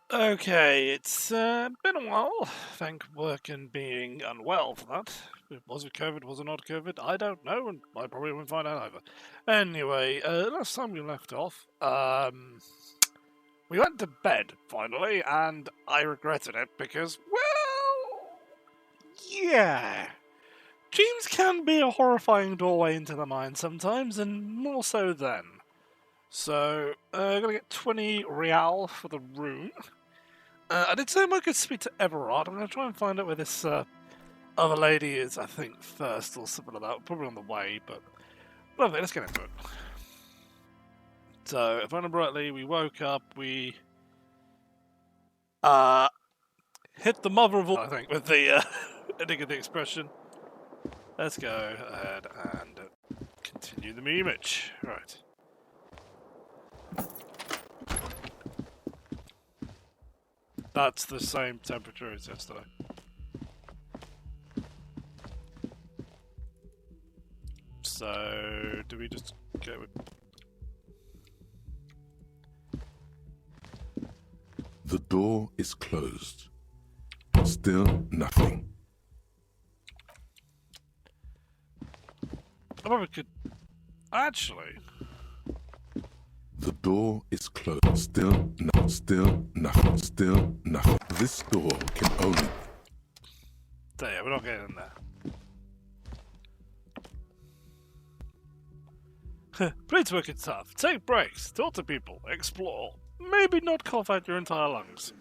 Okay, it's been a while. Thank work and being unwell for that. Was it COVID? Was it not COVID? I don't know, and I probably won't find out either. Anyway, last time we left off, we went to bed finally, and I regretted it because, well, yeah. Dreams can be a horrifying doorway into the mind sometimes, and more so then. So, I'm gonna get 20 real for the room. I did say I could speak to Everard. I'm going to try and find out where this other lady is, I think, first or something like that. Probably on the way, but lovely, let's get into it. So, if I remember rightly, we woke up, we hit the mother of all, I think, with the ending of the expression. Let's go ahead and continue the image. Right. That's the same temperature as yesterday. So, do we just go with... The door is closed. Still nothing. I probably could... Actually... The door is closed. Still nothing. Still nothing. This door can only... There, we're not getting in there. Please work it tough. Take breaks. Talk to people. Explore. Maybe not cough out your entire lungs.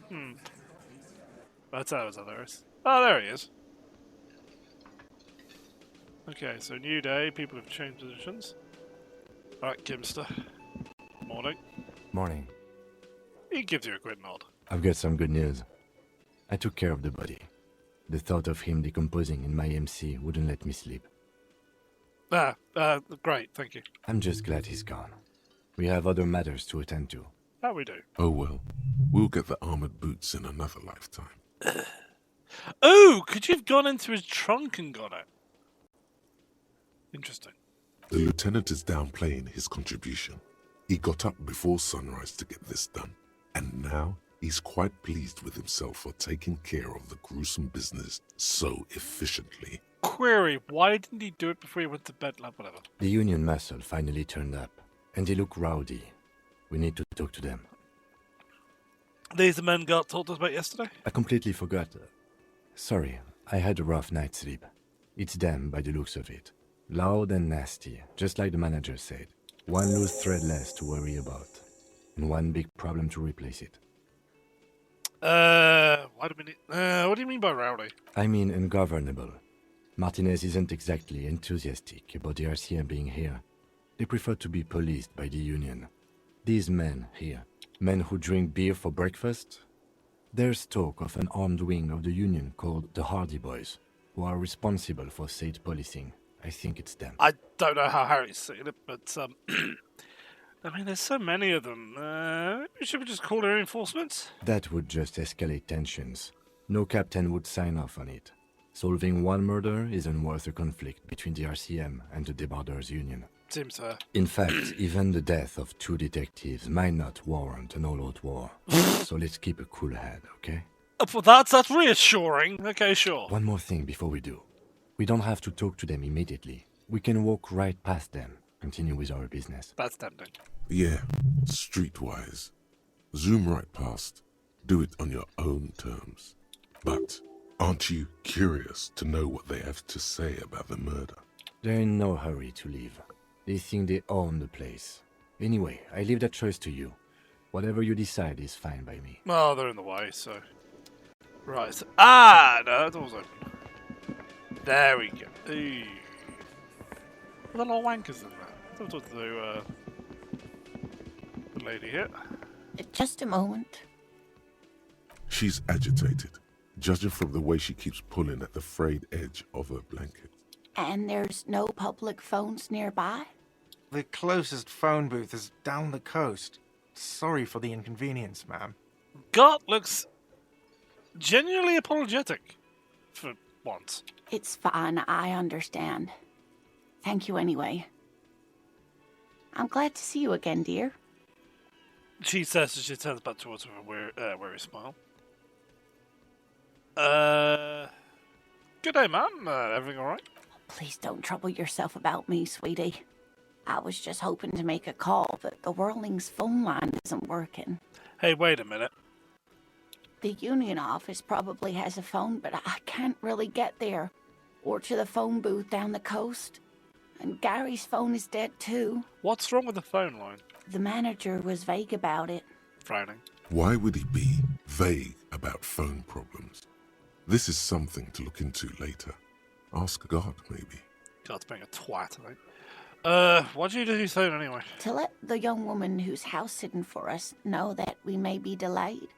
That's how there is. Oh, there he is. Okay, so new day. People have changed positions. Alright, Kimster. Morning. Morning. He gives you a quick nod. I've got some good news. I took care of the body. The thought of him decomposing in my MC wouldn't let me sleep. Great, thank you. I'm just glad he's gone. We have other matters to attend to. How we do? Oh well. We'll get the armored boots in another lifetime. Oh, could you have gone into his trunk and got it? Interesting. The lieutenant is downplaying his contribution. He got up before sunrise to get this done, and now he's quite pleased with himself for taking care of the gruesome business so efficiently. Query, why didn't he do it before he went to bed? Like, whatever. The Union muscle finally turned up, and they look rowdy. We need to talk to them. These the men God told us about yesterday? I completely forgot. Sorry, I had a rough night's sleep. It's them by the looks of it. Loud and nasty, just like the manager said. One loose thread less to worry about, and one big problem to replace it. What do you mean by rowdy? I mean ungovernable. Martinez isn't exactly enthusiastic about the RCM being here. They prefer to be policed by the Union. These men here, men who drink beer for breakfast, there's talk of an armed wing of the Union called the Hardy Boys, who are responsible for state policing. I think it's them. I don't know how Harry's seen it, but, I mean, there's so many of them. Should we just call it reinforcements? That would just escalate tensions. No captain would sign off on it. Solving one murder isn't worth a conflict between the RCM and the Debarders Union. Seems fair. In fact, even the death of 2 detectives might not warrant an all-out war. So let's keep a cool head, okay? Well, that's reassuring. Okay, sure. One more thing before we do. We don't have to talk to them immediately. We can walk right past them, continue with our business. That's tempting. Yeah, streetwise. Zoom right past. Do it on your own terms. But aren't you curious to know what they have to say about the murder? They're in no hurry to leave. They think they own the place. Anyway, I leave that choice to you. Whatever you decide is fine by me. Oh, they're in the way, so... Right. No, the door's open. There we go. Ooh. What the little wankers in there? I'll talk to the lady here. Just a moment. She's agitated, judging from the way she keeps pulling at the frayed edge of her blanket. And there's no public phones nearby? The closest phone booth is down the coast. Sorry for the inconvenience, ma'am. God looks genuinely apologetic for once. It's fine, I understand. Thank you anyway. I'm glad to see you again, dear. She says as she turns back towards her with a weary smile. Good day, ma'am. Everything alright? Please don't trouble yourself about me, sweetie. I was just hoping to make a call, but the Whirling's phone line isn't working. Hey, wait a minute. The union office probably has a phone, but I can't really get there. Or to the phone booth down the coast. And Gary's phone is dead too. What's wrong with the phone line? The manager was vague about it. Frowning. Why would he be vague about phone problems? This is something to look into later. Ask God, maybe. God's being a twat, I think. What do you do phone anyway? To let the young woman who's house-sitting for us know that we may be delayed.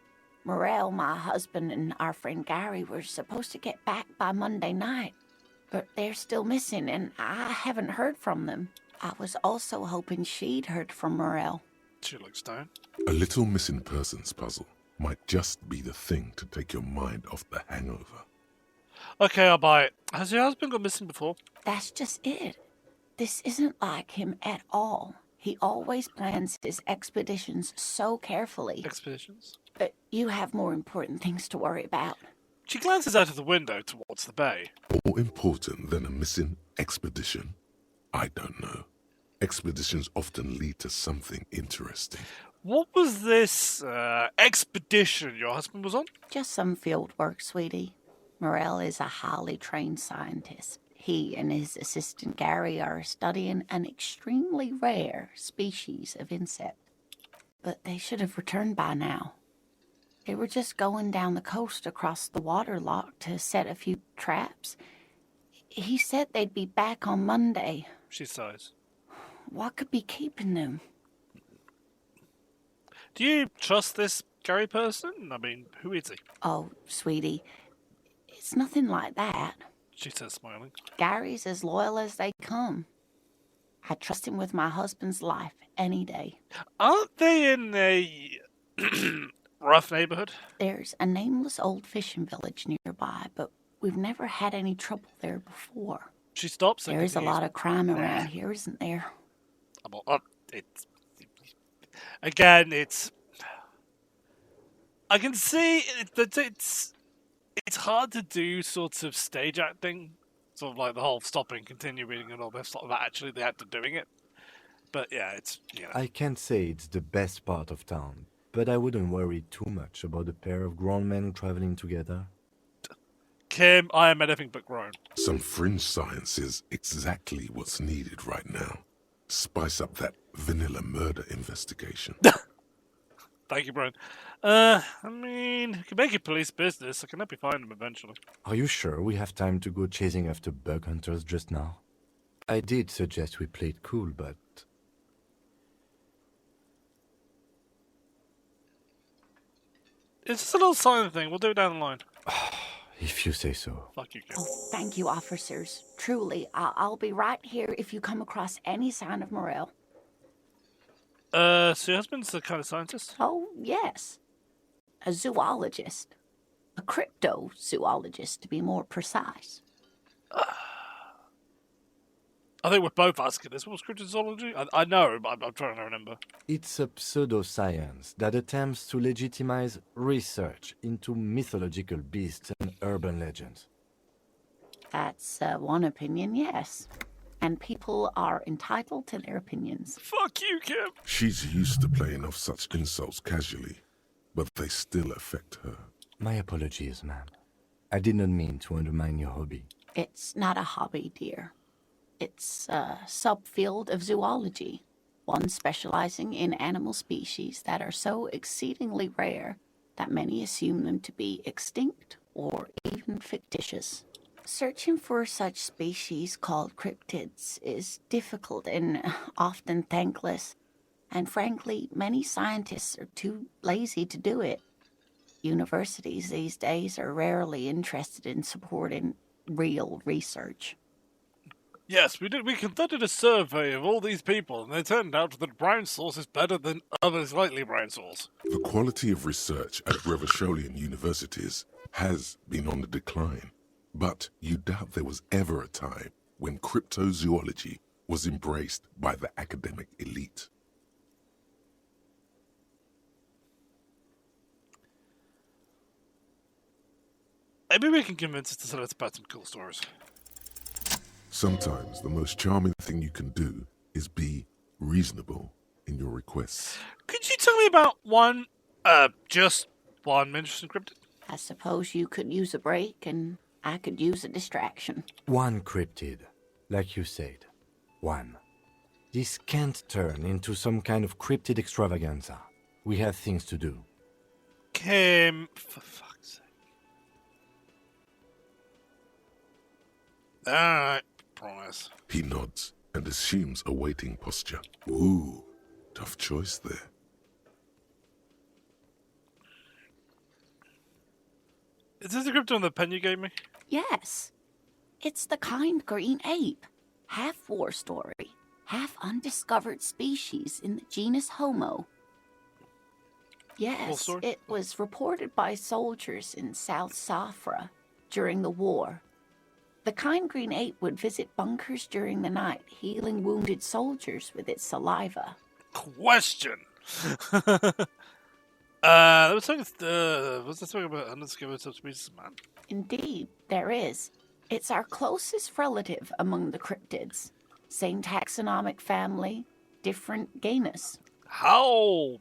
Morel, my husband, and our friend Gary were supposed to get back by Monday night. But they're still missing, and I haven't heard from them. I was also hoping she'd heard from Morel. She looks down. A little missing persons puzzle might just be the thing to take your mind off the hangover. Okay, I'll buy it. Has your husband gone missing before? That's just it. This isn't like him at all. He always plans his expeditions so carefully. Expeditions? But you have more important things to worry about. She glances out of the window towards the bay. More important than a missing expedition? I don't know. Expeditions often lead to something interesting. What was this, expedition your husband was on? Just some field work, sweetie. Morel is a highly trained scientist. He and his assistant Gary are studying an extremely rare species of insect. But they should have returned by now. They were just going down the coast across the water lock to set a few traps. He said they'd be back on Monday. She sighs. What could be keeping them? Do you trust this Gary person? I mean, who is he? Oh, sweetie, it's nothing like that. She says, smiling. Gary's as loyal as they come. I trust him with my husband's life any day. Aren't they in a rough neighborhood? There's a nameless old fishing village nearby, but we've never had any trouble there before. She stops. And There's a continues. lot of crime around here, isn't there? It's. I can see that it's hard to do sort of stage acting, sort of like the whole stopping, continuing, and all this sort of actually the act of doing it. But yeah, it's I can't say it's the best part of town, but I wouldn't worry too much about a pair of grown men traveling together. Kim, I am anything but grown. Some fringe science is exactly what's needed right now. Spice up that vanilla murder investigation. Thank you, Brian. I mean, you can make it police business. I can help you find them eventually. Are you sure we have time to go chasing after bug hunters just now? I did suggest we play it cool, but... It's just a little silent thing. We'll do it down the line. If you say so. Fuck you, Kim. Oh, thank you, officers. Truly, I'll be right here if you come across any sign of Morel. So your husband's the kind of scientist? Oh, yes. A zoologist. A cryptozoologist, to be more precise. I think we're both asking this. What was cryptozoology? I know, but I'm trying to remember. It's a pseudoscience that attempts to legitimize research into mythological beasts and urban legends. That's one opinion, yes. And people are entitled to their opinions. Fuck you, Kim. She's used to playing off such insults casually, but they still affect her. My apologies, ma'am. I did not mean to undermine your hobby. It's not a hobby, dear. It's a subfield of zoology, one specializing in animal species that are so exceedingly rare that many assume them to be extinct or even fictitious. Searching for such species called cryptids is difficult and often thankless, and frankly, many scientists are too lazy to do it. Universities these days are rarely interested in supporting real research. Yes, we did. We conducted a survey of all these people, and it turned out that brown sauce is better than other slightly brown sauce. The quality of research at Revacholian universities has been on the decline, but you doubt there was ever a time when cryptozoology was embraced by the academic elite. Maybe we can convince it to tell us about some cool stories. Sometimes the most charming thing you can do is be reasonable in your requests. Could you tell me about just one interesting cryptid? I suppose you could use a break, and I could use a distraction. One cryptid, like you said. One. This can't turn into some kind of cryptid extravaganza. We have things to do. Kim, for fuck's sake. Alright, promise. He nods and assumes a waiting posture. Ooh, tough choice there. Is this the cryptid on the pen you gave me? Yes. It's the kind green ape. Half war story, half undiscovered species in the genus Homo. Yes, it was reported by soldiers in South Safra during the war. The kind green ape would visit bunkers during the night, healing wounded soldiers with its saliva. Question. Was there something about undiscovered subspecies, man? Indeed, there is. It's our closest relative among the cryptids. Same taxonomic family, different genus. How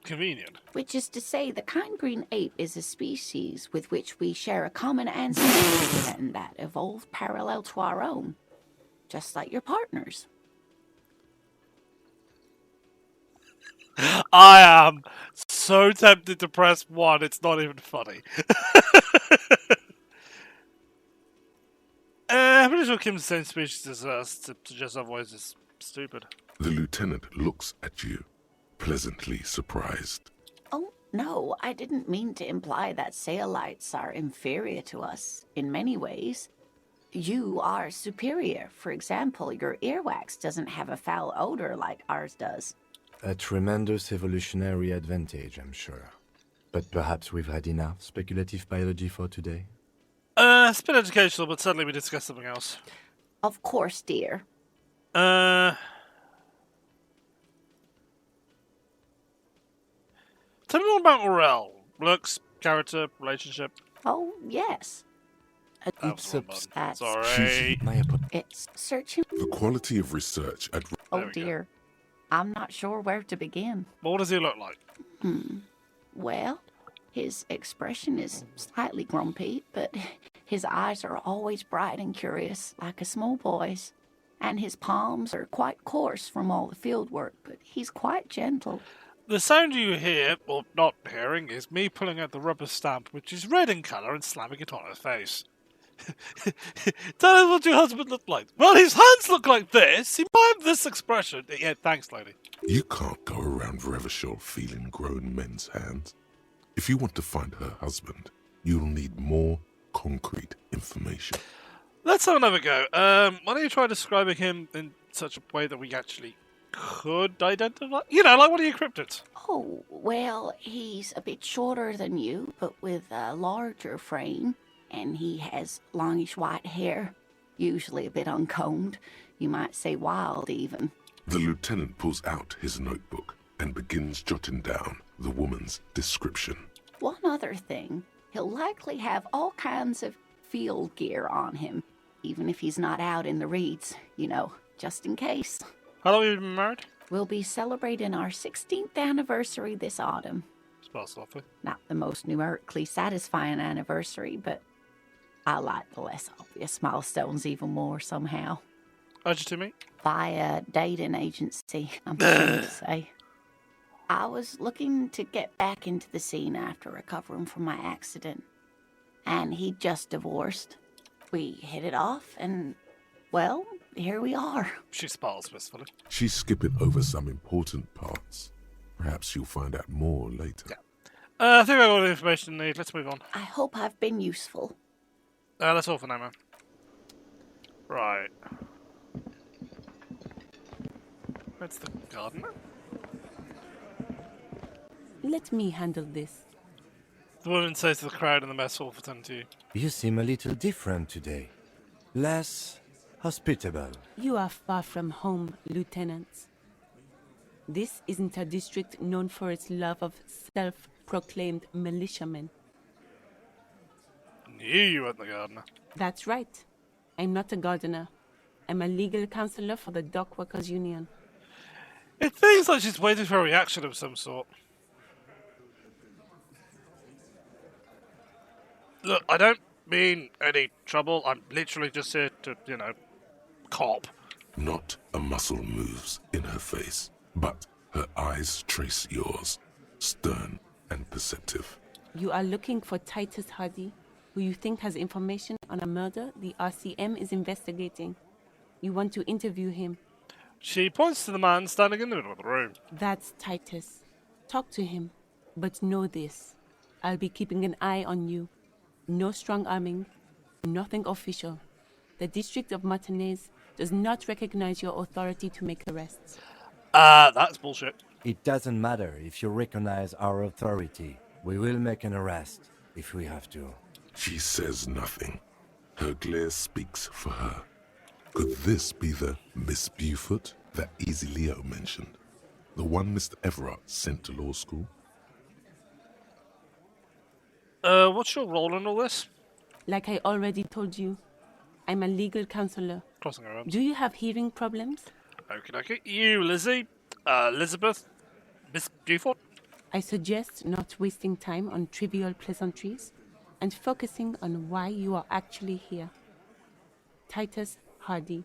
convenient. Which is to say, the kind green ape is a species with which we share a common ancestor and that evolved parallel to our own. Just like your partners. I am so tempted to press 1, it's not even funny. I'm pretty sure Kim's the same species as us, to suggest otherwise is stupid. The lieutenant looks at you, pleasantly surprised. Oh, no, I didn't mean to imply that Saolites are inferior to us in many ways. You are superior. For example, your earwax doesn't have a foul odor like ours does. A tremendous evolutionary advantage, I'm sure. But perhaps we've had enough speculative biology for today? It's been educational, but suddenly we discussed something else. Of course, dear. Tell me more about Morel. Looks, character, relationship. Oh, yes. Sorry. It's searching. The quality of research at... Oh, dear. I'm not sure where to begin. What does he look like? Well, his expression is slightly grumpy, but his eyes are always bright and curious, like a small boy's. And his palms are quite coarse from all the field work, but he's quite gentle. The sound you hear, or not hearing, is me pulling out the rubber stamp, which is red in colour, and slamming it on her face. Tell us what your husband looked like. Well, his hands look like this. He might have this expression. Yeah, thanks, lady. You can't go around Revachol feeling grown men's hands. If you want to find her husband, you'll need more concrete information. Let's have another go. Why don't you try describing him in such a way that we actually could identify? You know, like one of your cryptids. Oh, well, he's a bit shorter than you, but with a larger frame. And he has longish white hair, usually a bit uncombed. You might say wild, even. The lieutenant pulls out his notebook and begins jotting down the woman's description. One other thing, he'll likely have all kinds of field gear on him, even if he's not out in the reeds, you know, just in case. How long have you been married? We'll be celebrating our 16th anniversary this autumn. Sparse lovely. Not the most numerically satisfying anniversary, but I like the less obvious milestones even more somehow. How'd you two meet? Via dating agency, I'm ashamed to say. I was looking to get back into the scene after recovering from my accident. And he'd just divorced. We hit it off and, well, here we are. She smiles wistfully. She's skipping over some important parts. Perhaps you'll find out more later. Yeah. I think I got all the information I need. Let's move on. I hope I've been useful. That's all for now, man. Right. That's the gardener? Let me handle this. The woman says to the crowd in the mess hall for 10 to you. You seem a little different today. Less hospitable. You are far from home, Lieutenant. This isn't a district known for its love of self-proclaimed militiamen. knew you weren't the gardener. That's right. I'm not a gardener. I'm a legal counselor for the Dock Workers Union. It feels like she's waiting for a reaction of some sort. Look, I don't mean any trouble. I'm literally just here to, cop. Not a muscle moves in her face, but her eyes trace yours, stern and perceptive. You are looking for Titus Hardy, who you think has information on a murder the RCM is investigating. You want to interview him. She points to the man standing in the middle of the room. That's Titus. Talk to him. But know this. I'll be keeping an eye on you. No strong arming. Nothing official. The District of Martinez does not recognize your authority to make arrests. That's bullshit. It doesn't matter if you recognize our authority. We will make an arrest if we have to. She says nothing. Her glare speaks for her. Could this be the Miss Beaufort that Easy Leo mentioned? The one Mr. Everard sent to law school? What's your role in all this? Like I already told you, I'm a legal counselor. Crossing her arms. Do you have hearing problems? Okay. You, Lizzie. Elizabeth. Miss Beaufort. I suggest not wasting time on trivial pleasantries and focusing on why you are actually here. Titus Hardy.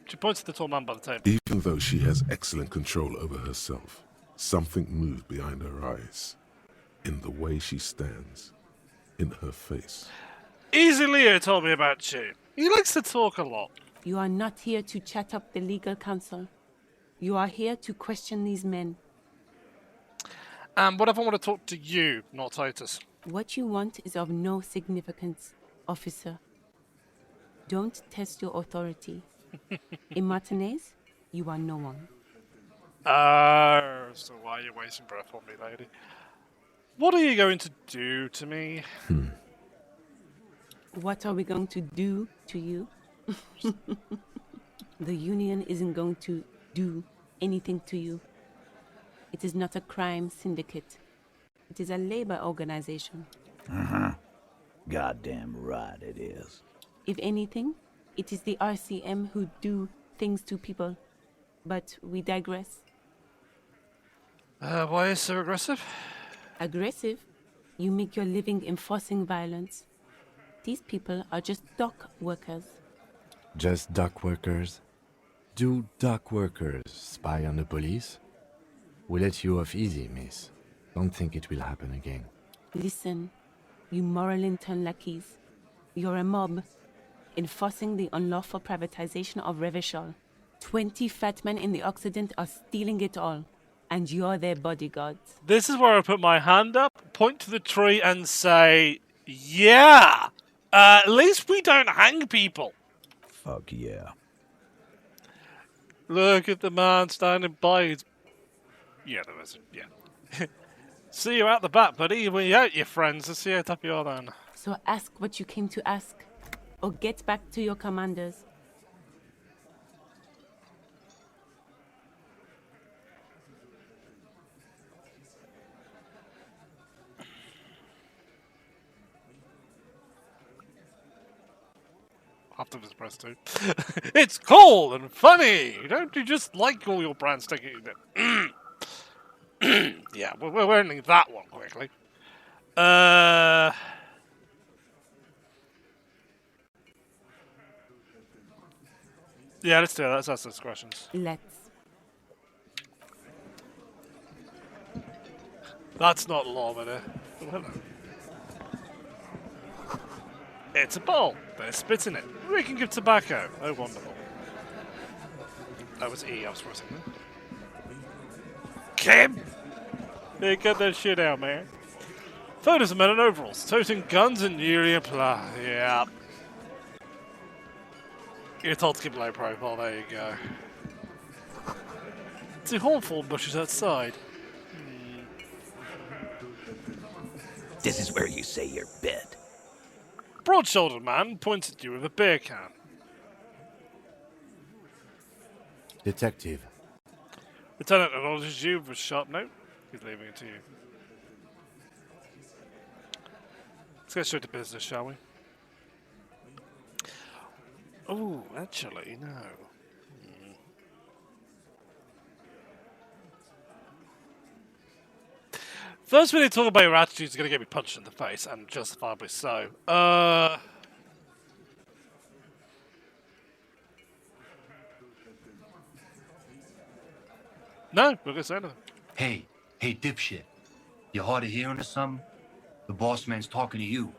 She points to the tall man by the table. Even though she has excellent control over herself, something moved behind her eyes. In the way she stands. In her face. Easy Leo told me about you. He likes to talk a lot. You are not here to chat up the legal counsel. You are here to question these men. And what if I want to talk to you, not Titus? What you want is of no significance, officer. Don't test your authority. In Martinez, you are no one. So why are you wasting breath on me, lady? What are you going to do to me? What are we going to do to you? The union isn't going to do anything to you. It is not a crime syndicate. It is a labor organization. Goddamn right it is. If anything, it is the RCM who do things to people. But we digress. Why are you so aggressive? Aggressive? You make your living enforcing violence. These people are just dock workers. Just dock workers? Do dock workers spy on the police? We let you off easy, miss. Don't think it will happen again. Listen, you moral intern lackeys. You're a mob, enforcing the unlawful privatization of Revachol. 20 fat men in the Occident are stealing it all, and you're their bodyguards. This is where I put my hand up, point to the tree, and say, yeah! At least we don't hang people. Fuck yeah. Look at the man standing by. Yeah, there is. Yeah. See you out the back, buddy. When you're out, your friends. Let's see how tough you are then. So ask what you came to ask, or get back to your commanders. After this press too. It's cool and funny. Don't you just like all your brands taking it? Yeah, we're ending that one quickly. Yeah, let's do it. Let's ask those questions. Let's. That's not law, but hello. It's a bowl. There's spit in it. We can give tobacco. Oh, wonderful. That was E I was pressing. Kim! Hey, get that shit out, man. Photos of men in overalls, toting guns and newly applied. Yeah. You're told to keep low profile. There you go. Two hornful bushes outside. This is where you say your bit. Broad-shouldered man points at you with a beer can. Detective. Lieutenant acknowledges you with a sharp note. He's leaving it to you. Let's get straight to business, shall we? Oh, actually, no. First, we need to talk about your attitude is going to get me punched in the face, and justifiably so. No, we're going to say anything. Hey, dipshit. You hard of hearing or something? The boss man's talking to you.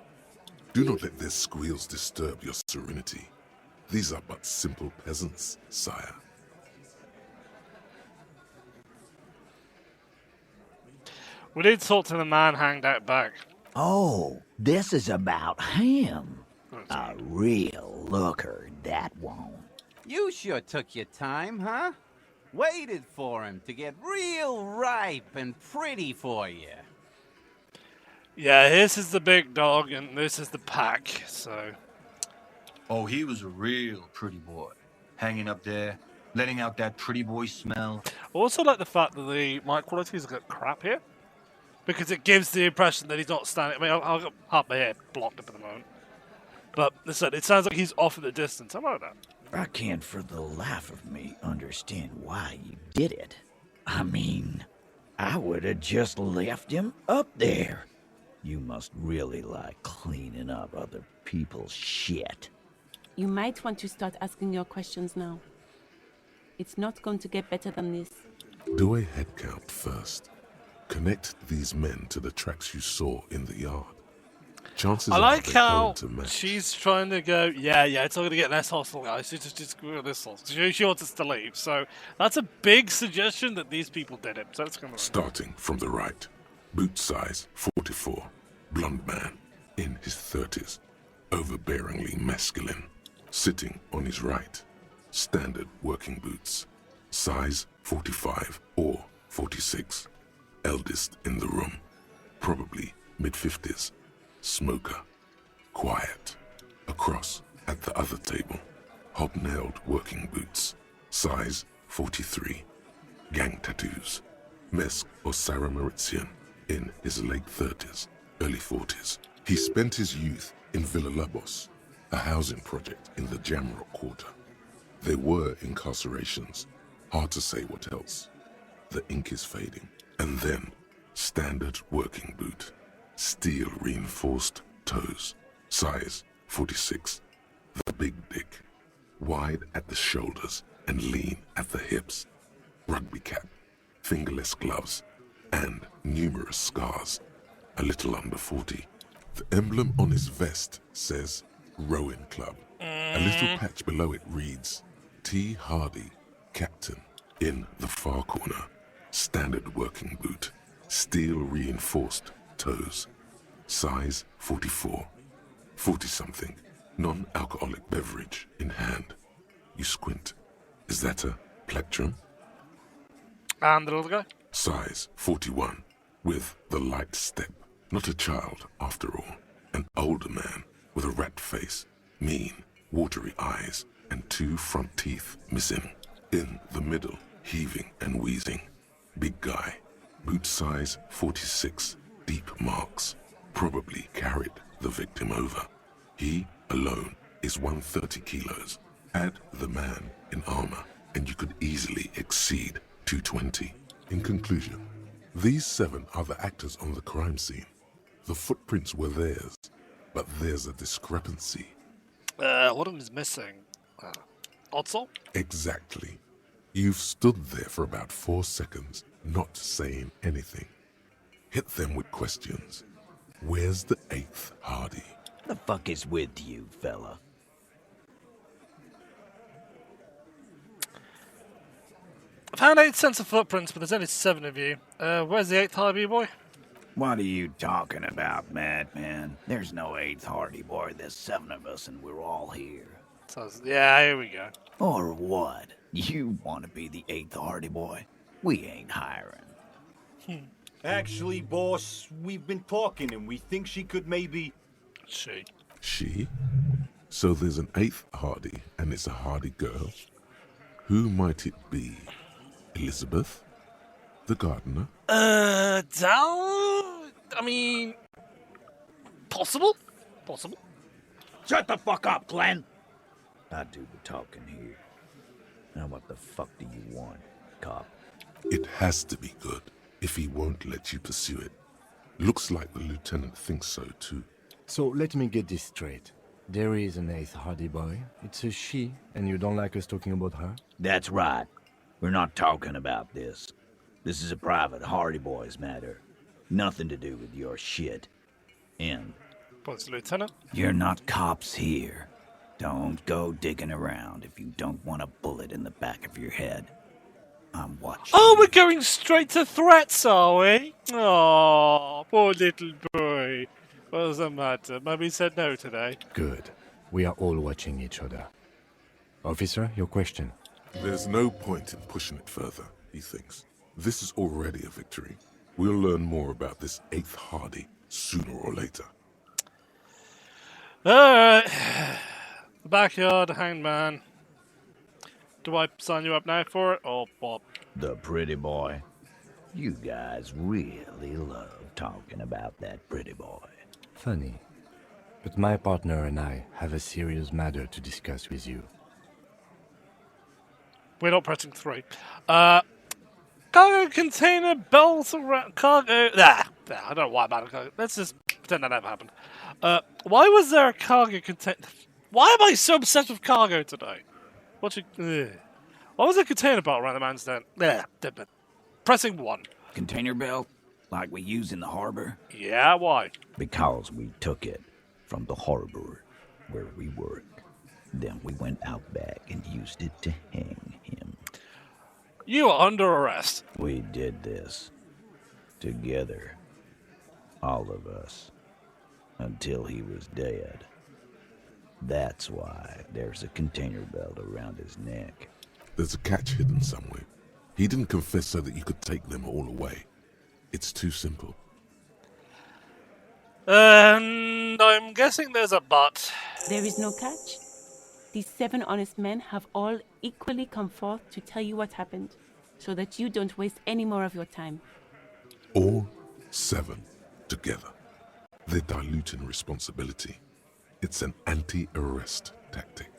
Do not let their squeals disturb your serenity. These are but simple peasants, sire. We need to talk to the man hanged out back. Oh, this is about him. A real looker, that won't. You sure took your time, huh? Waited for him to get real ripe and pretty for you. Yeah, this is the big dog, and this is the pack, so... Oh, he was a real pretty boy. Hanging up there, letting out that pretty boy smell. I also like the fact that the mic quality is a bit crap here. Because it gives the impression that he's not standing... I mean, I've got half my head blocked up at the moment. But listen, it sounds like he's off at the distance. I like that. I can't for the life of me understand why you did it. I mean, I would have just left him up there. You must really like cleaning up other people's shit. You might want to start asking your questions now. It's not going to get better than this. Do a head count first. Connect these men to the tracks you saw in the yard. Chances I like are they're how going to match. she's trying to go, yeah, it's not going to get less hostile, guys. Just screw this hostile. She wants us to leave. So that's a big suggestion that these people did it. So that's going to Starting from the right. Boot size 44. Blonde man in his 30s. Overbearingly masculine. Sitting on his right. Standard working boots. Size 45 or 46. Eldest in the room. Probably mid-50s. Smoker. Quiet. Across at the other table. Hobnailed working boots. Size 43. Gang tattoos. Mesk or Sarah Mauritian in his late 30s, early 40s. He spent his youth in Villa Labos, a housing project in the Jamrock Quarter. There were incarcerations. Hard to say what else. The ink is fading. And then, standard working boot. Steel reinforced toes. Size 46. The big dick. Wide at the shoulders and lean at the hips. Rugby cap. Fingerless gloves. And numerous scars. A little under 40. The emblem on his vest says Rowing Club. A little patch below it reads T. Hardy, Captain. In the far corner, standard working boot. Steel reinforced toes. Size 44. 40-something. Non-alcoholic beverage in hand. You squint. Is that a plectrum? And the little guy? Size 41. With the light step. Not a child, after all. An older man with a rat face. Mean, watery eyes, and 2 front teeth missing. In the middle, heaving and wheezing. Big guy. Boot size 46. Deep marks. Probably carried the victim over. He alone is 130 kilos. Add the man in armor, and you could easily exceed 220. In conclusion, these 7 are the actors on the crime scene. The footprints were theirs, but there's a discrepancy. One of them is missing. Otso? Exactly. You've stood there for about 4 seconds, not saying anything. Hit them with questions. Where's the 8th Hardy? The fuck is with you, fella? I found 8 sets of footprints, but there's only 7 of you. Where's the 8th Hardy boy? What are you talking about, madman? There's no 8th Hardy boy. There's 7 of us and we're all here. So, yeah, here we go. Or what? You want to be the 8th Hardy boy? We ain't hiring. Actually, boss, we've been talking and we think she could maybe... She? So there's an 8th Hardy, and it's a Hardy girl? Who might it be? Elizabeth? The gardener? I mean... Possible? Possible. Shut the fuck up, Glenn! I do the talking here. Now what the fuck do you want, cop? It has to be good if he won't let you pursue it. Looks like the lieutenant thinks so too. So let me get this straight. There is an 8th Hardy boy. It's a she, and you don't like us talking about her? That's right. We're not talking about this. This is a private Hardy Boys matter. Nothing to do with your shit. And What's Lieutenant? you're not cops here. Don't go digging around if you don't want a bullet in the back of your head. I'm watching. Oh, we're going straight to threats, are we? Oh, poor little boy. What does that matter? Mummy said no today. Good. We are all watching each other. Officer, your question. There's no point in pushing it further, he thinks. This is already a victory. We'll learn more about this 8th Hardy sooner or later. Alright. The backyard, hangman. Do I sign you up now for it, or what? The pretty boy. You guys really love talking about that pretty boy. Funny. But my partner and I have a serious matter to discuss with you. We're not pressing 3. Cargo container belt around cargo. I don't know why about it. Let's just pretend that never happened. Why was there a cargo container? Why am I so obsessed with cargo today? Why was there a container belt around the man's den? Pressing 1. Container belt? Like we use in the harbor? Yeah, why? Because we took it from the harbor where we work. Then we went out back and used it to hang him. You are under arrest. We did this. Together. All of us. Until he was dead. That's why there's a container belt around his neck. There's a catch hidden somewhere. He didn't confess so that you could take them all away. It's too simple. And I'm guessing there's a but. There is no catch. These 7 honest men have all equally come forth to tell you what happened, so that you don't waste any more of your time. All 7 together. They're diluting responsibility. It's an anti-arrest tactic.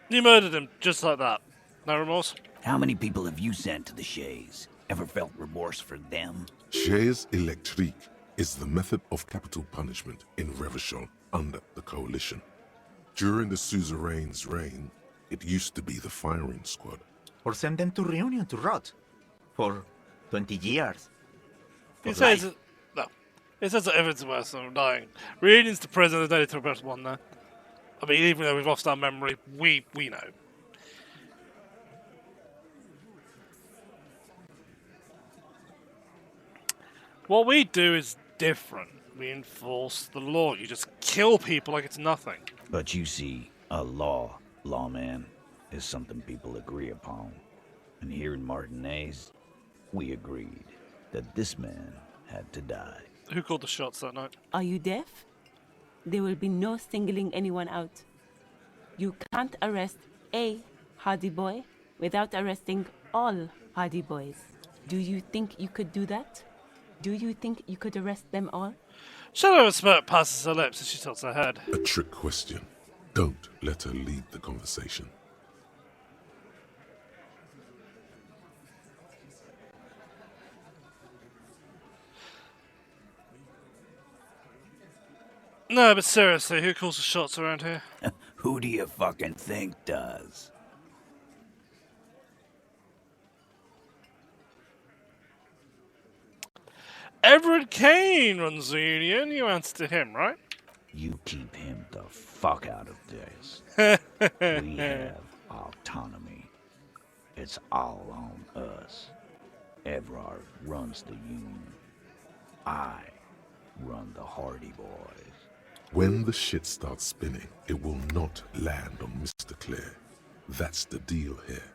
You murdered him just like that. No remorse? How many people have you sent to the Shays? Ever felt remorse for them? Chaise électrique is the method of capital punishment in Revachol under the Coalition. During the suzerain's reign, it used to be the firing squad. Or send them to Reunion to rot. For 20 years. It says no. It says that everything's worse than dying. Reunions to prison, there's only 2 best one there. I mean, even though we've lost our memory, we know. What we do is different. We enforce the law. You just kill people like it's nothing. But you see, a lawman, is something people agree upon. And here in Martinez, we agreed that this man had to die. Who called the shots that night? Are you deaf? There will be no singling anyone out. You can't arrest a Hardy Boy without arresting all Hardy Boys. Do you think you could do that? Do you think you could arrest them all? Shadow of smirk passes her lips as she tilts her head. A trick question. Don't let her lead the conversation. No, but seriously, who calls the shots around here? Who do you fucking think does? Everett Kane runs the union. You answer to him, right? You keep him the fuck out of this. We have autonomy. It's all on us. Everard runs the union. I run the Hardy Boys. When the shit starts spinning, it will not land on Mr. Clare. That's the deal here.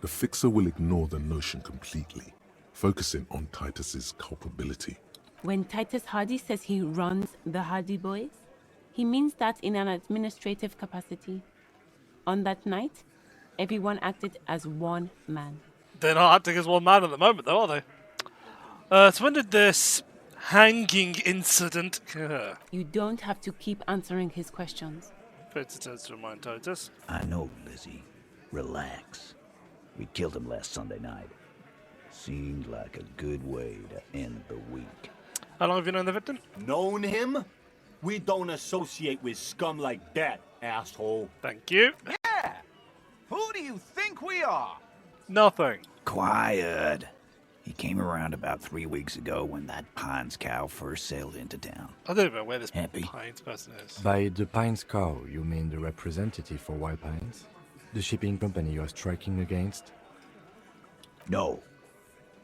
The Fixer will ignore the notion completely, focusing on Titus's culpability. When Titus Hardy says he runs the Hardy Boys, he means that in an administrative capacity. On that night, everyone acted as one man. They're not acting as one man at the moment, though, are they? So when did this hanging incident occur? You don't have to keep answering his questions. Peter turns to remind Titus. I know, Lizzie. Relax. We killed him last Sunday night. Seemed like a good way to end the week. How long have you known the victim? Known him? We don't associate with scum like that, asshole. Thank you. Yeah! Who do you think we are? Nothing. Quiet. He came around about 3 weeks ago when that Pines cow first sailed into town. I don't know where this Happy? Pines person is. By the Pines cow, you mean the representative for Wild Pines? The shipping company you are striking against? No.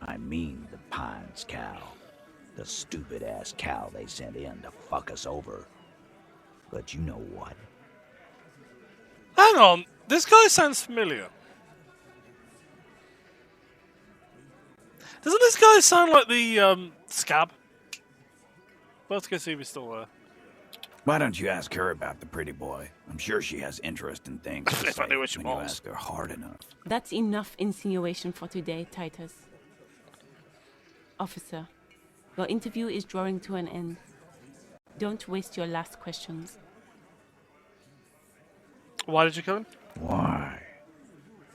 I mean the Pines cow. The stupid-ass cow they sent in to fuck us over. But you know what? Hang on, this guy sounds familiar. Doesn't this guy sound like the scab? Let's go see if he's still there. Why don't you ask her about the pretty boy? I'm sure she has interest in things to If I say knew what she when you was. ask her hard enough. That's enough insinuation for today, Titus. Officer, your interview is drawing to an end. Don't waste your last questions. Why did you kill him? Why?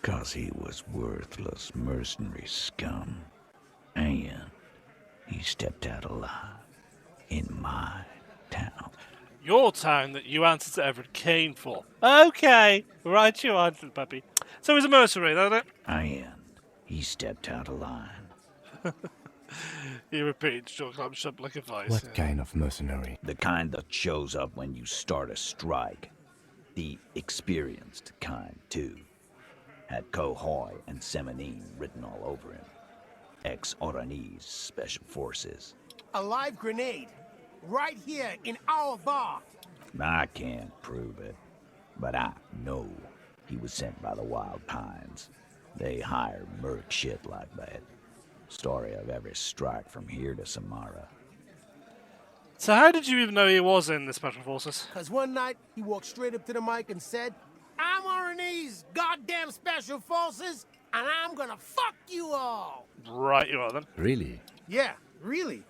'Cause he was worthless mercenary scum. And he stepped out alive in my town. Your town that you answered to Everett Kane for. Okay, right you are, little puppy. So he's a mercenary, that it? And he stepped out of line. He repeats, short up shut like a vice. What kind of mercenary? The kind that shows up when you start a strike. The experienced kind, too. Had Cohoy and Seminine written all over him. Ex-Oranese Special Forces. A live grenade. Right here in our bar. I can't prove it, but I know he was sent by the Wild Pines. They hire merc shit like that. Story of every strike from here to Samara. So how did you even know he was in the Special Forces? Cause one night he walked straight up to the mic and said, "I'm RNE's goddamn special forces, and I'm gonna fuck you all." Right you are then. Really? Yeah, really.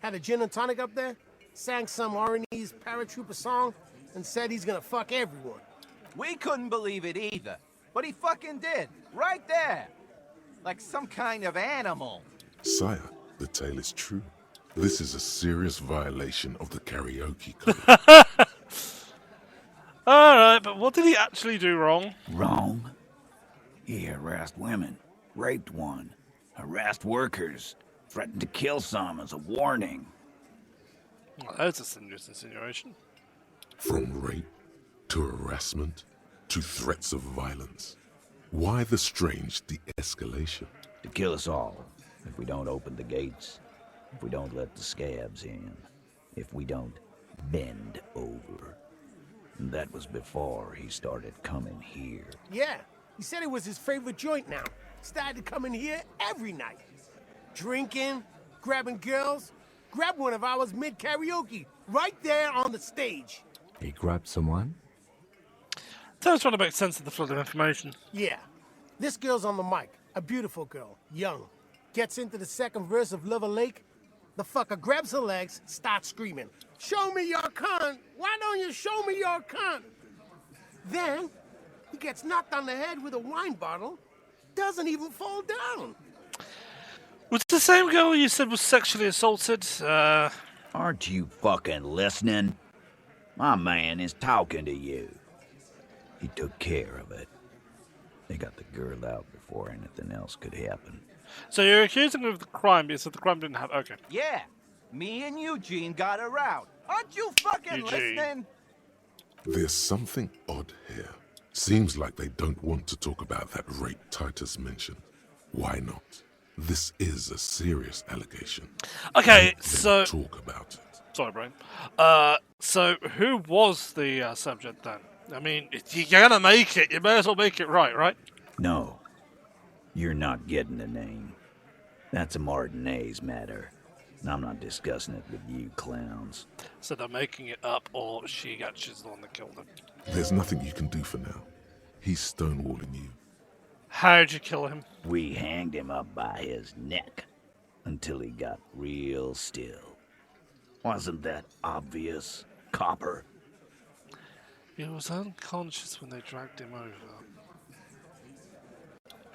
Had a gin and tonic up there, sang some RNE's paratrooper song, and said he's gonna fuck everyone. We couldn't believe it either. But he fucking did. Right there. Like some kind of animal. Sire, the tale is true. This is a serious violation of the karaoke code. Alright, but what did he actually do wrong? Wrong? He harassed women, raped one, harassed workers, threatened to kill some as a warning. Well, that's a serious insinuation. From rape to harassment to threats of violence. Why the strange de-escalation? To kill us all, if we don't open the gates, if we don't let the scabs in, if we don't bend over. And that was before he started coming here. Yeah, he said it was his favorite joint now. Started coming here every night. Drinking, grabbing girls. Grabbed one of ours mid-karaoke, right there on the stage. He grabbed someone? Tell us trying to make sense of the flood of information. Yeah, this girl's on the mic, a beautiful girl, young. Gets into the second verse of Lover Lake. The fucker grabs her legs, starts screaming, "Show me your cunt! Why don't you show me your cunt?" Then, he gets knocked on the head with a wine bottle, doesn't even fall down. Was it the same girl you said was sexually assaulted? Aren't you fucking listening? My man is talking to you. He took care of it. They got the girl out before anything else could happen. So you're accusing him of the crime because the crime didn't happen. Okay. Yeah. Me and Eugene got her out. Aren't you fucking Eugene. listening? There's something odd here. Seems like they don't want to talk about that rape Titus mentioned. Why not? This is a serious allegation. Okay, Let them so... talk about it. Sorry, Brian. So who was the subject then? I mean, if you're gonna make it, you may as well make it right? No. You're not getting the name. That's a Martinez matter. And I'm not discussing it with you clowns. So they're making it up, or she actually is the one that killed him. There's nothing you can do for now. He's stonewalling you. How'd you kill him? We hanged him up by his neck until he got real still. Wasn't that obvious, Copper? He was unconscious when they dragged him over.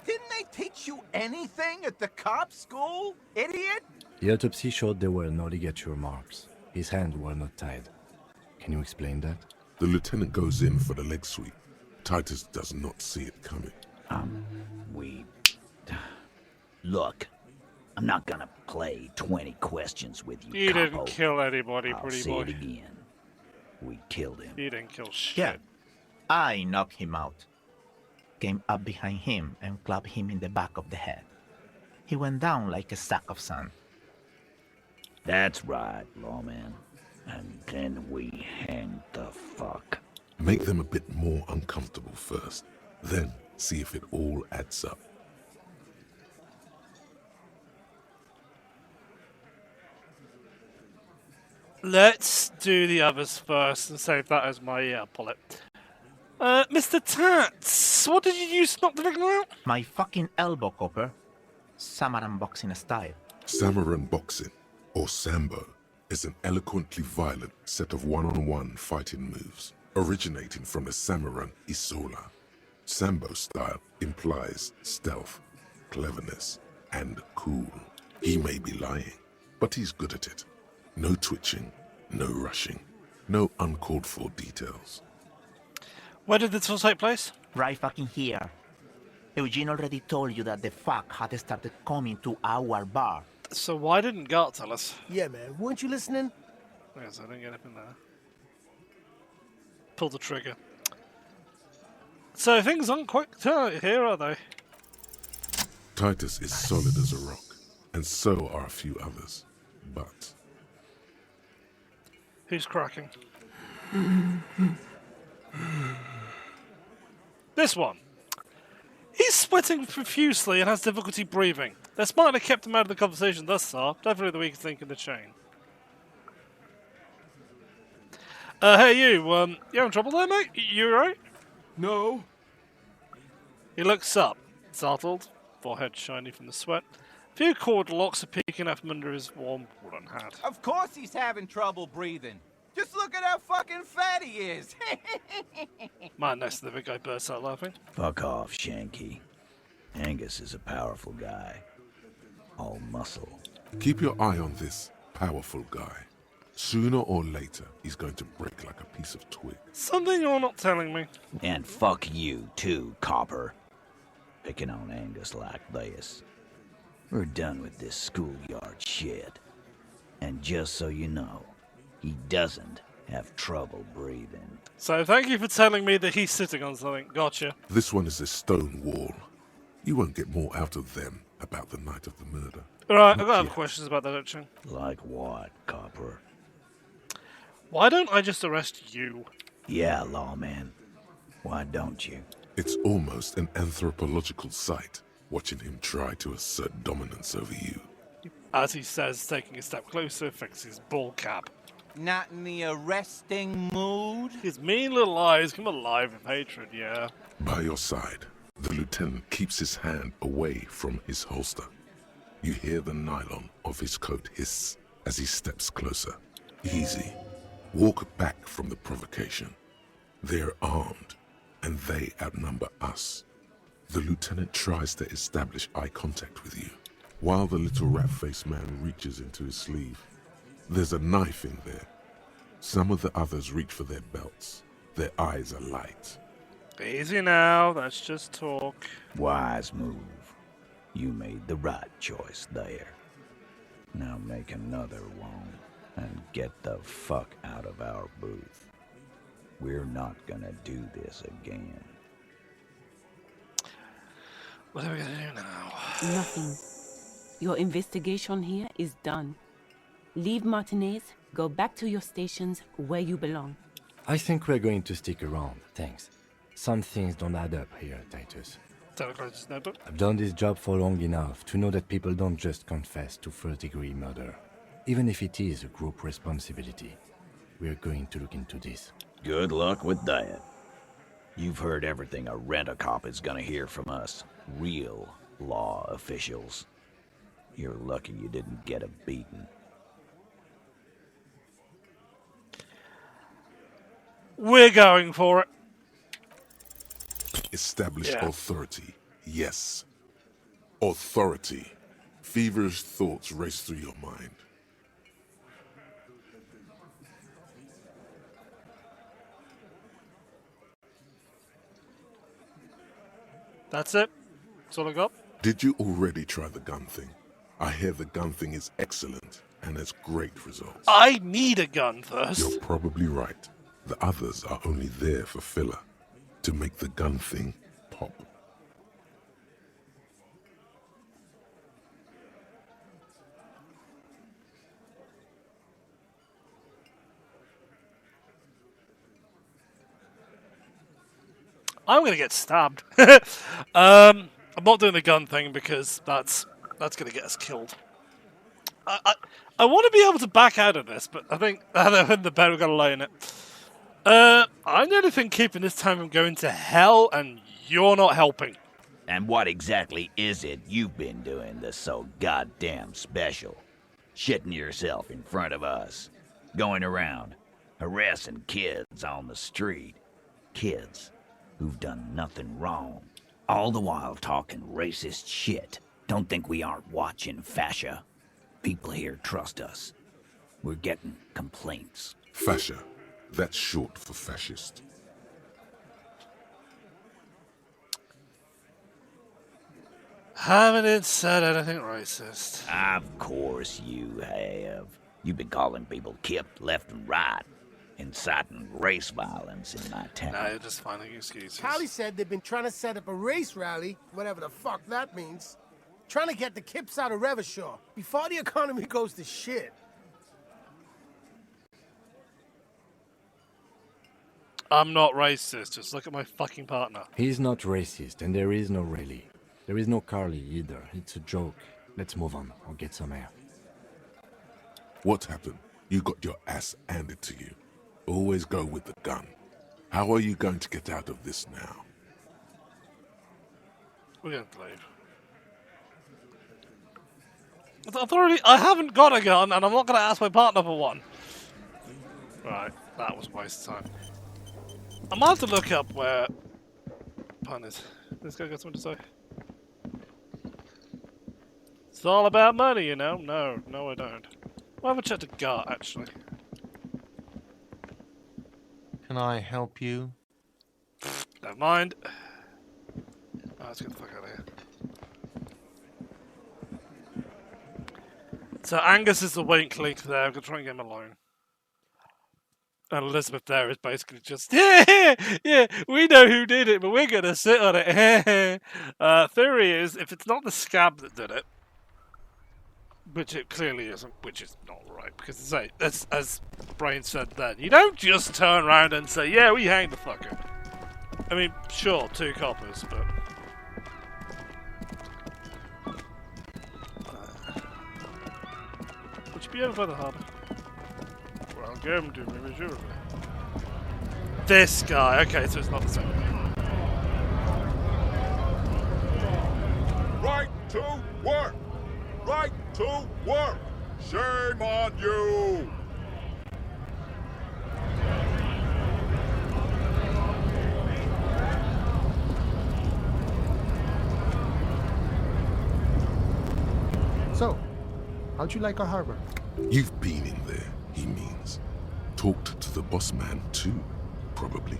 Didn't they teach you anything at the cop school, idiot? The autopsy showed there were no ligature marks. His hands were not tied. Can you explain that? The lieutenant goes in for the leg sweep. Titus does not see it coming. Look, I'm not gonna play 20 questions with you, You didn't Capo. kill anybody, I'll pretty say boy. it again. We killed him. You didn't kill shit. Yeah. I knocked him out. Came up behind him and clapped him in the back of the head. He went down like a sack of sand. That's right, lawman. And then we hanged the fuck. Make them a bit more uncomfortable first. Then see if it all adds up. Let's do the others first and save that as my bullet. Mr. Tats, what did you use to knock the victim out? My fucking elbow, Copper. Samurai boxing style. Samurai boxing, or Sambo, is an eloquently violent set of one-on-one fighting moves, originating from the Samurai Isola. Sambo style implies stealth, cleverness, and cool. He may be lying, but he's good at it. No twitching, no rushing, no uncalled for details. Where did this all take place? Right fucking here. Eugene already told you that the fuck had started coming to our bar. So why didn't Gart tell us? Yeah, man. Weren't you listening? Yes, I didn't get up in there. Pull the trigger. So things aren't quite here, are they? Titus is solid as a rock, and so are a few others. But Who's cracking? This one. He's sweating profusely and has difficulty breathing. They're smart to kept him out of the conversation thus far. Definitely the weakest link in the chain. Hey you, you having trouble there, mate? You alright? No. He looks up, startled, forehead shiny from the sweat. A few cord locks are peeking out from under his warm woolen hat. Of course he's having trouble breathing. Just look at how fucking fat he is. Man, next to the big guy bursts out laughing. Fuck off, Shanky. Angus is a powerful guy. All muscle. keep your eye on this powerful guy. Sooner or later, he's going to break like a piece of twig. Something you're not telling me. And fuck you, too, Copper. Picking on Angus like this. We're done with this schoolyard shit. And just so you know, he doesn't have trouble breathing. So thank you for telling me that he's sitting on something. Gotcha. This one is a stone wall. You won't get more out of them about the night of the murder. Alright, I've got other questions about that, don't you? Like what, Copper? Why don't I just arrest you? Yeah, lawman. Why don't you? It's almost an anthropological sight, watching him try to assert dominance over you. As he says, taking a step closer, fixes his ball cap. Not in the arresting mood? His mean little eyes come alive with hatred, yeah. By your side, the lieutenant keeps his hand away from his holster. You hear the nylon of his coat hiss as he steps closer. Easy. Walk back from the provocation. They're armed, and they outnumber us. The lieutenant tries to establish eye contact with you, while the little rat-faced man reaches into his sleeve. There's a knife in there. Some of the others reach for their belts. Their eyes are light. Easy now, that's just talk. Wise move. You made the right choice there. Now make another one and get the fuck out of our booth. We're not gonna do this again. What are we gonna do now? Nothing. Your investigation here is done. Leave Martinez, go back to your stations where you belong. I think we're going to stick around, thanks. Some things don't add up here, Titus. Teleclose notebook. I've done this job for long enough to know that people don't just confess to first-degree murder. Even if it is a group responsibility, we're going to look into this. Good luck with that. You've heard everything a rent-a-cop is gonna hear from us. Real law officials. You're lucky you didn't get a beating. We're going for it. Establish Yeah. authority. Yes. Authority. Feverish thoughts race through your mind. That's it. That's all I got. Did you already try the gun thing? I hear the gun thing is excellent and has great results. I need a gun first. You're probably right. The others are only there for filler, to make the gun thing pop. I'm gonna get stabbed. I'm not doing the gun thing because that's gonna get us killed. I want to be able to back out of this, but I think in the bed we're gonna lay in it. I nearly think keeping this time from going to hell, and you're not helping. And what exactly is it you've been doing that's so goddamn special? Shitting yourself in front of us. Going around, harassing kids on the street. Kids who've done nothing wrong. All the while talking racist shit. Don't think we aren't watching, fascia. People here trust us. We're getting complaints. Fascia. That's short for fascist. Haven't said anything racist. Of course you have. You've been calling people kip left and right, inciting race violence in my town. No, you're just finding excuses. Callie said they've been trying to set up a race rally, whatever the fuck that means. Trying to get the kips out of Revachol before the economy goes to shit. I'm not racist, just look at my fucking partner. He's not racist, and there is no rally. There is no Carly either. It's a joke. Let's move on. I'll get some air. What happened? You got your ass handed to you. Always go with the gun. How are you going to get out of this now? We're going to leave. I haven't got a gun, and I'm not going to ask my partner for one. Right, that was a waste of time. I might have to look up where... Pun is. This guy got something to say. It's all about money, you know? No, I don't. I'll have a chat to Gart, actually. Can I help you? Never mind. Oh, let's get the fuck out of here. So Angus is the weak link there. I'm going to try and get him alone. And Elizabeth there is basically just, yeah, we know who did it, but we're going to sit on it. Theory is, if it's not the scab that did it, which it clearly isn't, which is not right, because as Brain said then, you don't just turn around and say, yeah, we hanged the fucker. I mean, sure, 2 coppers, but... would you be over by the harbour? Welcome to Missouri. This guy, okay, so it's not the same. Right to work! Right to work! Shame on you! So, how'd you like our harbor? You've been in there, he means. Talked to the boss man too, probably.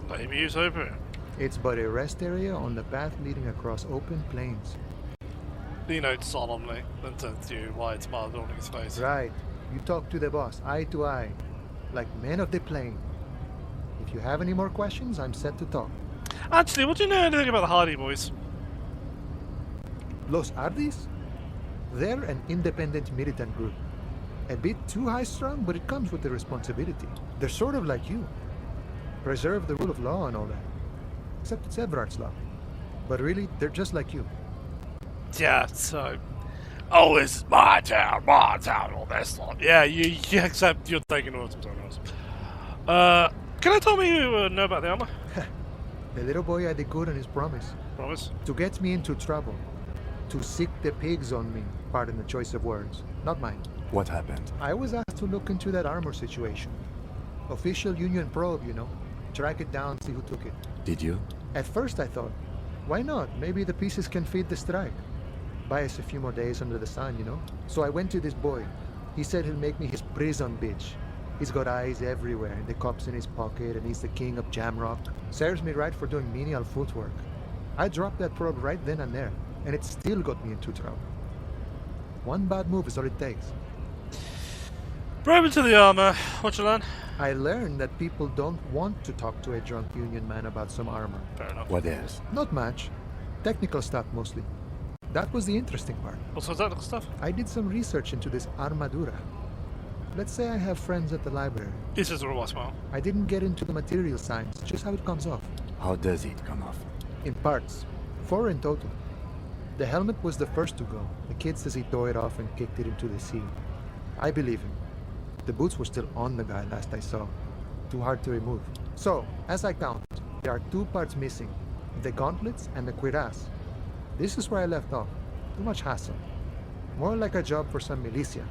Maybe he's open. It's but a rest area on the path leading across open plains. He notes solemnly, then turns to you, wide smile dawning his face. Right. You talk to the boss, eye to eye, like men of the plain. If you have any more questions, I'm set to talk. Actually, what do you know anything about the Hardy Boys? Los Ardis? They're an independent militant group. A bit too high-strung, but it comes with the responsibility. They're sort of like you. Preserve the rule of law and all that. Except it's Everard's law. But really, they're just like you. Yeah, so... Oh, this is my town, all this stuff. Yeah, except you're taking orders from someone else. Can I tell me who know about the armor? The little boy had it good on his promise. Promise? To get me into trouble. To sick the pigs on me. Pardon the choice of words. Not mine. What happened? I was asked to look into that armor situation. Official Union probe, you know. Track it down, see who took it. Did you? At first I thought, why not? Maybe the pieces can feed the strike. Buy us a few more days under the sun, you know? So I went to this boy. He said he'll make me his prison bitch. He's got eyes everywhere, and the cops in his pocket, and he's the king of Jamrock. Serves me right for doing menial footwork. I dropped that probe right then and there, and it still got me into trouble. One bad move is all it takes. Brave into the armor. What you learn? I learned that people don't want to talk to a drunk Union man about some armor. Fair enough. What else? Not much. Technical stuff mostly. That was the interesting part. Also technical stuff? I did some research into this armadura. Let's say I have friends at the library. This is a robot smile. I didn't get into the material science, just how it comes off. How does it come off? In parts. 4 in total. The helmet was the first to go. The kid says he tore it off and kicked it into the sea. I believe him. The boots were still on the guy last I saw. Too hard to remove. So, as I count, there are 2 parts missing. The gauntlets and the cuirass. This is where I left off. Too much hassle. More like a job for some militia.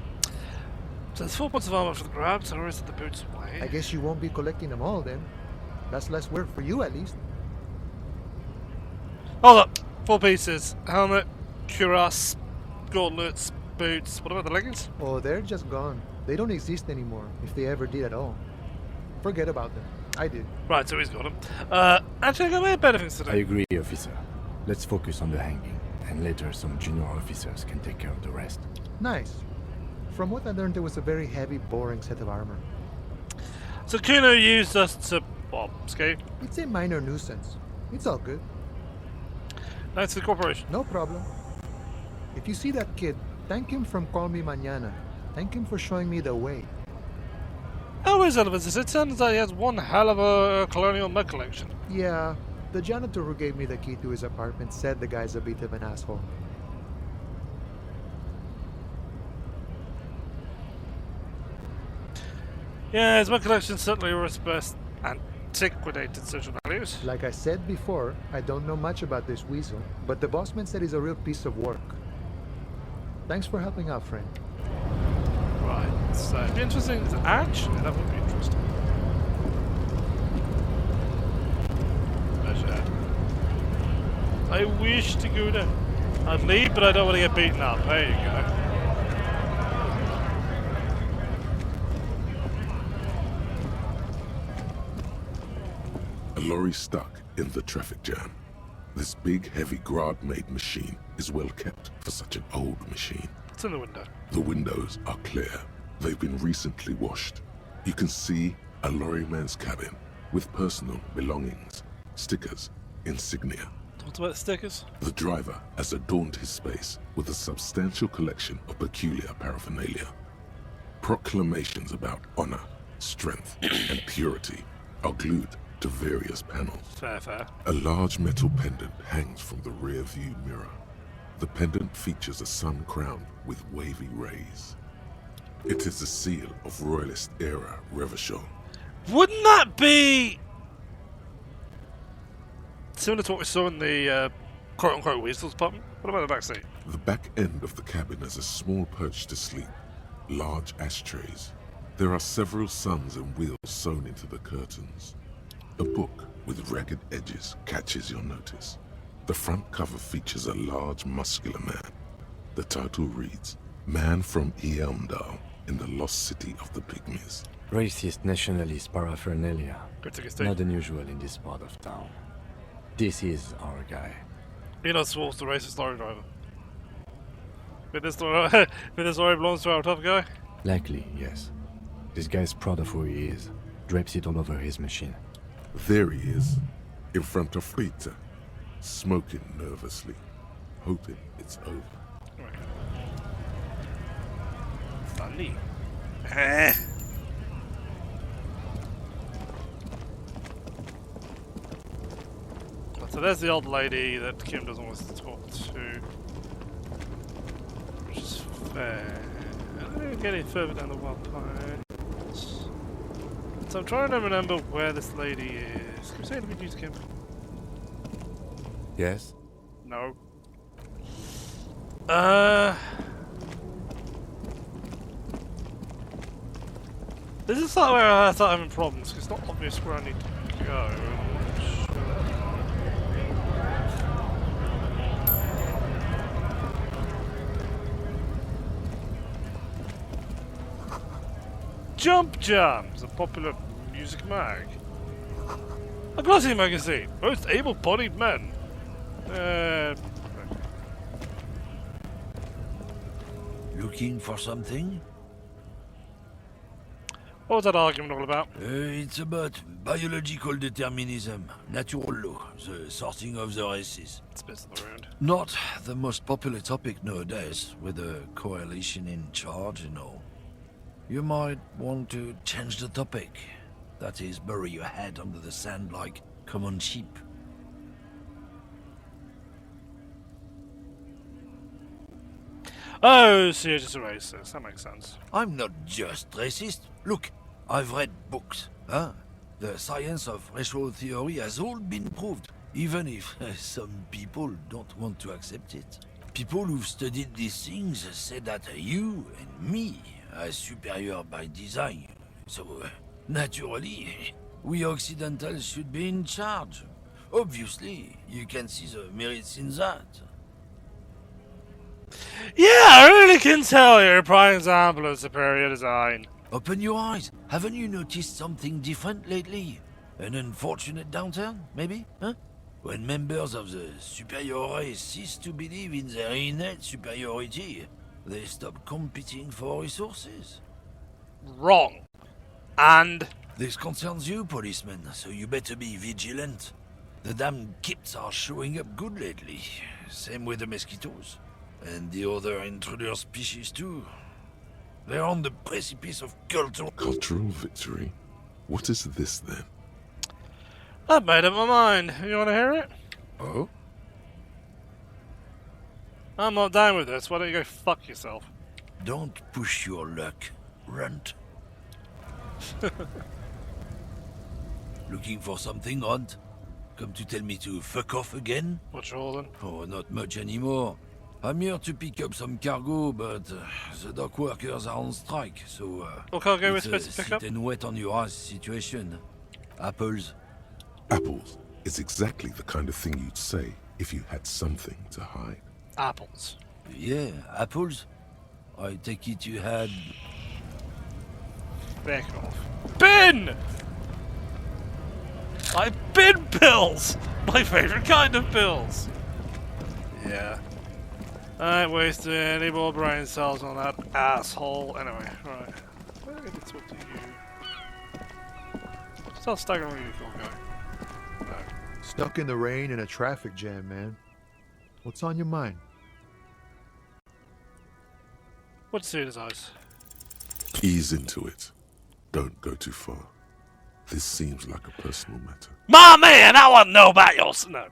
So there's 4 points of armor for the grabs, and the rest of the boots away. I guess you won't be collecting them all then. That's less work for you at least. Hold up. 4 pieces. Helmet, cuirass, gauntlets, boots. What about the leggings? Oh, they're just gone. They don't exist anymore, if they ever did at all. Forget about them. I did. Right, so he's got them. Actually, I got way better things to do. I agree, officer. Let's focus on the hanging, and later some junior officers can take care of the rest. Nice. From what I learned, there was a very heavy, boring set of armor. So Kuno used us to, escape? It's a minor nuisance. It's all good. Thanks to the corporation. No problem. If you see that kid, thank him from Call Me Mañana. Thank him for showing me the way. Always relevant. It turns out he has one hell of a colonial mud collection. Yeah, the janitor who gave me the key to his apartment said the guy's a bit of an asshole. Yeah, his mud collection certainly was best antiquated social values. Like I said before, I don't know much about this weasel, but the bossman said he's a real piece of work. Thanks for helping out, friend. Right, so it'd be interesting. Actually, that would be interesting. Pleasure. I wish to go there. I'd leave, but I don't want to get beaten up. There you go. A lorry stuck in the traffic jam. This big, heavy Grad-made machine is well kept for such an old machine. It's in the window. The windows are clear. They've been recently washed. You can see a lorryman's cabin with personal belongings, stickers, insignia. What about the stickers? The driver has adorned his space with a substantial collection of peculiar paraphernalia. Proclamations about honor, strength, and purity are glued to various panels. Fair. A large metal pendant hangs from the rear view mirror. The pendant features a sun crown with wavy rays. It is the seal of Royalist era Revachol. Wouldn't that be similar to what we saw in the quote-unquote Weasel's department? What about the back seat? The back end of the cabin has a small perch to sleep, large ashtrays. There are several suns and wheels sewn into the curtains. A book with ragged edges catches your notice. The front cover features a large, muscular man. The title reads, Man from Eamdal in the Lost City of the Pygmies. Racist nationalist paraphernalia. Not unusual in this part of town. This is our guy. You're not supposed to racist lorry driver. But this lorry belongs to our tough guy? Likely, yes. This guy's proud of who he is. Drapes it all over his machine. There he is, in front of Rita, smoking nervously, hoping it's over. Funny. So there's the old lady that Kim doesn't want us to talk to. Which is fair. I don't get any further down the wild pine. So I'm trying to remember where this lady is. Can we say anything to Kim? Yes? No. This is like where I start having problems, because it's not obvious where I need to go. Jump Jams, a popular music mag. A glossy magazine, most able-bodied men. Looking for something? What was that argument all about? It's about biological determinism, natural law, the sorting of the races. It's a bit around. Not the most popular topic nowadays, with the coalition in charge and all. You might want to change the topic. That is, bury your head under the sand like common sheep. Oh, so you're just a racist. That makes sense. I'm not just racist. Look, I've read books. Huh? The science of racial theory has all been proved, even if some people don't want to accept it. People who've studied these things say that you and me are superior by design. So, naturally, we Occidentals should be in charge. Obviously, you can see the merits in that. Yeah, I really can tell you're a prime example of superior design. Open your eyes. Haven't you noticed something different lately? An unfortunate downturn, maybe? Huh? When members of the superior race cease to believe in their innate superiority, they stop competing for resources. Wrong. And? This concerns you, policeman, so you better be vigilant. The damn kips are showing up good lately. Same with the mosquitoes. And the other intruder species too. They're on the precipice of cultural... Cultural victory? What is this then? I've made up my mind. You want to hear it? Oh? I'm not down with this. Why don't you go fuck yourself? Don't push your luck, runt. Looking for something odd? Come to tell me to fuck off again? What's your then? Oh, not much anymore. I'm here to pick up some cargo, but the dock workers are on strike, so what cargo we're it's supposed to pick up? sit and wet on your ass situation. Apples. Apples is exactly the kind of thing you'd say if you had something to hide. Apples. Yeah, apples. I take it you had... Back off. Bin! I bin pills! My favourite kind of pills! Yeah. I ain't wasting any more brain cells on that asshole. Anyway, right. Where did I talk to you? Start staggering you, cool guy. No. Stuck in the rain in a traffic jam, man. What's on your mind? What's see in his eyes? Ease into it. Don't go too far. This seems like a personal matter. My man, I want to know about your... No.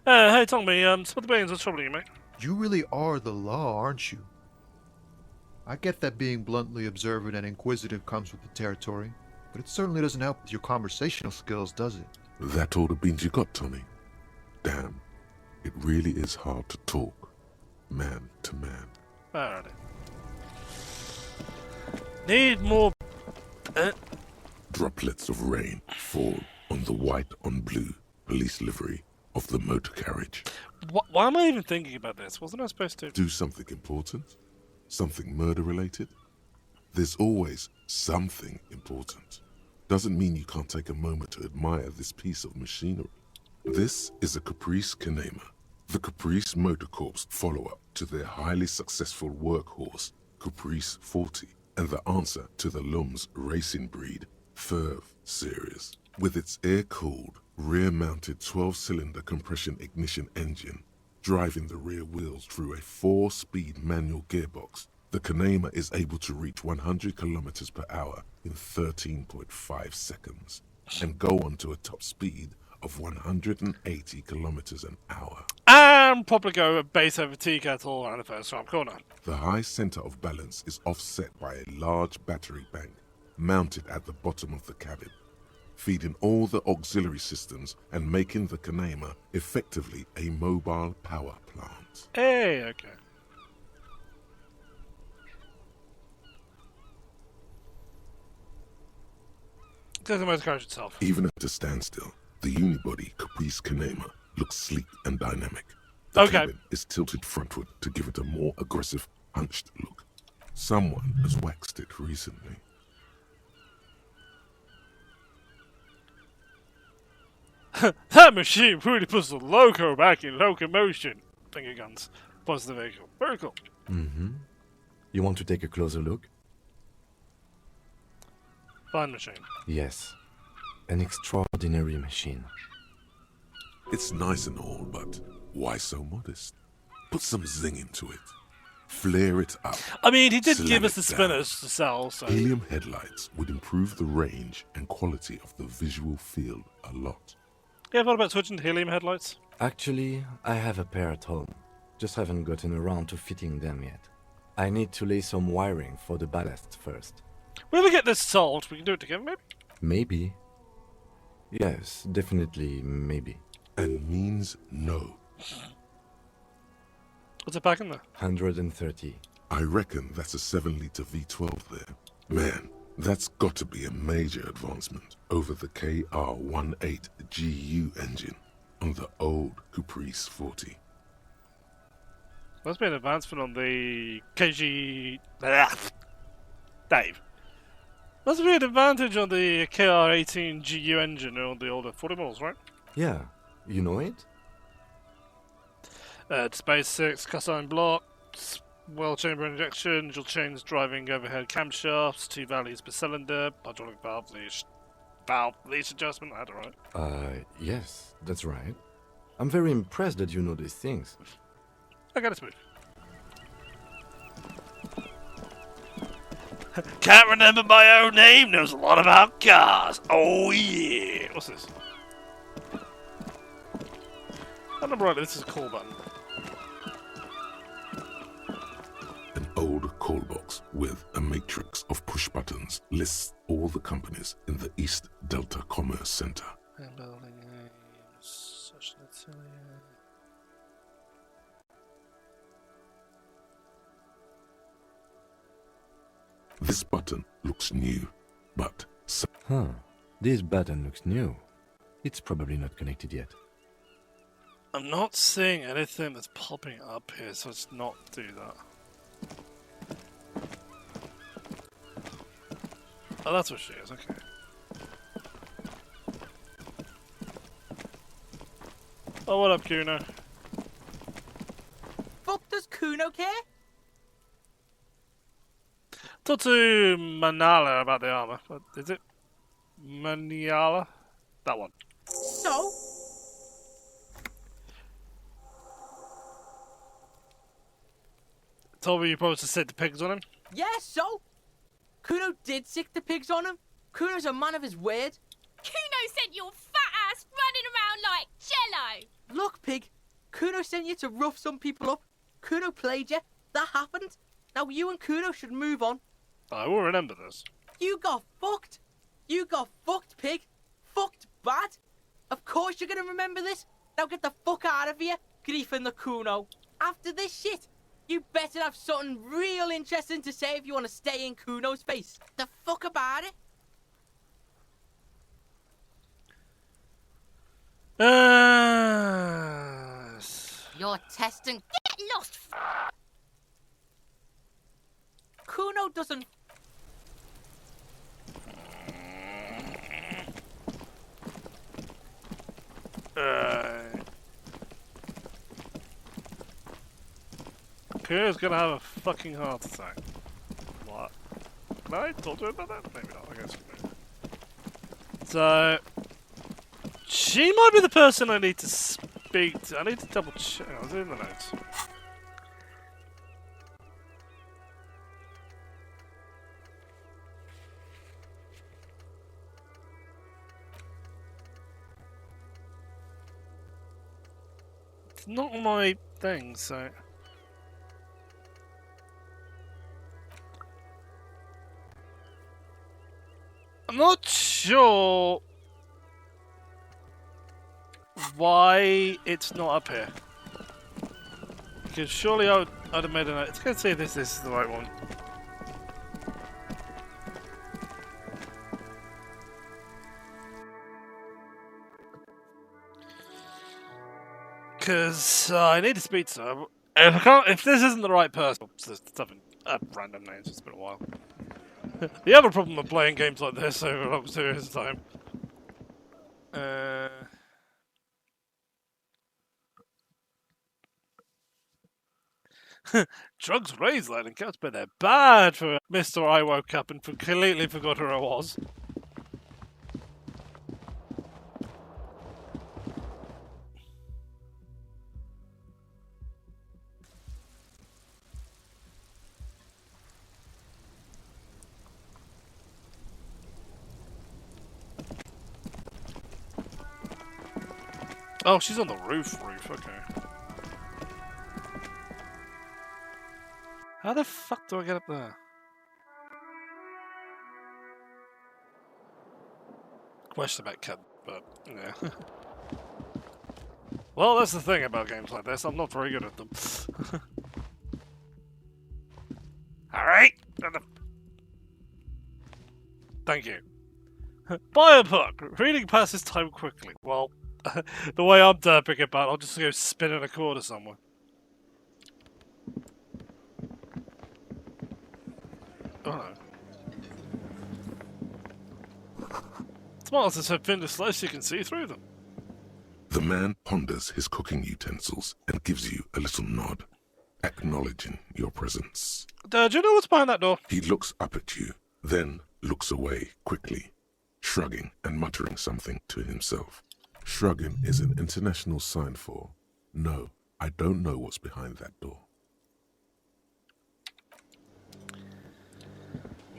Hey Tommy, spill the beans, what's troubling you, mate? You really are the law, aren't you? I get that being bluntly observant and inquisitive comes with the territory, but it certainly doesn't help with your conversational skills, does it? That all the beans you got, Tommy? Damn, it really is hard to talk, man to man. Alright. Need more... Droplets of rain fall on the white on blue police livery of the motor carriage. Why am I even thinking about this? Wasn't I supposed to... Do something important? Something murder-related? There's always something important. Doesn't mean you can't take a moment to admire this piece of machinery. This is a Caprice Canema, the Caprice Motor Corps follow-up to their highly successful workhorse, Caprice 40, and the answer to the Lum's racing breed, Ferv series. With its air-cooled, rear-mounted 12-cylinder compression ignition engine, driving the rear wheels through a 4-speed manual gearbox, the Canema is able to reach 100 kilometers per hour in 13.5 seconds, and go on to a top speed of 180 kilometers an hour. And probably go a base over tea kettle around the first sharp corner. The high center of balance is offset by a large battery bank mounted at the bottom of the cabin, feeding all the auxiliary systems and making the Canema effectively a mobile power plant. Hey, okay. Look at the motor carriage itself. Even at a standstill, the unibody Caprice Kinema looks sleek and dynamic. The cabin is tilted frontward to give it a more aggressive, hunched look. Someone has waxed it recently. That machine really puts the loco back in locomotion. Finger guns. Plus the vehicle. Very cool. Mm-hmm. You want to take a closer look? Fine machine. Yes. An extraordinary machine. It's nice and all, but why so modest? Put some zing into it. Flare it up. I mean, he did Slam give us it the down. spinners to sell, so... Helium headlights would improve the range and quality of the visual field a lot. Yeah, what about switching to helium headlights? Actually, I have a pair at home. Just haven't gotten around to fitting them yet. I need to lay some wiring for the ballast first. When we get this solved, we can do it together, maybe? Maybe. Yes, definitely maybe. And means no. What's it back in there? 130. I reckon that's a 7-litre V12 there. Man, that's got to be a major advancement over the KR18GU engine on the old Caprice 40. Must be an advancement on the KG... Dave. Must be an advantage on the KR18GU engine on the older 40 models, right? Yeah, you know it? Space 6, cast iron blocks, well chamber injection, dual chains driving overhead camshafts, 2 valleys per cylinder, hydraulic valve leash adjustment, I had it right. Yes, that's right. I'm very impressed that you know these things. I got it smooth. Can't remember my own name, knows a lot about cars. Oh yeah. What's this? I remember right, this is a call button. An old call box with a matrix of push buttons lists all the companies in the East Delta Commerce Center. This button looks new, but... Huh. This button looks new. It's probably not connected yet. I'm not seeing anything that's popping up here, so let's not do that. Oh, that's what she is, okay. Oh, what up, Kuno? Fuck does Kuno care? Talk to Manala about the armor. What, is it Maniala? That one. So? Told me you're supposed to set the pigs on him? Yeah, so? Kuno did sick the pigs on him. Kuno's a man of his word. Kuno sent your fat ass running around like jello. Look, pig. Kuno sent you to rough some people up. Kuno played you. That happened. Now you and Kuno should move on. I will remember this. You got fucked. You got fucked, pig. Fucked bad. Of course you're gonna remember this. Now get the fuck out of here, Grief and the Kuno. After this shit, you better have something real interesting to say if you want to stay in Kuno's face. The fuck about it? You're testing. Get lost. Kuno doesn't. Kuno's gonna have a fucking heart attack. What? No, I told you about that? Maybe not, I guess. So, she might be the person I need to speak to. I need to double check. I was in the notes. It's not on my thing, so. I'm not sure why it's not up here. Because surely I'd have made a note. Let's go see if this is the right one. because I need to speak to her. If this isn't the right person, something random names. It's been a while. The other problem with playing games like this over a long serious time. Drugs raise lightning cats, but they're bad for Mr. I woke up and completely forgot who I was. Oh, she's on the roof, okay. How the fuck do I get up there? Question about cat, but yeah. Well, that's the thing about games like this. I'm not very good at them. Alright! Thank you. Buy a book. Reading passes time quickly. Well, the way I'm derping about, I'll just go spin in a corner somewhere. Oh no. Smart as have been sliced, you can see through them. The man ponders his cooking utensils and gives you a little nod, acknowledging your presence. Do you know what's behind that door? He looks up at you, then looks away quickly, shrugging and muttering something to himself. Shrugging is an international sign for, no, I don't know what's behind that door.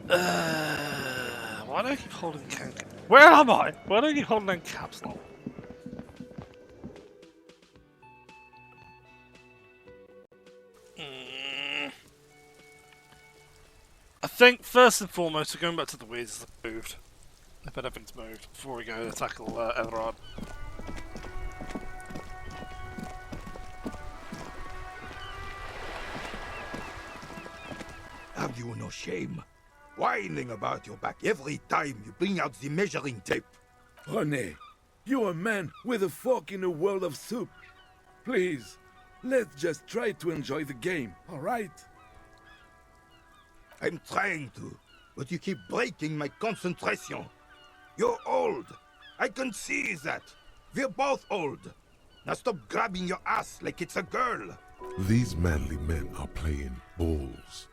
Why do I keep holding Where am I? Why do I keep holding in caps lock? I think first and foremost, we're going back to the weeds that moved. I bet everything's moved before we go to tackle Everard. Have you no shame? Whining about your back every time you bring out the measuring tape. René, you're a man with a fork in a world of soup. Please, let's just try to enjoy the game, alright? I'm trying to, but you keep breaking my concentration. You're old. I can see that. We're both old. Now stop grabbing your ass like it's a girl. These manly men are playing balls.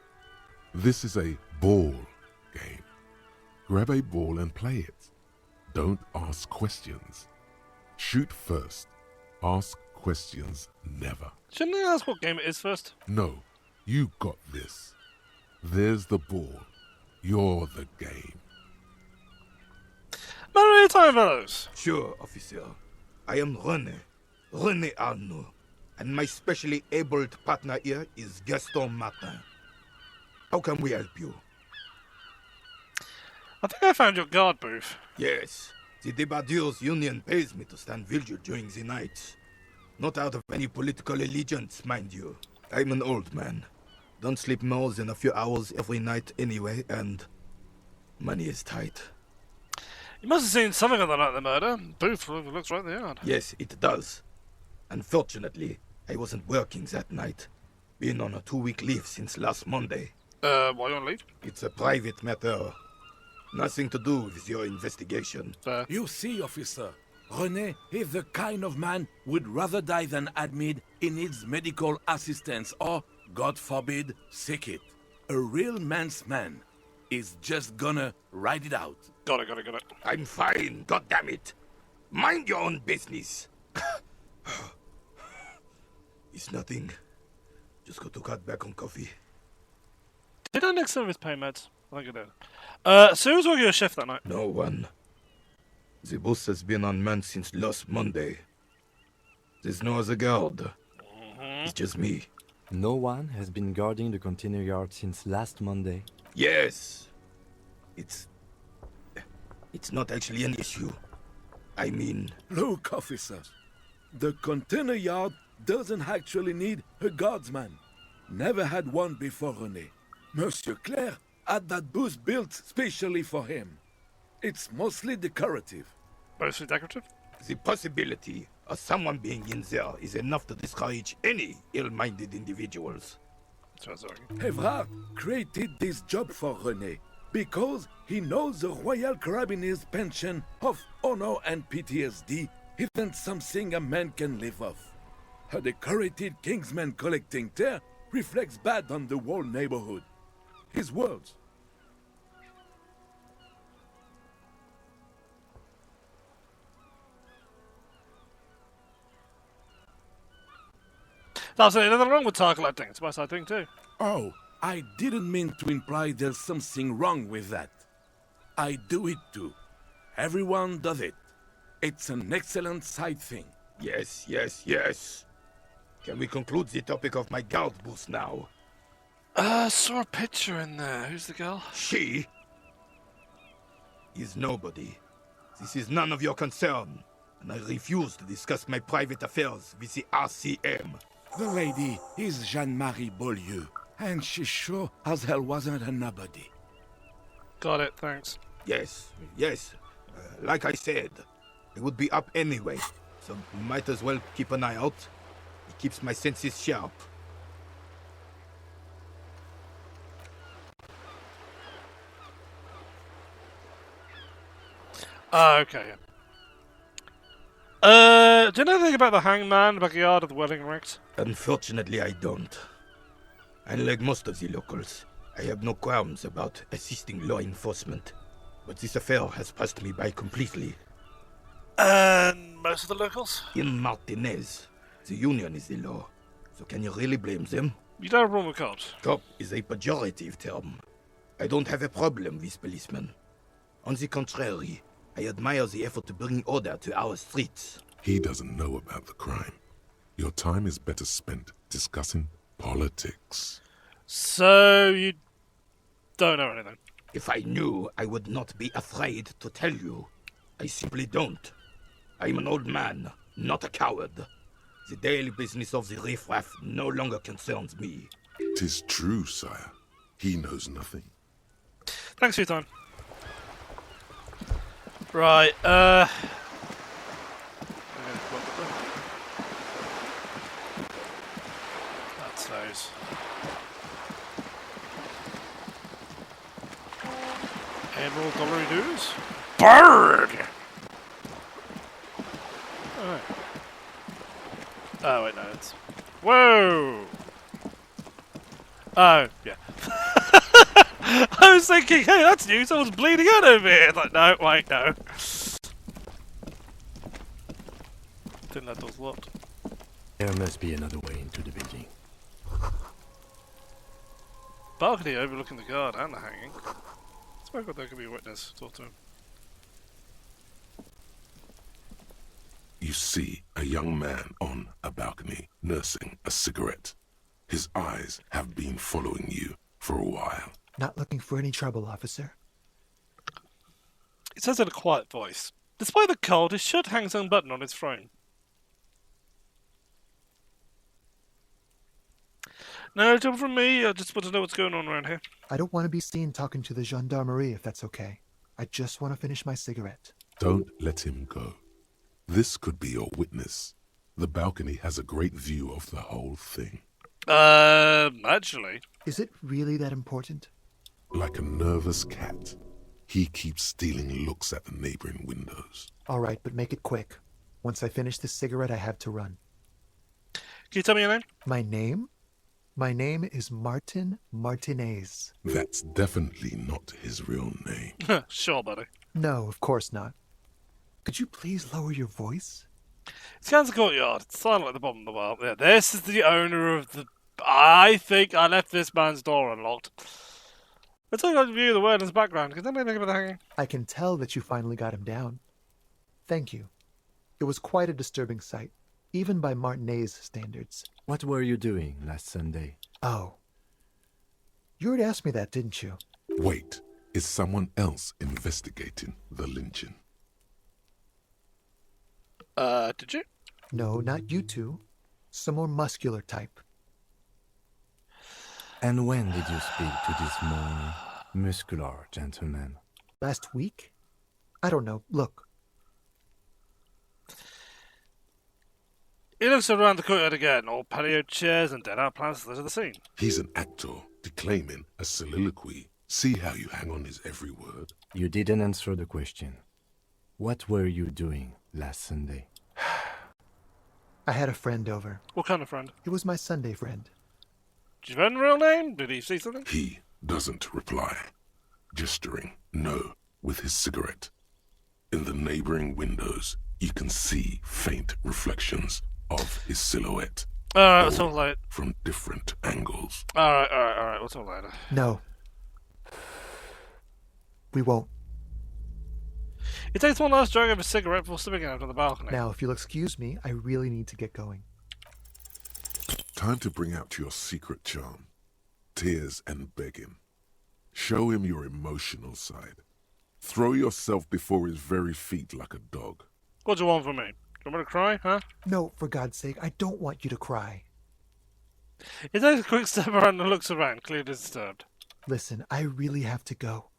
This is a ball game. Grab a ball and play it. Don't ask questions. Shoot first. Ask questions never. Shouldn't I ask what game it is first? No, you got this. There's the ball. You're the game. Mario time, fellows. Sure, officer. I am René Arnaud. And my specially abled partner here is Gaston Martin. How can we help you? I think I found your guard booth. Yes. The Debardeurs Union pays me to stand vigil during the night. Not out of any political allegiance, mind you. I'm an old man. Don't sleep more than a few hours every night anyway, and money is tight. You must have seen something of the night of the murder. Booth looks right in the yard. Yes, it does. Unfortunately, I wasn't working that night. Been on a 2-week leave since last Monday. Why you on leave? It's a private matter. Nothing to do with your investigation. You see, officer, René is the kind of man would rather die than admit he needs medical assistance or, God forbid, sick it. A real man's man is just gonna ride it out. Got it. I'm fine, goddammit. Mind your own business. It's nothing. Just got to cut back on coffee. Did I next service pay meds? I think I did. So who's working your shift that night? No one. The boss has been unmanned since last Monday. There's no other guard. It's just me. No one has been guarding the container yard since last Monday. Yes. It's not actually an issue. I mean... Look, officer. The container yard doesn't actually need a guardsman. Never had one before René. Monsieur Claire had that booth built specially for him. It's mostly decorative. Mostly decorative? The possibility Someone being in there is enough to discourage any ill-minded individuals. Evrard created this job for René because he knows the royal carabineer's pension of honor and PTSD isn't something a man can live off. A decorated kingsman collecting tear reflects bad on the whole neighborhood. His words. That's nothing wrong with tar collecting. It's my side thing too. Oh, I didn't mean to imply there's something wrong with that. I do it too. Everyone does it. It's an excellent side thing. Yes, yes, yes. Can we conclude the topic of my guard boost now? Saw a picture in there. Who's the girl? She is nobody. This is none of your concern, and I refuse to discuss my private affairs with the RCM. The lady is Jeanne-Marie Beaulieu, and she sure as hell wasn't a nobody. Got it, thanks. Yes, yes. Like I said, it would be up anyway, so might as well keep an eye out. It keeps my senses sharp. Okay. Do you know anything about the hangman backyard of the wedding rigs? Unfortunately, I don't. Unlike most of the locals, I have no qualms about assisting law enforcement. But this affair has passed me by completely. And most of the locals? In Martinez, the union is the law. So can you really blame them? You don't run with cops. Cop is a pejorative term. I don't have a problem with policemen. On the contrary, I admire the effort to bring order to our streets. He doesn't know about the crime. Your time is better spent discussing politics. So you don't know anything? If I knew, I would not be afraid to tell you. I simply don't. I'm an old man, not a coward. The daily business of the riffraff no longer concerns me. 'Tis true, sire. He knows nothing. Thanks for your time. Right, that's those. Emerald Doritos. Bird! Alright. Oh, wait, no, it's... Whoa! Oh, yeah. I was thinking, hey, that's new, someone's bleeding out over here. It's like, no, wait, no. Didn't let those locked. There must be another way into the building. Balcony overlooking the guard and the hanging. Spoke that there could be a witness. Talk to him. You see a young man on a balcony nursing a cigarette. His eyes have been following you for a while. Not looking for any trouble, officer. He says in a quiet voice. Despite the cold, his shirt hangs unbuttoned on his throne. No trouble from me. I just want to know what's going on around here. I don't want to be seen talking to the gendarmerie, if that's okay. I just want to finish my cigarette. Don't let him go. This could be your witness. The balcony has a great view of the whole thing. Actually. Is it really that important? Like a nervous cat, he keeps stealing looks at the neighboring windows. All right, but make it quick. Once I finish this cigarette, I have to run. Can you tell me your name? My name? My name is Martin Martinez. That's definitely not his real name. Sure, buddy. No, of course not. Could you please lower your voice? Scans the courtyard. It's silent at the bottom of the well. Yeah, this is the owner of the... I think I left this man's door unlocked. Let's take a view of the word in his background. Can you tell me anything about the hanging? I can tell that you finally got him down. Thank you. It was quite a disturbing sight, even by Martinez standards. What were you doing last Sunday? Oh. You already asked me that, didn't you? Wait, is someone else investigating the lynching? Did you? No, not you two. Some more muscular type. And when did you speak to this more muscular gentleman? Last week? I don't know. Look. He looks around the courtyard again, all patio chairs and dead-out plants litter the scene. He's an actor, declaiming a soliloquy. See how you hang on his every word? You didn't answer the question. What were you doing last Sunday? I had a friend over. What kind of friend? He was my Sunday friend. Did you have a real name? Did he see something? He doesn't reply, gesturing no with his cigarette. In the neighboring windows, you can see faint reflections of his silhouette. Alright, we'll talk later. From different angles. Alright, we'll talk later. No. We won't. He takes one last drag of a cigarette before slipping out on the balcony. Now, if you'll excuse me, I really need to get going. Time to bring out your secret charm. Tears and begging. Show him your emotional side. Throw yourself before his very feet like a dog. What do you want from me? Do you want me to cry, huh? No, for God's sake, I don't want you to cry. He takes a quick step around and looks around, clearly disturbed. Listen, I really have to go.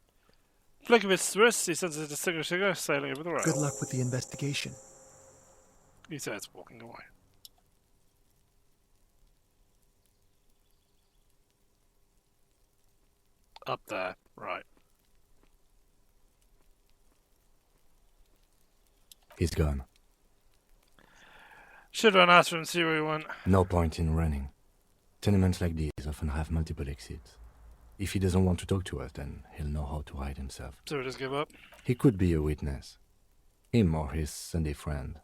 Flick of his wrist, he sends a distinguished figure sailing over the road. Good luck with the investigation. He says, walking away. Up there, right. He's gone. Should run after him and see where he went. No point in running. Tenements like these often have multiple exits. If he doesn't want to talk to us, then he'll know how to hide himself. So we just give up? He could be a witness. Him or his Sunday friend.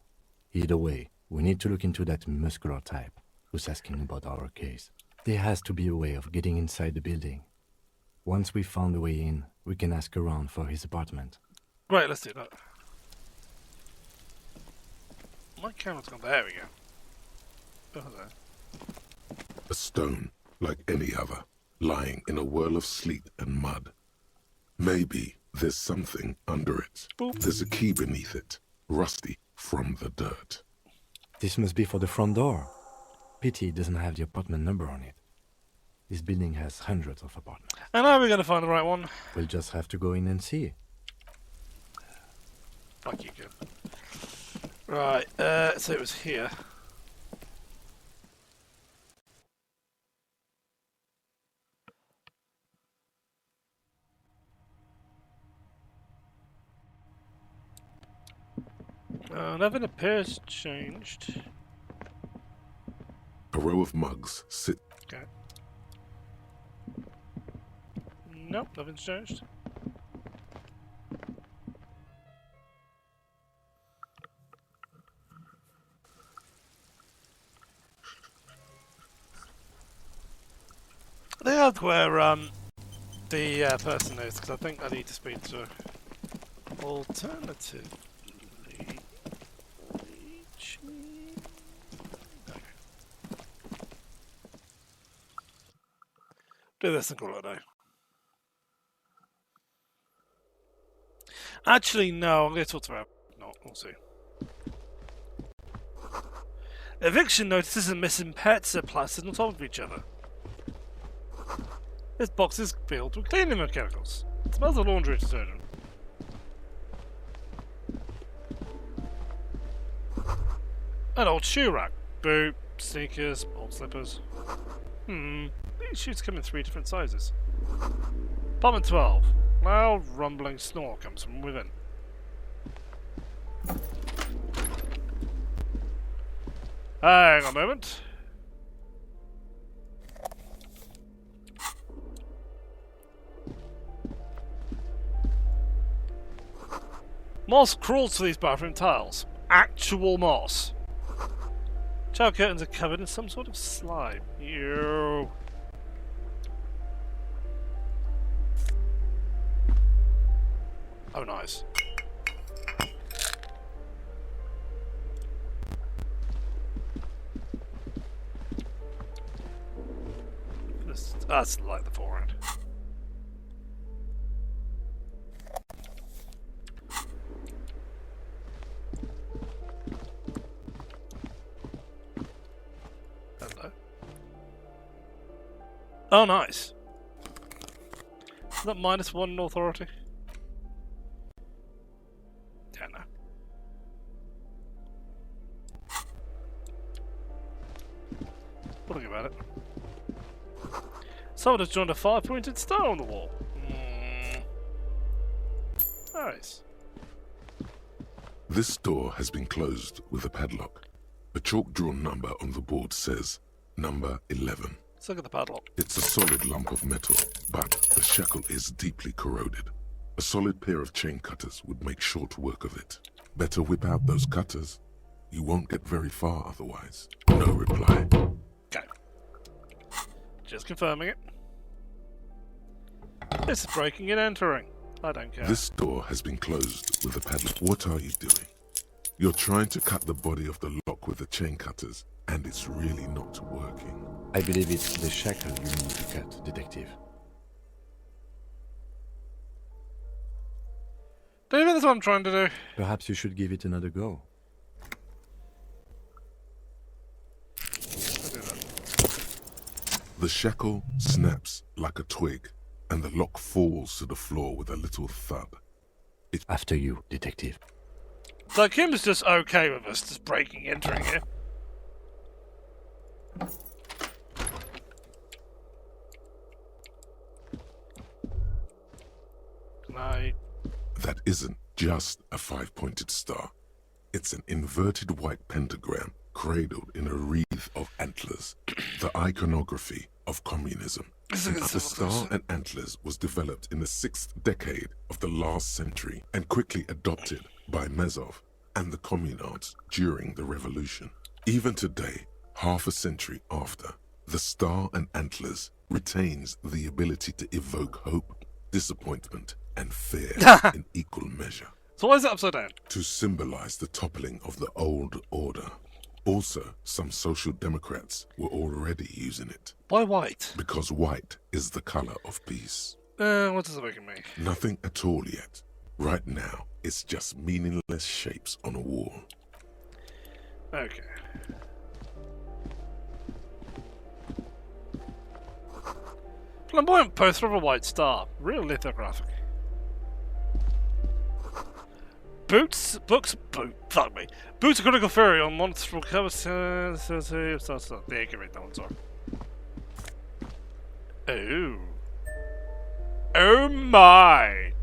Either way, we need to look into that muscular type who's asking about our case. There has to be a way of getting inside the building. Once we've found a way in, we can ask around for his apartment. Right, let's do that. My camera's gone. There we go. Oh, there. A stone, like any other, lying in a whirl of sleet and mud. Maybe there's something under it. Boop. There's a key beneath it, rusty from the dirt. This must be for the front door. Pity it doesn't have the apartment number on it. This building has hundreds of apartments. And how are we going to find the right one? We'll just have to go in and see. Fuck you, good. Right, so it was here. Nothing appears changed. A row of mugs sit. Okay. Nope, nothing's changed. I think that's where the person is, because I think I need to speak to her. Alternatively, do this and call it a day. Actually, no, I'm going to talk to her. No, we'll see. Eviction notices and missing pets are plastered on top of each other. This box is filled with cleaning mechanicals. It smells of laundry detergent. An old shoe rack. Boot, sneakers, old slippers. These shoes come in 3 different sizes. Apartment 12. Loud rumbling snore comes from within. Hang on a moment. Moss crawls to these bathroom tiles. Actual moss. Shower curtains are covered in some sort of slime. Ew. Oh, nice. That's like the forehand. Hello. Oh, nice. Is that -1 in authority? Yeah, no. Think about it. Someone has joined a 5-pointed star on the wall. Nice. This door has been closed with a padlock. A chalk-drawn number on the board says number 11. Let's look at the padlock. It's a solid lump of metal, but the shackle is deeply corroded. A solid pair of chain cutters would make short work of it. Better whip out those cutters. You won't get very far otherwise. No reply. Okay. Just confirming it. This is breaking and entering. I don't care. This door has been closed with a padlock. What are you doing? You're trying to cut the body of the lock with the chain cutters, and it's really not working. I believe it's the shackle you need to cut, Detective. David, that's what I'm trying to do. Perhaps you should give it another go. The shackle snaps like a twig, and the lock falls to the floor with a little thud. After you, Detective. So Kim's just okay with us just breaking, entering here. That isn't just a 5-pointed star. It's an inverted white pentagram cradled in a wreath of antlers, the iconography of communism. The star and antlers was developed in the 6th decade of the last century and quickly adopted by Mazov and the communards during the revolution. Even today, half a century after, the star and antlers retains the ability to evoke hope, disappointment, and fear in equal measure. So why is it upside down? To symbolize the toppling of the old order. Also, some social democrats were already using it. Why white? Because white is the color of peace. What does it make me? Nothing at all yet. Right now, it's just meaningless shapes on a wall. Okay. Flamboyant poster of a white star. Real lithographic. Boots, fuck me. Boots of Critical Fury on monstrous covers. Yeah, you can read that one, sorry. Oh. Oh my!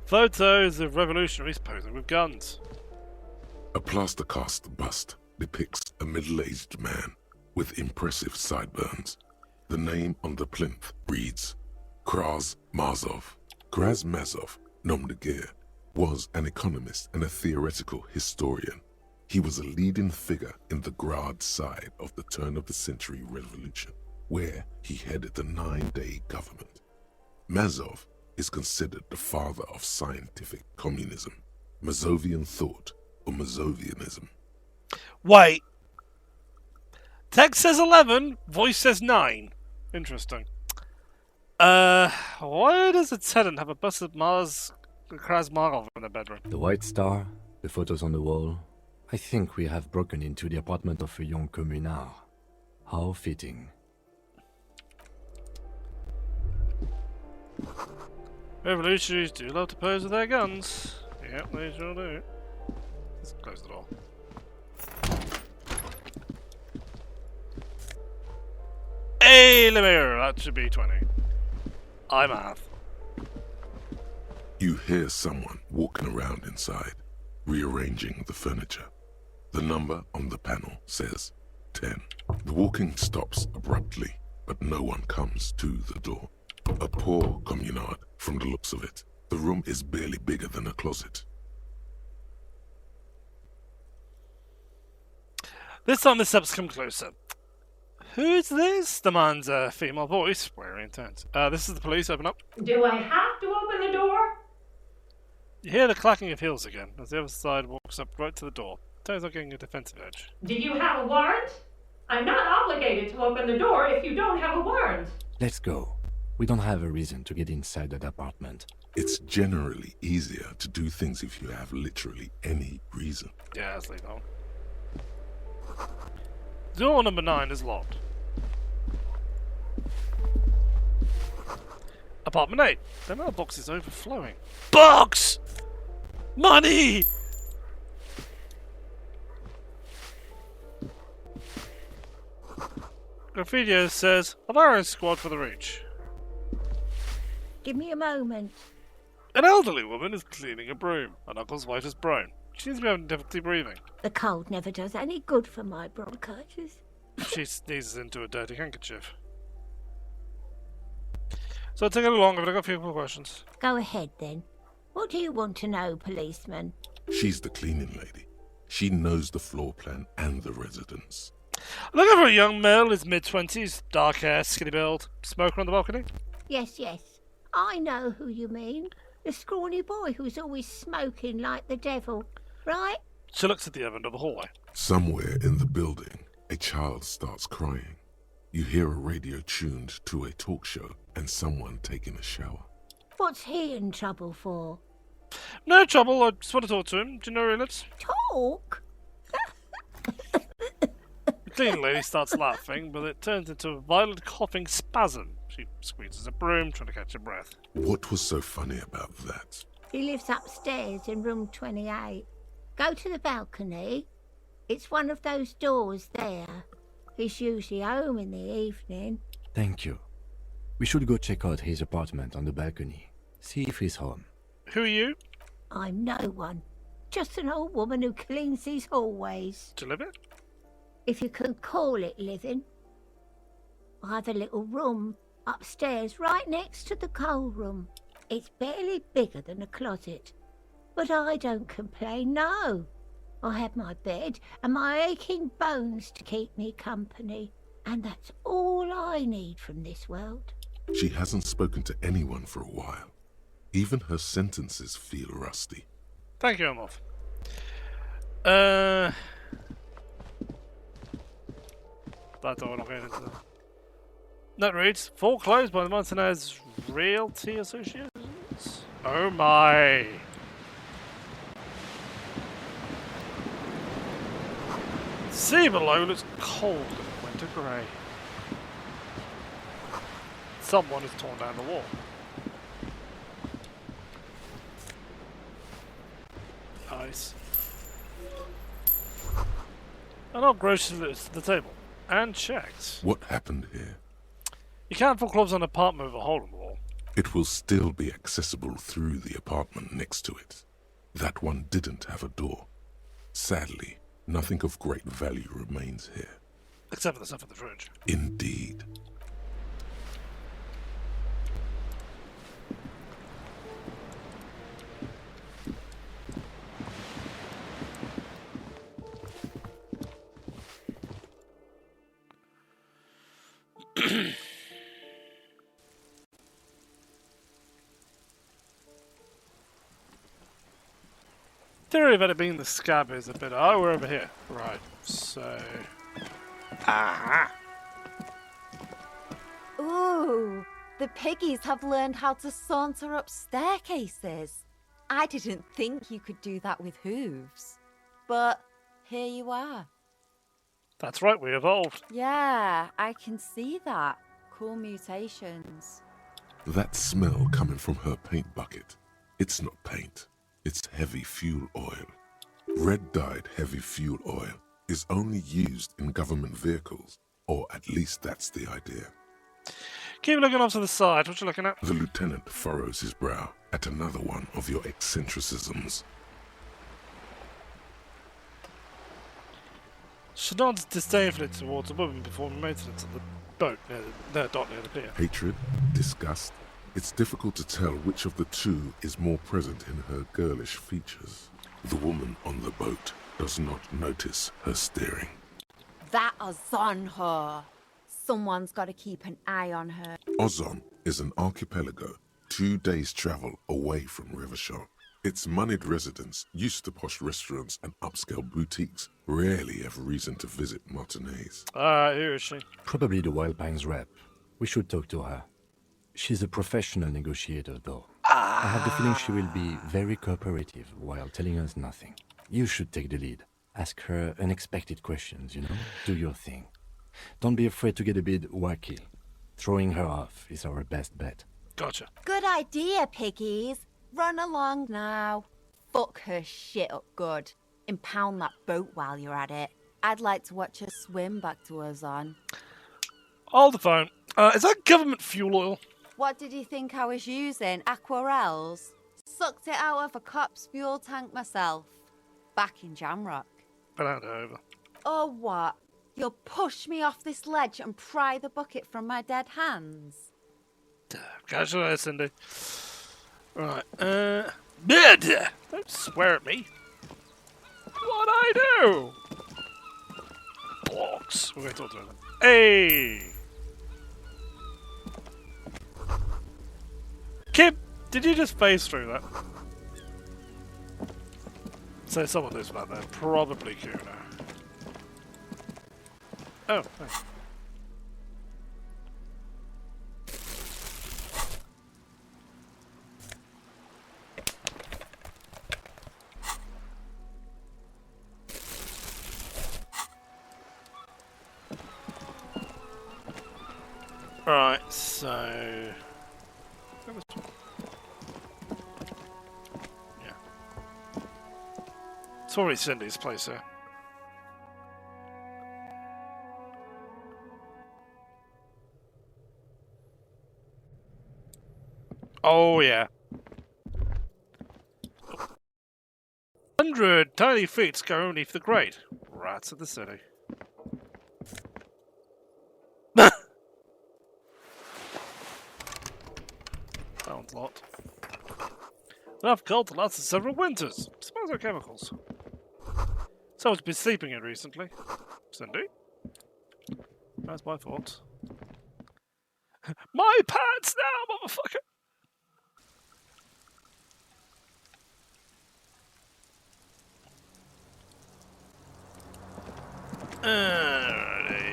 Photos of revolutionaries posing with guns. A plaster cast bust depicts a middle-aged man with impressive sideburns. The name on the plinth reads Kraz Mazov. Kraz Mazov, nom de guerre, was an economist and a theoretical historian. He was a leading figure in the Grad side of the turn-of-the-century revolution, where he headed the 9-day government. Mazov is considered the father of scientific communism, Mazovian thought, or Mazovianism. Wait. Text says 11, voice says 9. Interesting. Why does the tenant have a bust of Krasmarov in the bedroom? The white star, the photos on the wall. I think we have broken into the apartment of a young communard. How fitting. Revolutionaries do love to pose with their guns. Yep, they sure do. Let's close the door. Hey, Lemire, that should be 20. I'm math. You hear someone walking around inside, rearranging the furniture. The number on the panel says 10. The walking stops abruptly, but no one comes to the door. A poor communard, from the looks of it. The room is barely bigger than a closet. This time the steps come closer. Who's this? Demands a female voice, very intense. This is the police, open up. Do I have to open the door? You hear the clacking of heels again, as the other side walks up right to the door. Turns out getting a defensive edge. Do you have a warrant? I'm not obligated to open the door if you don't have a warrant. Let's go. We don't have a reason to get inside that apartment. It's generally easier to do things if you have literally any reason. Yeah, let's leave that one. Door number 9 is locked. Apartment 8. The mailbox is overflowing. Box! Money! Graffidio says, a firing squad for the Reach. Give me a moment. An elderly woman is cleaning a broom. Her knuckles white as brown. She seems to be having difficulty breathing. The cold never does any good for my bronchitis. She sneezes into a dirty handkerchief. So take it along, I've got a few more questions. Go ahead then. What do you want to know, policeman? She's the cleaning lady. She knows the floor plan and the residence. Looking for a young male, his mid-20s, dark hair, skinny build, smoker on the balcony? Yes, yes. I know who you mean. The scrawny boy who's always smoking like the devil, right? She looks at the other end of the hallway. Somewhere in the building, a child starts crying. You hear a radio tuned to a talk show and someone taking a shower. What's he in trouble for? No trouble, I just want to talk to him. Do you know where he lives? Talk? The cleaning lady starts laughing, but it turns into a violent coughing spasm. She squeezes a broom, trying to catch her breath. What was so funny about that? He lives upstairs in room 28. Go to the balcony. It's one of those doors there. He's usually home in the evening. Thank you. We should go check out his apartment on the balcony. See if he's home. Who are you? I'm no one. Just an old woman who cleans these hallways. Do you live it? If you can call it living. I have a little room upstairs right next to the coal room. It's barely bigger than a closet. But I don't complain, no. I have my bed and my aching bones to keep me company. And that's all I need from this world. She hasn't spoken to anyone for a while. Even her sentences feel rusty. Thank you, I'm off. That's all we're not getting into that. That reads, foreclosed by the Martinez Realty Associations. Oh my. Sea below looks cold and winter grey. Someone has torn down the wall. Nice. An old grocer looks at the table and checks. What happened here? You can't foreclose an apartment with a hole in the wall. It will still be accessible through the apartment next to it. That one didn't have a door. Sadly, nothing of great value remains here. Except for the stuff in the fridge. Indeed. Theory about it being the scab is a bit. Oh, we're over here. Right, so. Ah! Ooh, the piggies have learned how to saunter up staircases. I didn't think you could do that with hooves. But here you are. That's right, we evolved. Yeah, I can see that. Cool mutations. That smell coming from her paint bucket. It's not paint. It's heavy fuel oil. Red-dyed heavy fuel oil is only used in government vehicles, or at least that's the idea. Keep looking off to the side. What you looking at? The lieutenant furrows his brow at another one of your eccentricisms. She nods disdainfully towards a woman performing maintenance of the boat near the dock near the pier. Hatred, disgust. It's difficult to tell which of the two is more present in her girlish features. The woman on the boat does not notice her staring. That is on her. Someone's got to keep an eye on her. Ozon is an archipelago 2 days' travel away from Rivershaw. Its moneyed residents, used to posh restaurants and upscale boutiques, rarely have reason to visit Martinez. Here is she. Probably the Wild Pines rep. We should talk to her. She's a professional negotiator, though. I have the feeling she will be very cooperative while telling us nothing. You should take the lead. Ask her unexpected questions, you know? Do your thing. Don't be afraid to get a bit wacky. Throwing her off is our best bet. Gotcha. Good idea, piggies. Run along now. Fuck her shit up good. Impound that boat while you're at it. I'd like to watch her swim back to Ozon. Hold the phone. Is that government fuel oil? What did you think I was using? Aquarels? Sucked it out of a cop's fuel tank myself. Back in Jamrock. But hand it over. Or what? You'll push me off this ledge and pry the bucket from my dead hands? Catch you later, Cindy. Right, don't swear at me. What'd I do? Blocks. We're going to talk to them. Hey! Kim, did you just phase through that? So someone lives back there. Probably Kuna. Oh, thanks. Right, so... Yeah. It's probably Cindy's place here. Oh, yeah. 100 tiny feet go only for the great. Rats of the city. Sounds a lot. Enough cold to last for several winters. Smells like chemicals. Someone's been sleeping in recently. Cindy? That's my fault. My pants now, motherfucker! Alrighty.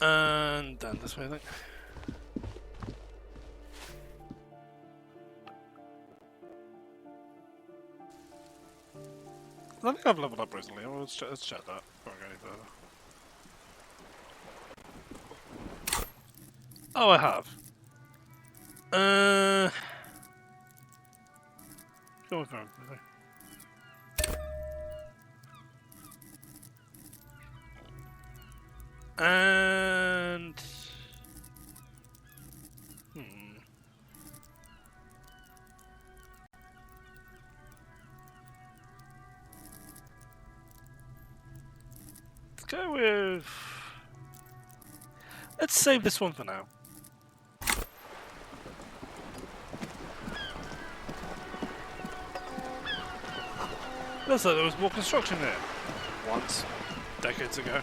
And down this way, I think. I think I've leveled up recently. Well, let's check that before I go any further. Oh, I have. Go on, phone. And let's go with. Let's save this one for now. Looks like there was more construction there once, decades ago.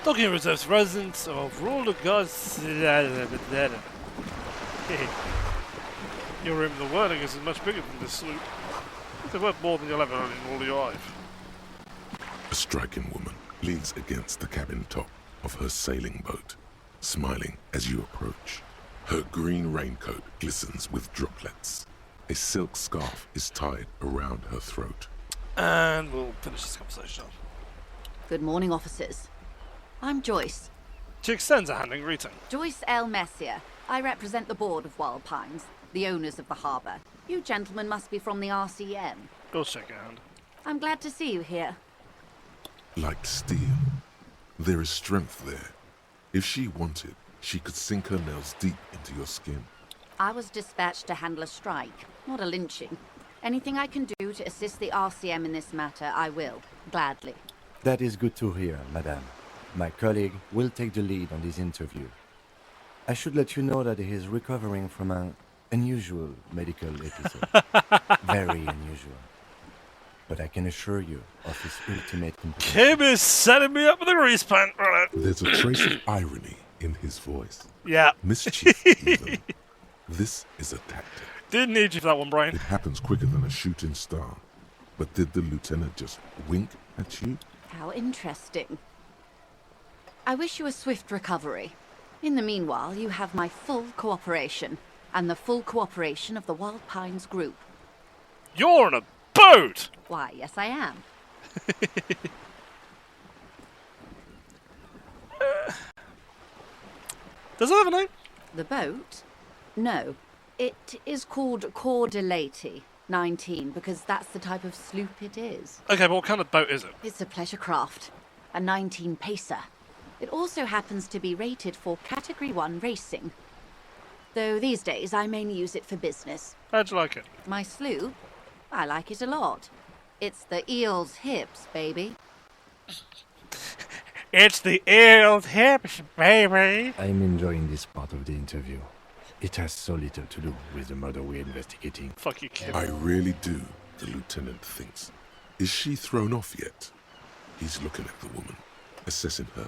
Document reserves residents of rural gods. You remember the wording is much bigger than this sloop. They're worth more than you'll ever earn in all your life. A striking woman leans against the cabin top of her sailing boat, smiling as you approach. Her green raincoat glistens with droplets. A silk scarf is tied around her throat. And we'll finish this conversation off. Good morning, officers. I'm Joyce. She extends a hand in greeting. Joyce L. Messier. I represent the board of Wild Pines, the owners of the harbour. You gentlemen must be from the RCM. Go shake your hand. I'm glad to see you here. Like steel, there is strength there. If she wanted, she could sink her nails deep into your skin. I was dispatched to handle a strike, not a lynching. Anything I can do to assist the RCM in this matter, I will, gladly. That is good to hear, madame. My colleague will take the lead on this interview. I should let you know that he is recovering from an unusual medical episode. Very unusual. But I can assure you of his ultimate competence. Kim is setting me up with a grease pan. There's a trace of irony in his voice. Yeah. Mischief, even. This is a tactic. Didn't need you for that one, Brian. It happens quicker than a shooting star. But did the lieutenant just wink at you? How interesting. I wish you a swift recovery. In the meanwhile, you have my full cooperation, and the full cooperation of the Wild Pines group. You're on a boat! Why, yes I am. Does it have a name? The boat? No. It is called Cordelati 19 because that's the type of sloop it is. Okay, but what kind of boat is it? It's a pleasure craft. A 19 pacer. It also happens to be rated for Category 1 racing. Though these days I mainly use it for business. How'd you like it? My sloop? I like it a lot. It's the eel's hips, baby. It's the eel's hips, baby. I'm enjoying this part of the interview. It has so little to do with the murder we're investigating. Fuck you, kid. I really do, the lieutenant thinks. Is she thrown off yet? He's looking at the woman, assessing her.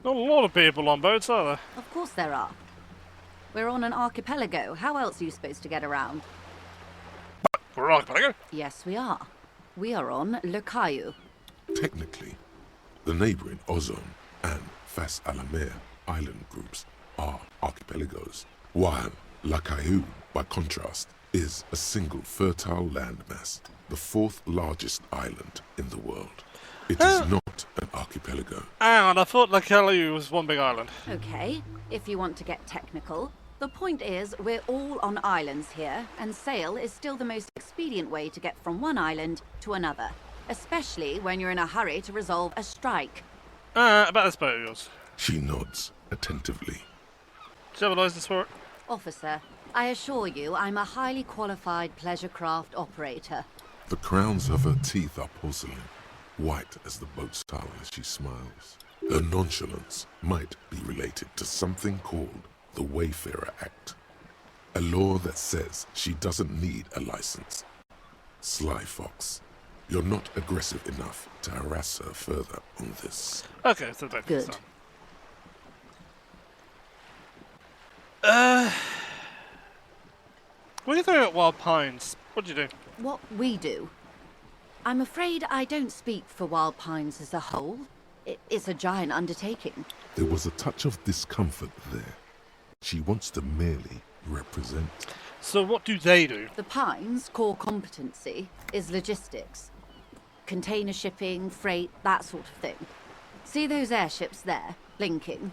Not a lot of people on boats, are there? Of course there are. We're on an archipelago. How else are you supposed to get around? We're on archipelago? Yes, we are. We are on Le Caillou. Technically, the neighboring Ozone and Fas Alamer island groups are archipelagos, while La Caillou, by contrast, is a single fertile landmass, the fourth largest island in the world. It is not an archipelago. And I thought La Caillou was one big island. Okay, if you want to get technical. The point is, we're all on islands here, and sail is still the most expedient way to get from one island to another, especially when you're in a hurry to resolve a strike. About this boat of yours. She nods attentively. Do you have a license for it? Officer, I assure you I'm a highly qualified pleasure craft operator. The crowns of her teeth are porcelain, white as the boat's hull as she smiles. Her nonchalance might be related to something called the Wayfarer Act, a law that says she doesn't need a license. Sly fox, you're not aggressive enough to harass her further on this. Okay, so that's good. What are you doing at Wild Pines? What do you do? What we do? I'm afraid I don't speak for Wild Pines as a whole. It's a giant undertaking. There was a touch of discomfort there. She wants to merely represent. So what do they do? The Pines' core competency is logistics. Container shipping, freight, that sort of thing. See those airships there, blinking?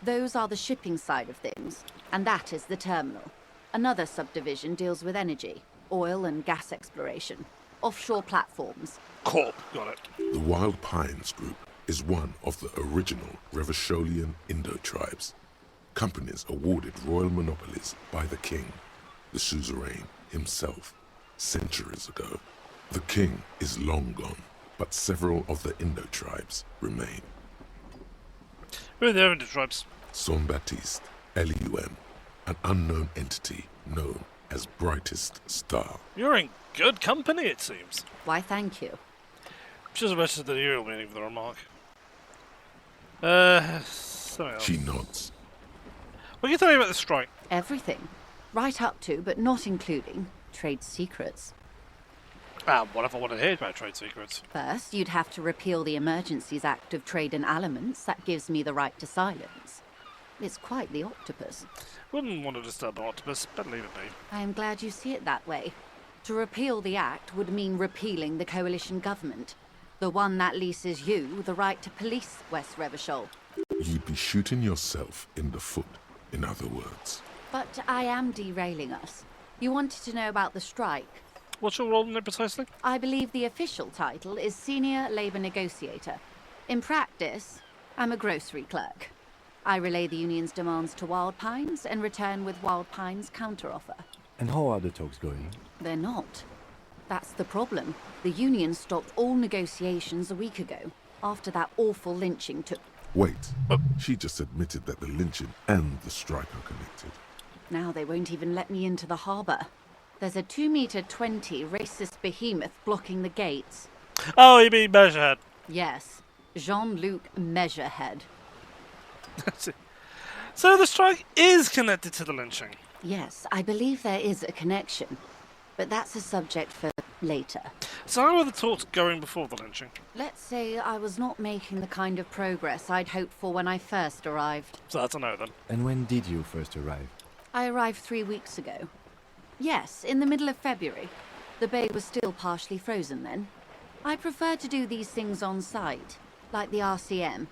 Those are the shipping side of things, and that is the terminal. Another subdivision deals with energy, oil and gas exploration, offshore platforms. Corp, got it. The Wild Pines Group is one of the original Revacholian Indo-tribes. Companies awarded royal monopolies by the king, the suzerain himself, centuries ago. The king is long gone, but several of the Indo-tribes remain. Who are the Indo-tribes? Son Baptiste, Elysium, an unknown entity known as Brightest Star. You're in good company, it seems. Why, thank you. She's arrested the real meaning of the remark. Something else. She nods. What can you tell me about the strike? Everything. Right up to, but not including, trade secrets. What if I want to hear about trade secrets? First, you'd have to repeal the Emergencies Act of Trade in Elements. That gives me the right to silence. It's quite the octopus. Wouldn't want to disturb an octopus, but leave it be. I am glad you see it that way. To repeal the Act would mean repealing the coalition government. The one that leases you the right to police West Revachol. You'd be shooting yourself in the foot, in other words. But I am derailing us. You wanted to know about the strike. What's your role in it precisely? I believe the official title is Senior Labour Negotiator. In practice, I'm a grocery clerk. I relay the union's demands to Wild Pines and return with Wild Pines' counteroffer. And how are the talks going? They're not. That's the problem. The union stopped all negotiations a week ago, after that awful lynching took... Wait, she just admitted that the lynching and the strike are connected. Now they won't even let me into the harbour. There's a 2-meter-20 racist behemoth blocking the gates. Oh, you mean Measurehead? Yes, Jean-Luc Measurehead. So the strike is connected to the lynching? Yes, I believe there is a connection. But that's a subject for later. So how were the talks going before the lynching? Let's say I was not making the kind of progress I'd hoped for when I first arrived. So that's a no then. And when did you first arrive? I arrived 3 weeks ago. Yes, in the middle of February. The bay was still partially frozen then. I prefer to do these things on site. like the RCM.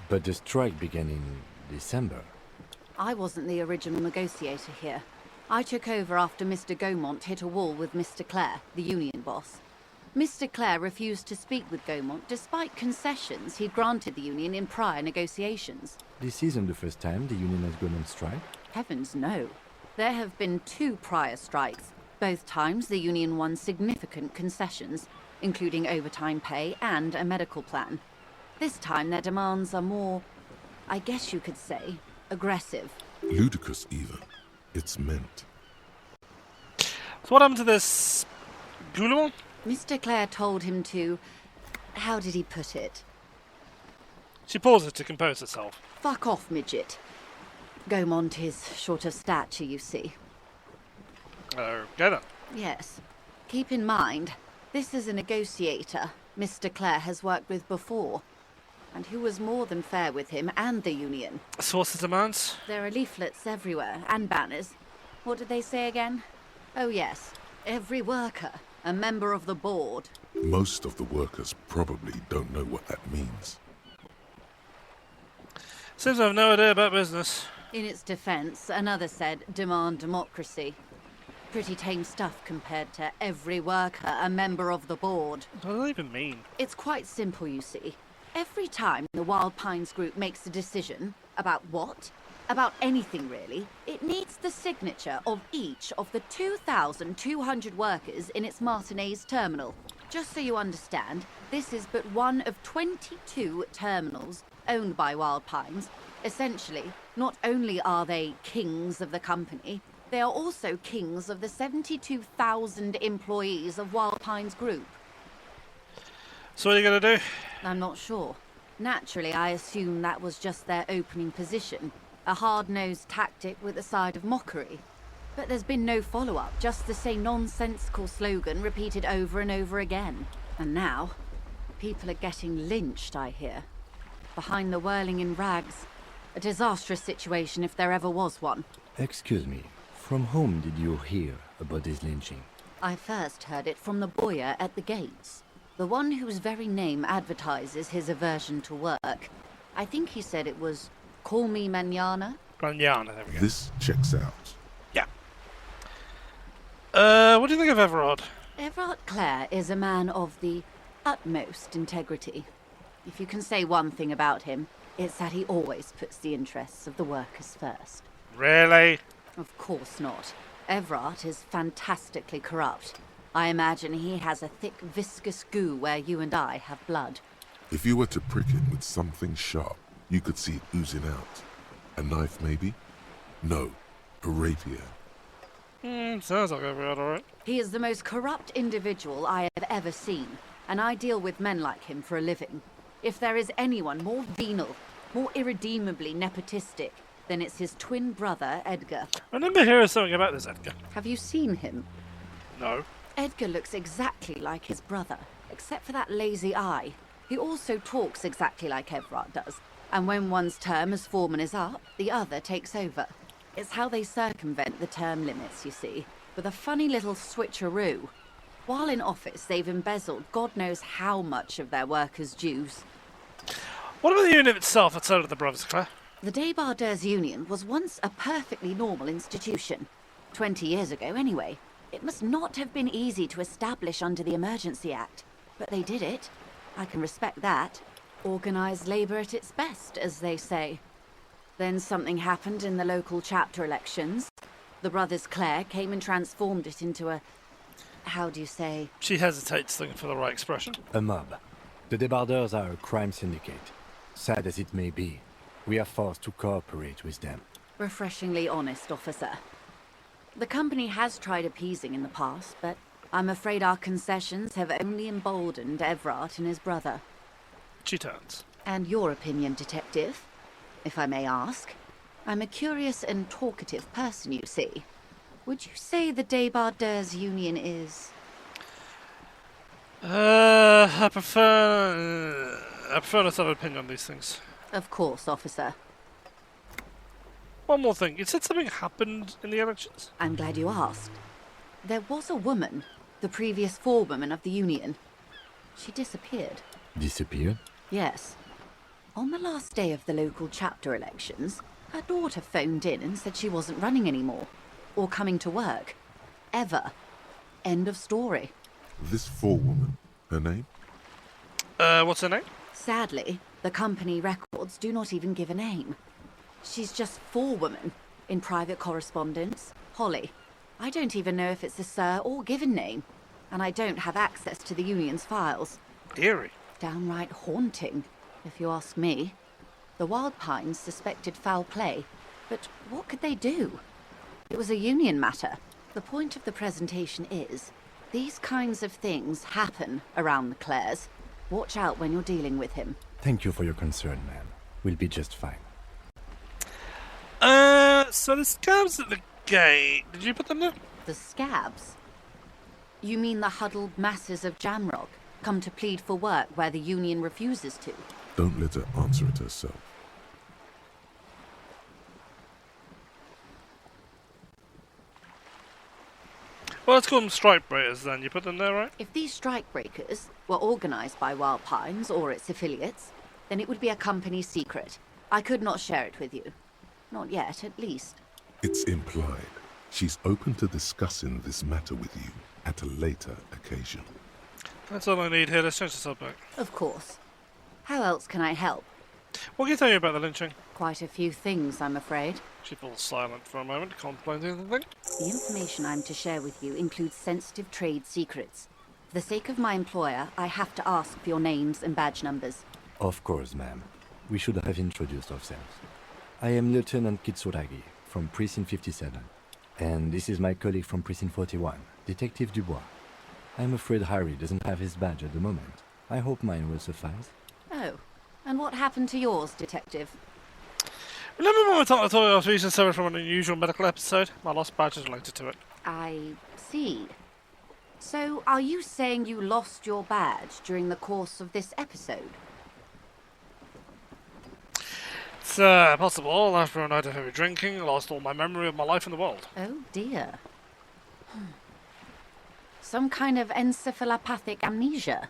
But the strike began in December. I wasn't the original negotiator here. I took over after Mr. Gaumont hit a wall with Mr. Clare, the union boss. Mr. Clare refused to speak with Gaumont despite concessions he'd granted the union in prior negotiations. This isn't the first time the union has gone on strike. Heavens no. There have been 2 prior strikes. Both times the union won significant concessions, including overtime pay and a medical plan. This time their demands are more, I guess you could say, aggressive. Ludicrous even. It's meant. So what happened to this Guillemot? Mr. Clare told him to... how did he put it? She pauses to compose herself. Fuck off, midget. Gaumont is short of stature, you see. Okay then. Yes. Keep in mind, this is a negotiator Mr. Clare has worked with before, and who was more than fair with him and the union. So what's the demands? There are leaflets everywhere, and banners. What did they say again? Oh yes, every worker, a member of the board. Most of the workers probably don't know what that means. Seems I have no idea about business. In its defense, another said, demand democracy. Pretty tame stuff compared to every worker, a member of the board. What does that even mean? It's quite simple, you see. Every time the Wild Pines group makes a decision, about what? About anything really, it needs the signature of each of the 2,200 workers in its Martinez terminal. Just so you understand, this is but one of 22 terminals owned by Wild Pines. Essentially, not only are they kings of the company, they are also kings of the 72,000 employees of Wild Pines Group. So what are you going to do? I'm not sure. Naturally, I assume that was just their opening position. A hard-nosed tactic with a side of mockery. But there's been no follow-up, just the same nonsensical slogan repeated over and over again. And now, people are getting lynched, I hear. Behind the whirling in rags. A disastrous situation if there ever was one. Excuse me, from whom did you hear about this lynching? I first heard it from the boyar at the gates. The one whose very name advertises his aversion to work. I think he said it was, call me Mañana. Mañana, there we go. This checks out. Yeah. What do you think of Everard? Everard Clare is a man of the utmost integrity. If you can say one thing about him, it's that he always puts the interests of the workers first. Really? Of course not. Everard is fantastically corrupt. I imagine he has a thick, viscous goo where you and I have blood. If you were to prick him with something sharp, you could see it oozing out. A knife, maybe? No, a rapier. Sounds like Everard, alright. He is the most corrupt individual I have ever seen, and I deal with men like him for a living. If there is anyone more venal, more irredeemably nepotistic, then it's his twin brother, Edgar. I remember hearing something about this Edgar. Have you seen him? No. Edgar looks exactly like his brother, except for that lazy eye. He also talks exactly like Everard does, and when one's term as foreman is up, the other takes over. It's how they circumvent the term limits, you see, with a funny little switcheroo. While in office, they've embezzled God knows how much of their workers' dues. What about the unit itself outside of the Brothers, Claire? The Débardeurs Union was once a perfectly normal institution. 20 years ago, anyway. It must not have been easy to establish under the Emergency Act, but they did it. I can respect that. Organised labour at its best, as they say. Then something happened in the local chapter elections. The Brothers Clare came and transformed it into a... how do you say? She hesitates, looking for the right expression. A mob. The Débardeurs are a crime syndicate. Sad as it may be, we are forced to cooperate with them. Refreshingly honest, officer. The company has tried appeasing in the past, but I'm afraid our concessions have only emboldened Everard and his brother. She turns. And your opinion, detective, if I may ask? I'm a curious and talkative person, you see. Would you say the Débardeurs Union is... I prefer not to have an opinion on these things. Of course, officer. One more thing. You said something happened in the elections? I'm glad you asked. There was a woman, the previous forewoman of the union. She disappeared. Disappeared? Yes. On the last day of the local chapter elections, her daughter phoned in and said she wasn't running anymore. Or coming to work. Ever. End of story. This forewoman, her name? What's her name? Sadly, the company records do not even give a name. She's just forewoman in private correspondence. Holly. I don't even know if it's a sir or given name. And I don't have access to the union's files. Eerie. Downright haunting, if you ask me. The Wild Pines suspected foul play, but what could they do? It was a union matter. The point of the presentation is, these kinds of things happen around the Clares. Watch out when you're dealing with him. Thank you for your concern, ma'am. We'll be just fine. So the scabs at the gate, did you put them there? The scabs? You mean the huddled masses of Jamrock, come to plead for work where the union refuses to? Don't let her answer it herself. Well, let's call them strike breakers then. You put them there, right? If these strike breakers were organised by Wild Pines or its affiliates, then it would be a company secret. I could not share it with you. Not yet, at least. It's implied. She's open to discussing this matter with you at a later occasion. That's all I need here. Let's change the subject. Of course. How else can I help? What can you tell me about the lynching? Quite a few things, I'm afraid. She falls silent for a moment, contemplating the thing. The information I'm to share with you includes sensitive trade secrets. For the sake of my employer, I have to ask for your names and badge numbers. Of course, ma'am. We should have introduced ourselves. I am Lieutenant Kitsuragi from Precinct 57. And this is my colleague from Precinct 41, Detective Dubois. I'm afraid Harry doesn't have his badge at the moment. I hope mine will suffice. Oh, and what happened to yours, Detective? Remember when I told you I was recently suffering from an unusual medical episode? My lost badge is related to it. I see. So, are you saying you lost your badge during the course of this episode? It's possible. After a night of heavy drinking, I lost all my memory of my life in the world. Oh dear. Some kind of encephalopathic amnesia.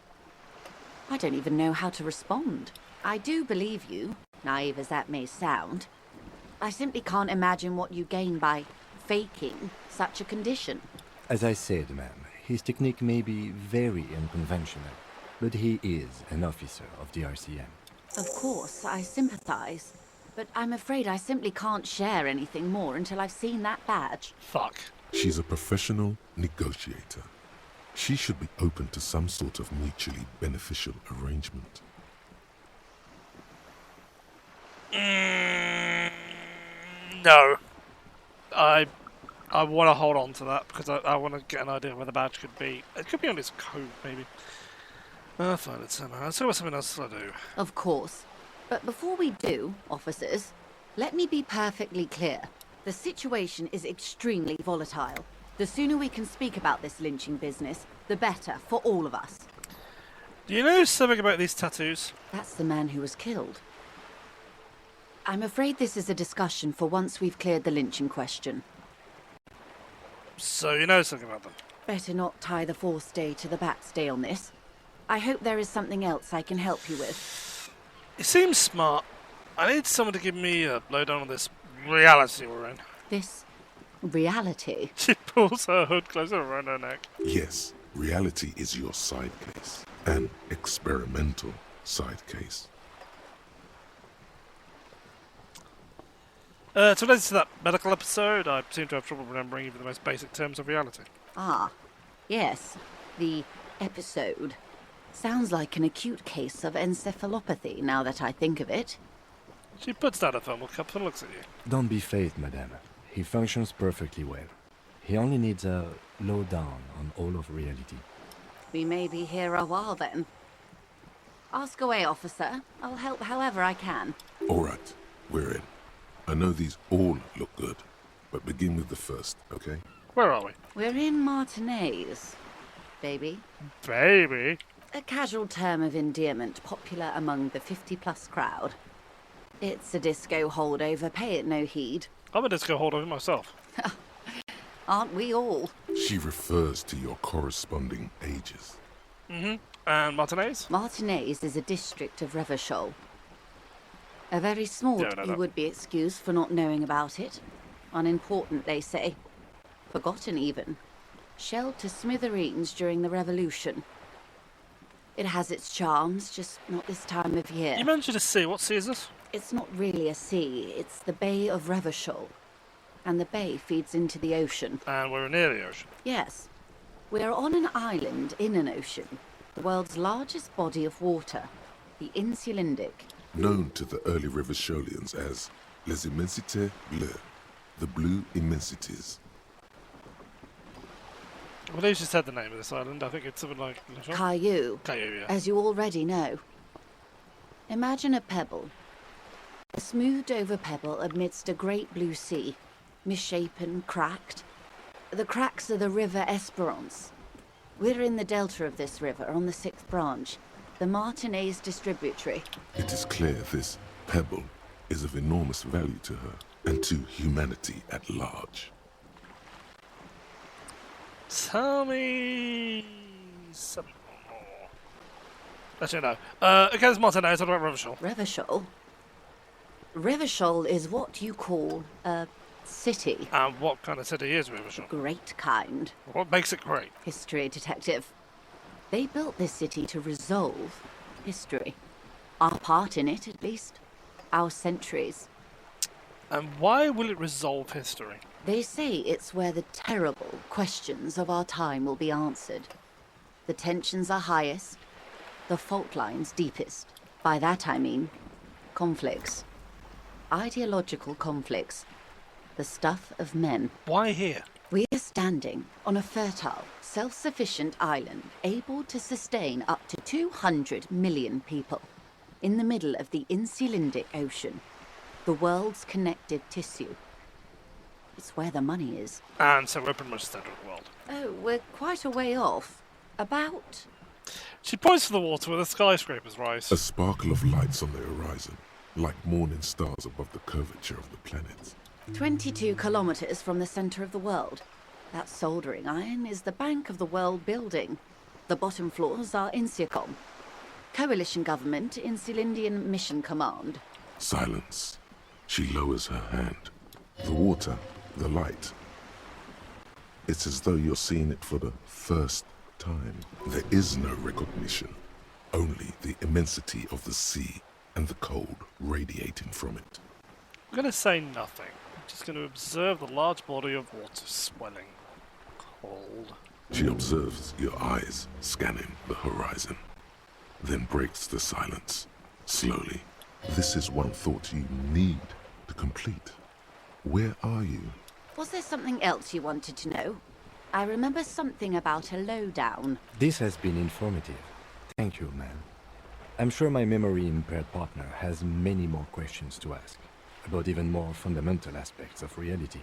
I don't even know how to respond. I do believe you, naive as that may sound. I simply can't imagine what you gain by faking such a condition. As I said, ma'am, his technique may be very unconventional, but he is an officer of the RCM. Of course, I sympathize, but I'm afraid I simply can't share anything more until I've seen that badge. Fuck. She's a professional negotiator. She should be open to some sort of mutually beneficial arrangement. No. I want to hold on to that because I want to get an idea of where the badge could be. It could be on his coat, maybe. I'll find it somehow. Let's see what something else I do. Of course. But before we do, officers, let me be perfectly clear. The situation is extremely volatile. The sooner we can speak about this lynching business, the better for all of us. Do you know something about these tattoos? That's the man who was killed. I'm afraid this is a discussion for once we've cleared the lynching question. So you know something about them? Better not tie the forestay to the backstay on this. I hope there is something else I can help you with. It seems smart. I need someone to give me a lowdown on this reality we're in. This reality? She pulls her hood closer around her neck. Yes, reality is your side case. An experimental side case. It's related to that medical episode. I seem to have trouble remembering even the most basic terms of reality. Ah, yes. The episode. Sounds like an acute case of encephalopathy, now that I think of it. She puts down a thermal cup and looks at you. Don't be phased, madame. He functions perfectly well. He only needs a lowdown on all of reality. We may be here a while then. Ask away, officer. I'll help however I can. All right, we're in. I know these all look good, but begin with the first, okay? Where are we? We're in Martinez, baby. Baby? A casual term of endearment popular among the 50-plus crowd. It's a disco holdover, pay it no heed. I'm a disco holdover myself. Aren't we all? She refers to your corresponding ages. Mm-hmm. And Martinez? Martinez is a district of Revachol. A very small Yeah, I know you that. would be excused for not knowing about it. Unimportant, they say. Forgotten, even. Shelled to smithereens during the Revolution. It has its charms, just not this time of year. You mentioned a sea. What sea is this? It's not really a sea, it's the Bay of Revachol. And the bay feeds into the ocean. And we're near the ocean. Yes. We are on an island in an ocean. The world's largest body of water. The Insulindic. Known to the early Revacholians as Les Immensités Bleues, the Blue Immensities. Well, they just said the name of this island. I think it's something like... Caillou. Caillou, yeah. As you already know. Imagine a pebble. A smoothed over pebble amidst a great blue sea. Misshapen, cracked. The cracks are the River Esperance. We're in the delta of this river, on the 6th branch. The Martinez distributary. It is clear this pebble is of enormous value to her and to humanity at large. Tell me something more. Actually, no. Okay, there's Martinez. What about Revachol? Revachol? Revachol is what you call a city. And what kind of city is Revachol? Great kind. What makes it great? History detective. They built this city to resolve history. Our part in it, at least. Our centuries. And why will it resolve history? They say it's where the terrible questions of our time will be answered. The tensions are highest, the fault lines deepest. By that I mean conflicts. Ideological conflicts. The stuff of men. Why here? We are standing on a fertile, self-sufficient island able to sustain up to 200 million people in the middle of the Insulindic Ocean, the world's connective tissue. It's where the money is. And so we're pretty much the centre of the world. Oh, we're quite a way off. About... She points to the water where the skyscrapers rise. A sparkle of lights on the horizon, like morning stars above the curvature of the planet. 22 kilometers from the center of the world. That soldering iron is the bank of the world building. The bottom floors are Insiacom. Coalition government, Insulindian Mission Command. Silence. She lowers her hand. The water, the light. It's as though you're seeing it for the first time. There is no recognition. Only the immensity of the sea and the cold radiating from it. I'm going to say nothing. I'm just going to observe the large body of water swelling. Cold. She observes your eyes scanning the horizon, then breaks the silence, slowly. This is one thought you need to complete. Where are you? Was there something else you wanted to know? I remember something about a lowdown. This has been informative. Thank you, man. I'm sure my memory-impaired partner has many more questions to ask, about even more fundamental aspects of reality.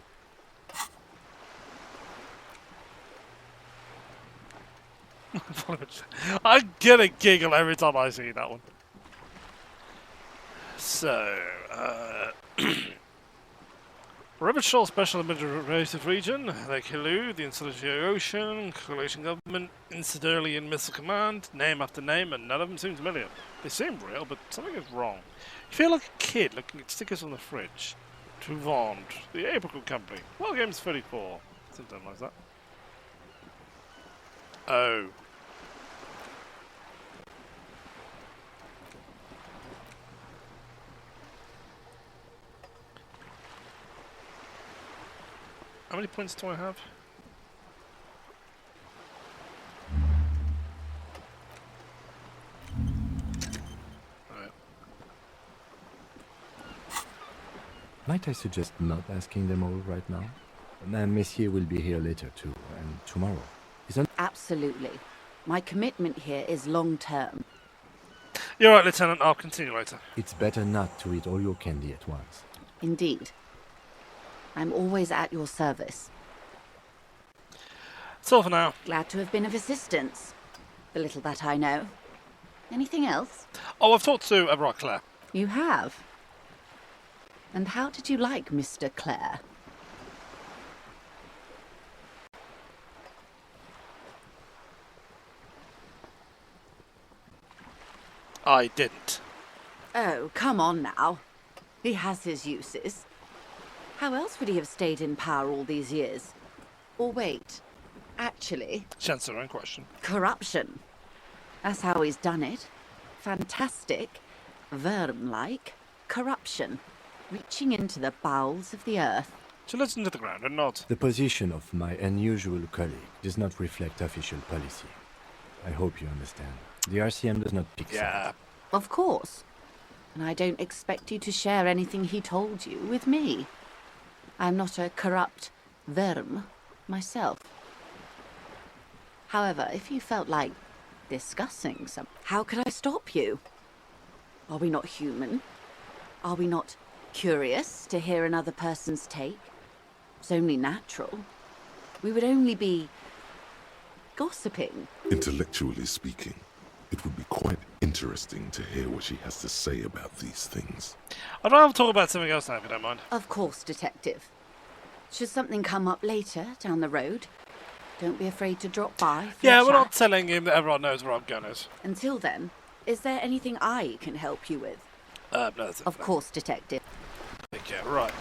I get a giggle every time I see that one. So, Revachol Special Administrative Region, Lake Caillou, the Insular Ocean, Coalition Government, Insularlian Missile Command, name after name, and none of them seem familiar. They seem real, but something is wrong. You feel like a kid looking at stickers on the fridge. Trouvant, the Apricot Company, Well Games 34. Something like that. Oh. How many points do I have? Right. Might I suggest not asking them all right now? Messier will be here later too, and tomorrow. Isn't... Absolutely. My commitment here is long-term. You're right, Lieutenant. I'll continue later. It's better not to eat all your candy at once. Indeed. I'm always at your service. That's all for now. Glad to have been of assistance. The little that I know. Anything else? Oh, I've talked to Everard Clare. You have? And how did you like Mr. Clare? I didn't. Oh, come on now. He has his uses. How else would he have stayed in power all these years? Or wait, actually... Chancellor in question. Corruption. That's how he's done it. Fantastic, worm-like corruption, reaching into the bowels of the earth. To listen to the ground and nod. The position of my unusual colleague does not reflect official policy. I hope you understand. The RCM does not pick sides. Of course. And I don't expect you to share anything he told you with me. I'm not a corrupt worm myself. However, if you felt like discussing some... How could I stop you? Are we not human? Are we not curious to hear another person's take? It's only natural. We would only be... gossiping. Intellectually speaking, it would be quite interesting to hear what she has to say about these things. I'd rather talk about something else now, if you don't mind. Of course, Detective. Should something come up later, down the road, don't be afraid to drop by. Yeah, we're not telling him that everyone knows where our gun is. Until then, is there anything I can help you with? No, that's it. Of course, Detective. Okay, right.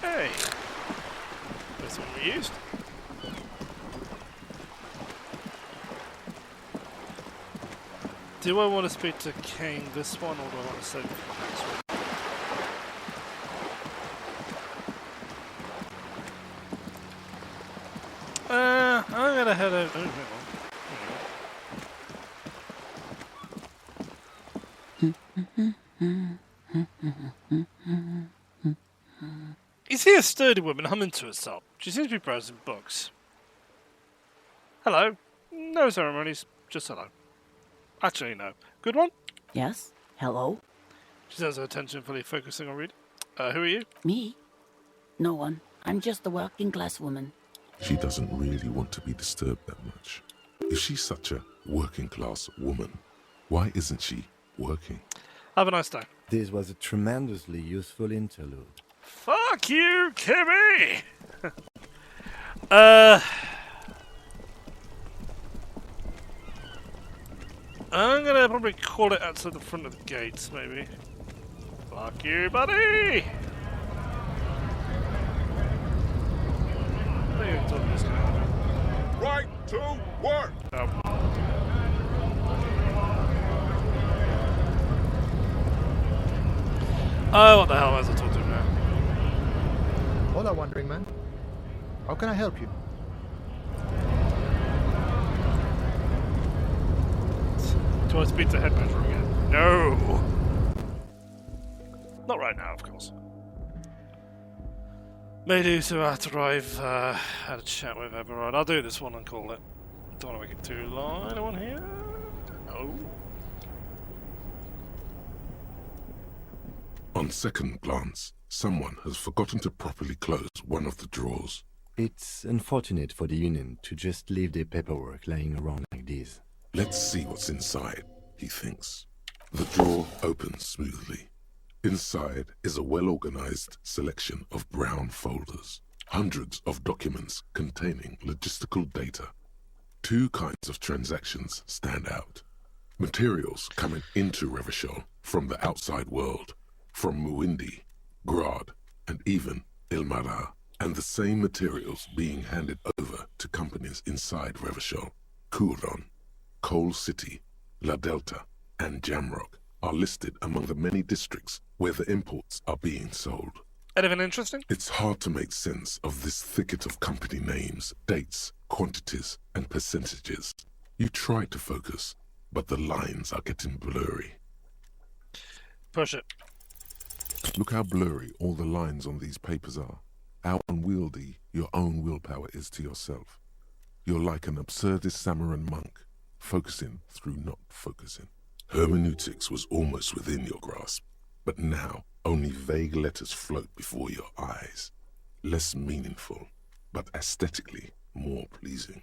Hey. This one we used. Do I want to speak to King this one, or do I want to save it for the next one? I'm gonna head out. Oh, hang on. You see a sturdy woman humming to herself. She seems to be browsing books. Hello. No ceremonies, just hello. Actually, no. Good one? Yes? Hello? She has her attention fully focusing on reading. Who are you? Me? No one. I'm just a working class woman. She doesn't really want to be disturbed that much. If she's such a working class woman, why isn't she working? Have a nice day. This was a tremendously useful interlude. Fuck you, Kimmy! I'm gonna probably call it outside the front of the gates, maybe. Fuck you, buddy! I think I told this guy. Right to work! Oh, what the hell was I talking to him now? Hola, wandering man. How can I help you? Do I speak to Headmaster again? No! Not right now, of course. May do so after I've had a chat with everyone. I'll do this one and call it. Don't want to make it too long. Anyone here? No. On second glance, someone has forgotten to properly close one of the drawers. It's unfortunate for the Union to just leave their paperwork lying around like this. Let's see what's inside, he thinks. The drawer opens smoothly. Inside is a well-organized selection of brown folders. Hundreds of documents containing logistical data. Two kinds of transactions stand out. Materials coming into Revachol from the outside world, from Muindi, Grad, and even Ilmara, and the same materials being handed over to companies inside Revachol. Kuron, Coal City, La Delta, and Jamrock are listed among the many districts where the imports are being sold. Anything interesting? It's hard to make sense of this thicket of company names, dates, quantities, and percentages. You try to focus, but the lines are getting blurry. Push it. Look how blurry all the lines on these papers are. How unwieldy your own willpower is to yourself. You're like an absurdist Samaran monk, focusing through not focusing. Hermeneutics was almost within your grasp, but now only vague letters float before your eyes. Less meaningful, but aesthetically more pleasing.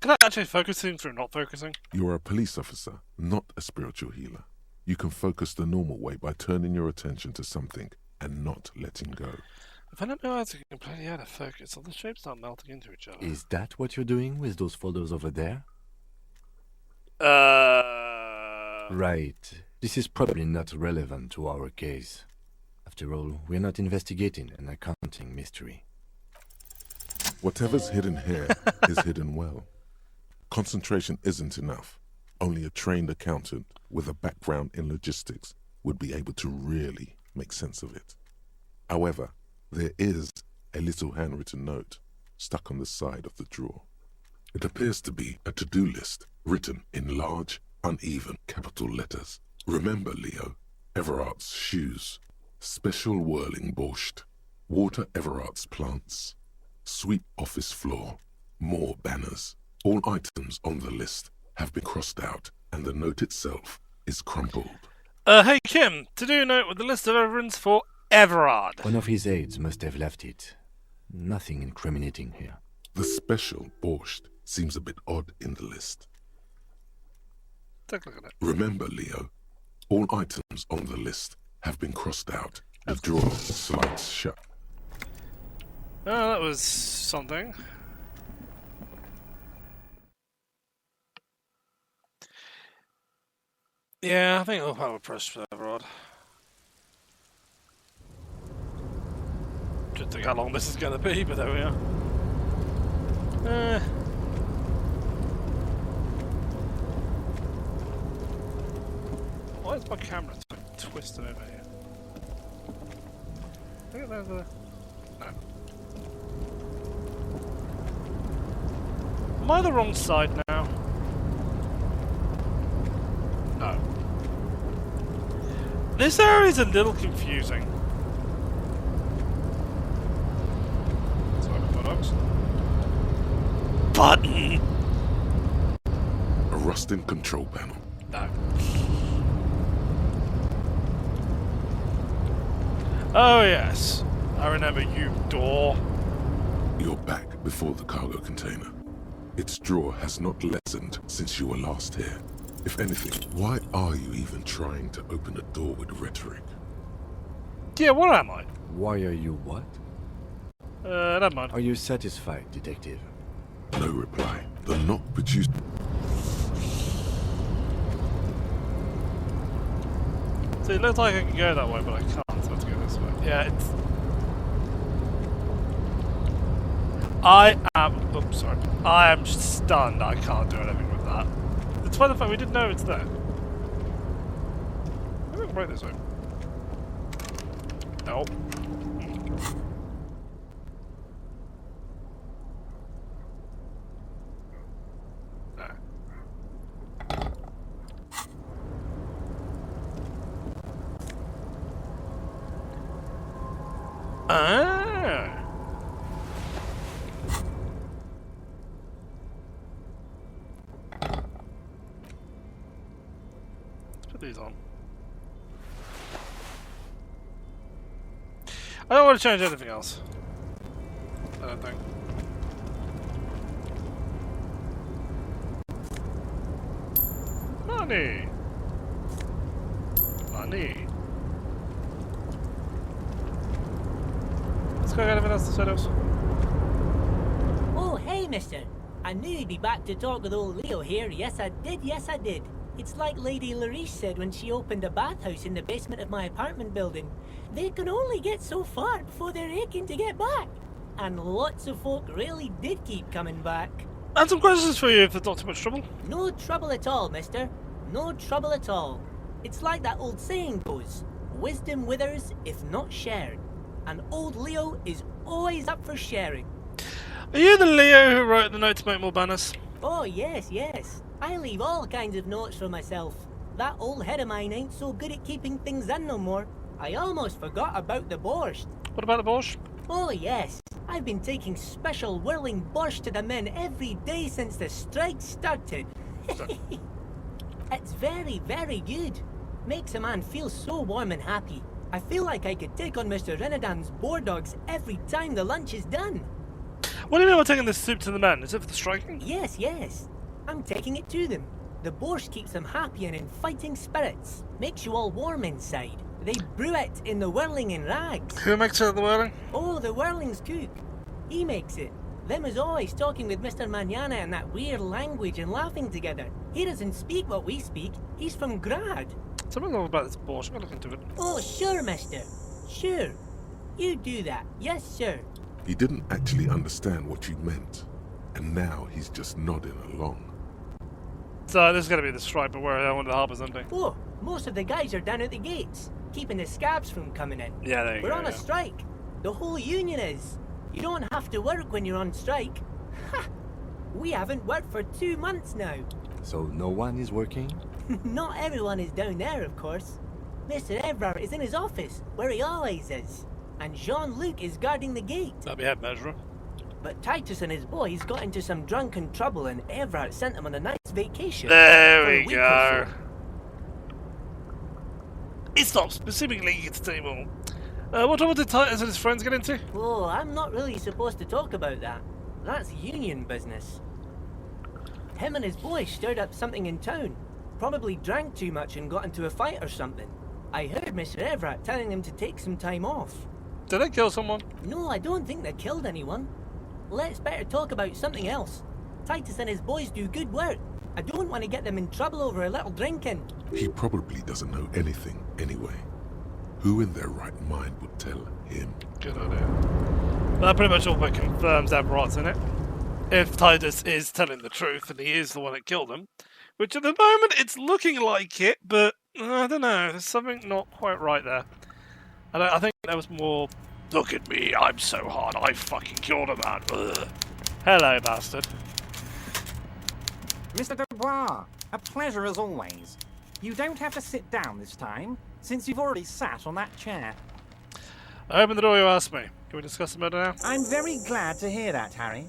Can I actually focus through not focusing? You're a police officer, not a spiritual healer. You can focus the normal way by turning your attention to something and not letting go. If I don't know how to completely out of focus, all the shapes start melting into each other. Is that what you're doing with those photos over there? Right. This is probably not relevant to our case. After all, we're not investigating an accounting mystery. Whatever's hidden here is hidden well. Concentration isn't enough. Only a trained accountant with a background in logistics would be able to really make sense of it. However, there is a little handwritten note stuck on the side of the drawer. It appears to be a to-do list written in large, uneven capital letters. Remember, Leo, Everard's shoes, special whirling borscht, water Everard's plants, sweep office floor, more banners. All items on the list have been crossed out, and the note itself is crumpled. Hey Kim, to-do note with the list of errands for Everard. One of his aides must have left it. Nothing incriminating here. The special borscht seems a bit odd in the list. Take a look at it. Remember, Leo, all items on the list have been crossed out. The drawer slides shut. Oh, that was something. Yeah, I think we'll have a press for Everard. Didn't think how long this is going to be, but there we are. Why is my camera so twisted over here? I think there's a... No. Am I the wrong side now? No. This area is a little confusing. Button! A rusting control panel. No. Oh yes, I remember you, door. You're back before the cargo container. Its drawer has not lessened since you were last here. If anything, why are you even trying to open a door with rhetoric? Yeah, what am I? Why are you what? Never mind. Are you satisfied, detective? No reply. The knock produced... See, it looks like I can go that way, but I can't, so I have to go this way. Yeah, it's... I am stunned. I can't do anything with that. Despite the fact we didn't know it's there. Maybe we can break this way. Nope. Ah. Let's put these on. I don't want to change anything else. I don't think. Money. Money. Let's go get everything else to set us. Oh, hey, mister. I knew you'd be back to talk with old Leo here. Yes, I did. Yes, I did. It's like Lady Larice said when she opened a bathhouse in the basement of my apartment building. They can only get so far before they're aching to get back. And lots of folk really did keep coming back. And some questions for you if there's not too much trouble. No trouble at all, mister. No trouble at all. It's like that old saying goes, wisdom withers if not shared. And old Leo is always up for sharing. Are you the Leo who wrote the note to make more banners? Oh, yes, yes. I leave all kinds of notes for myself. That old head of mine ain't so good at keeping things in no more. I almost forgot about the borscht. What about the borscht? Oh, yes. I've been taking special whirling borscht to the men every day since the strike started. It's very, very good. Makes a man feel so warm and happy. I feel like I could take on Mr. Renadan's boar dogs every time the lunch is done. What do you mean we're taking this soup to the men? Is it for the striking? Yes, yes. I'm taking it to them. The borscht keeps them happy and in fighting spirits. Makes you all warm inside. They brew it in the whirling in rags. Who makes it the whirling? Oh, the whirling's cook. He makes it. Them is always talking with Mr. Manana in that weird language and laughing together. He doesn't speak what we speak. He's from Grad. Tell me all about this bullshit. I'm gonna look into it. Oh, sure, mister. Sure. You do that. Yes, sir. He didn't actually understand what you meant, and now he's just nodding along. So this is gonna be the strike, but where one of the harbours, aren't they? Oh, most of the guys are down at the gates, keeping the scabs from coming in. Yeah, there you We're go, on a yeah. strike. The whole union is. You don't have to work when you're on strike. Ha! We haven't worked for 2 months now. So no one is working? Not everyone is down there, of course. Mr. Everard is in his office, where he always is. And Jean-Luc is guarding the gate. That'll be head measurer. But Titus and his boys got into some drunken trouble and Everard sent them on a nice vacation. There for a we week go. or so. It's not specifically its table. What trouble did Titus and his friends get into? Oh, I'm not really supposed to talk about that. That's union business. Him and his boys stirred up something in town. Probably drank too much and got into a fight or something. I heard Mr. Everett telling them to take some time off. Did they kill someone? No, I don't think they killed anyone. Let's better talk about something else. Titus and his boys do good work. I don't want to get them in trouble over a little drinking. He probably doesn't know anything anyway. Who in their right mind would tell him? Good idea. That pretty much all but confirms Everard's in it. If Titus is telling the truth and he is the one that killed him, which at the moment it's looking like it, but I don't know, there's something not quite right there. I think there was more, look at me, I'm so hard, I fucking killed a man. Ugh. Hello, bastard. Mr. Dubois, a pleasure as always. You don't have to sit down this time, since you've already sat on that chair. I opened the door you asked me. Can we discuss the murder now? I'm very glad to hear that, Harry.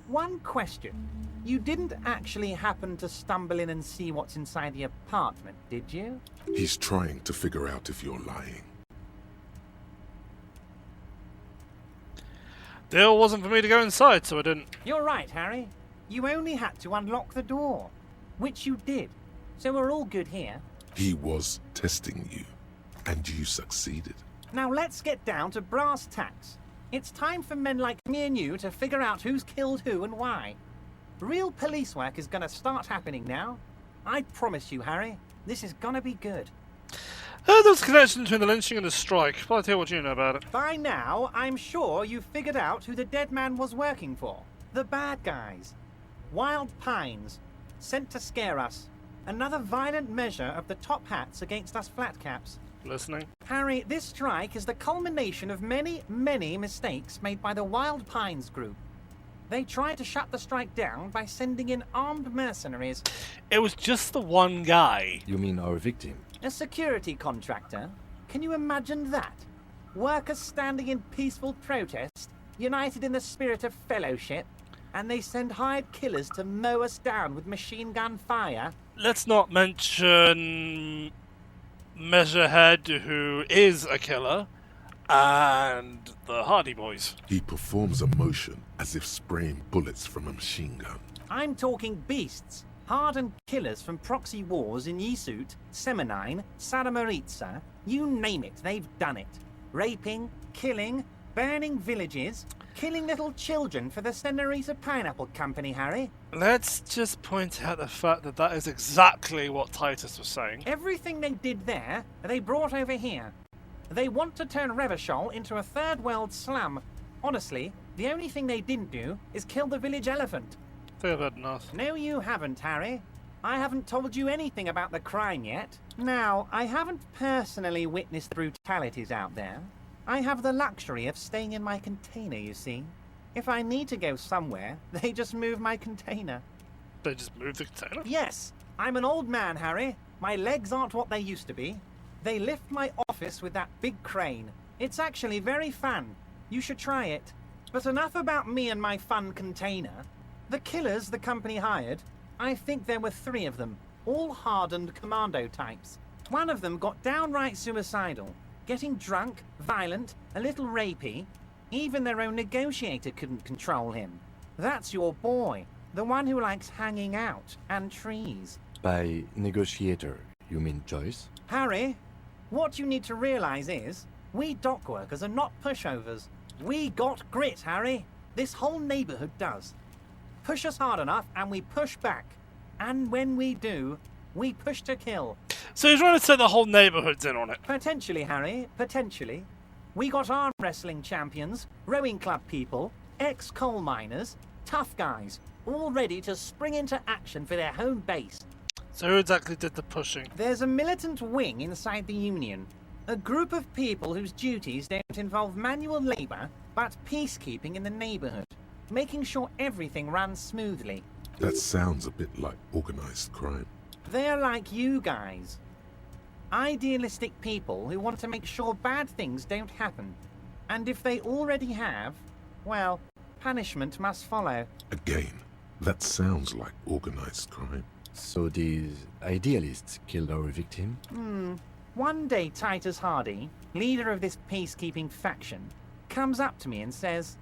One question. You didn't actually happen to stumble in and see what's inside the apartment, did you? He's trying to figure out if you're lying. Deal wasn't for me to go inside, so I didn't. You're right, Harry. You only had to unlock the door, which you did. So we're all good here. He was testing you, and you succeeded. Now let's get down to brass tacks. It's time for men like me and you to figure out who's killed who and why. Real police work is going to start happening now. I promise you, Harry, this is going to be good. There's a connection between the lynching and the strike. Well, I'll tell you what you know about it. By now, I'm sure you've figured out who the dead man was working for. The bad guys. Wild Pines. Sent to scare us. Another violent measure of the top hats against us flatcaps. Listening. Harry, this strike is the culmination of many, many mistakes made by the Wild Pines group. They tried to shut the strike down by sending in armed mercenaries. It was just the one guy. You mean our victim? A security contractor. Can you imagine that? Workers standing in peaceful protest, united in the spirit of fellowship, and they send hired killers to mow us down with machine gun fire? Let's not mention Measurehead, who is a killer, and the Hardy Boys. He performs a motion as if spraying bullets from a machine gun. I'm talking beasts. Hardened killers from proxy wars in Yisut, Semenine, Saramaritsa, you name it, they've done it. Raping, killing, burning villages, killing little children for the Senorita Pineapple Company, Harry. Let's just point out the fact that that is exactly what Titus was saying. Everything they did there, they brought over here. They want to turn Revachol into a third world slum. Honestly, the only thing they didn't do is kill the village elephant. I think I've had enough. No, you haven't, Harry. I haven't told you anything about the crime yet. Now, I haven't personally witnessed brutalities out there. I have the luxury of staying in my container, you see. If I need to go somewhere, they just move my container. They just move the container? Yes. I'm an old man, Harry. My legs aren't what they used to be. They lift my office with that big crane. It's actually very fun. You should try it. But enough about me and my fun container. The killers the company hired, I think there were 3 of them, all hardened commando types. One of them got downright suicidal, getting drunk, violent, a little rapey. Even their own negotiator couldn't control him. That's your boy, the one who likes hanging out and trees. By negotiator, you mean Joyce? Harry, What you need to realize is, we dock workers are not pushovers. We got grit, Harry. This whole neighborhood does. Push us hard enough and we push back. And when we do, we push to kill. So you're trying to say the whole neighborhood's in on it? Potentially, Harry, potentially. We got arm wrestling champions, rowing club people, ex-coal miners, tough guys, all ready to spring into action for their home base. So who exactly did the pushing? There's a militant wing inside the Union. A group of people whose duties don't involve manual labour, but peacekeeping in the neighbourhood. Making sure everything runs smoothly. That sounds a bit like organized crime. They're like you guys. Idealistic people who want to make sure bad things don't happen. And if they already have, well, punishment must follow. Again, that sounds like organized crime. So these idealists killed our victim? One day Titus Hardy, leader of this peacekeeping faction, comes up to me and says,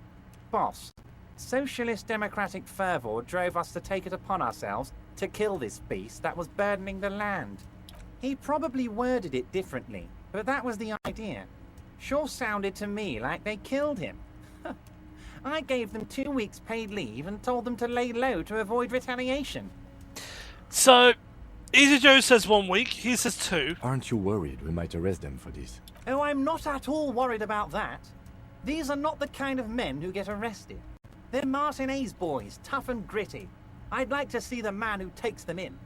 "Boss, socialist democratic fervor drove us to take it upon ourselves to kill this beast that was burdening the land." He probably worded it differently, but that was the idea. Sure sounded to me like they killed him. I gave them 2 weeks paid leave and told them to lay low to avoid retaliation. So, Easy Joe says 1 week, he says 2. Aren't you worried we might arrest them for this? Oh, I'm not at all worried about that. These are not the kind of men who get arrested. They're Martinez boys, tough and gritty. I'd like to see the man who takes them in.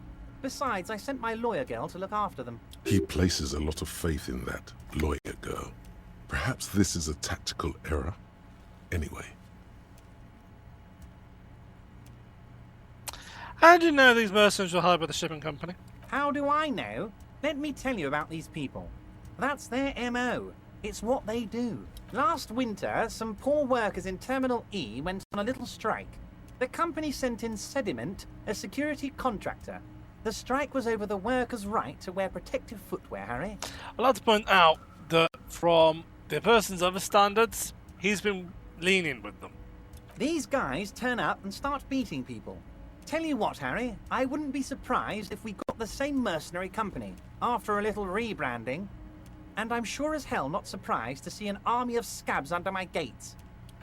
Besides, I sent my lawyer girl to look after them. He places a lot of faith in that lawyer girl. Perhaps this is a tactical error? Anyway. How do you know these mercenaries were hired by the shipping company? How do I know? Let me tell you about these people. That's their MO. It's what they do. Last winter, some poor workers in Terminal E went on a little strike. The company sent in Sediment, a security contractor. The strike was over the workers' right to wear protective footwear, Harry. I'd like to point out that from the person's other standards, he's been lenient with them. These guys turn up and start beating people. Tell you what, Harry, I wouldn't be surprised if we got the same mercenary company after a little rebranding. And I'm sure as hell not surprised to see an army of scabs under my gates.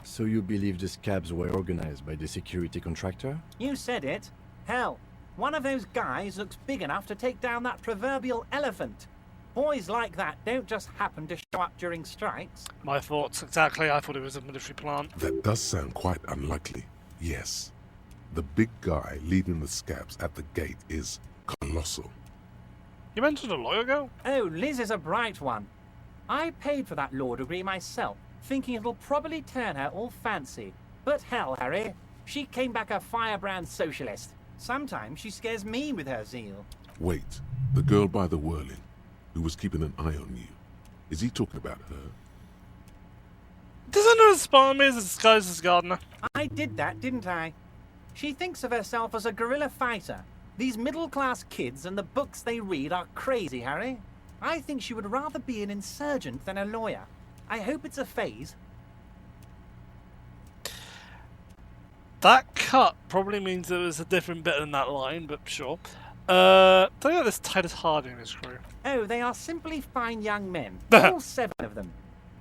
So you believe the scabs were organized by the security contractor? You said it. Hell, one of those guys looks big enough to take down that proverbial elephant. Boys like that don't just happen to show up during strikes. My thoughts exactly. I thought it was a military plant. That does sound quite unlikely. Yes. The big guy leading the scabs at the gate is colossal. You mentioned a lawyer girl? Oh, Liz is a bright one. I paid for that law degree myself, thinking it'll probably turn her all fancy. But hell, Harry, she came back a firebrand socialist. Sometimes she scares me with her zeal. Wait, the girl by the whirling, who was keeping an eye on you. Is he talking about her? Doesn't her inspire me as a disguised as gardener? I did that, didn't I? She thinks of herself as a guerrilla fighter. These middle-class kids and the books they read are crazy, Harry. I think she would rather be an insurgent than a lawyer. I hope it's a phase. That cut probably means there was a different bit in that line, but sure. Tell you about this Titus Hardy and his crew. Oh, they are simply fine young men. All 7 of them.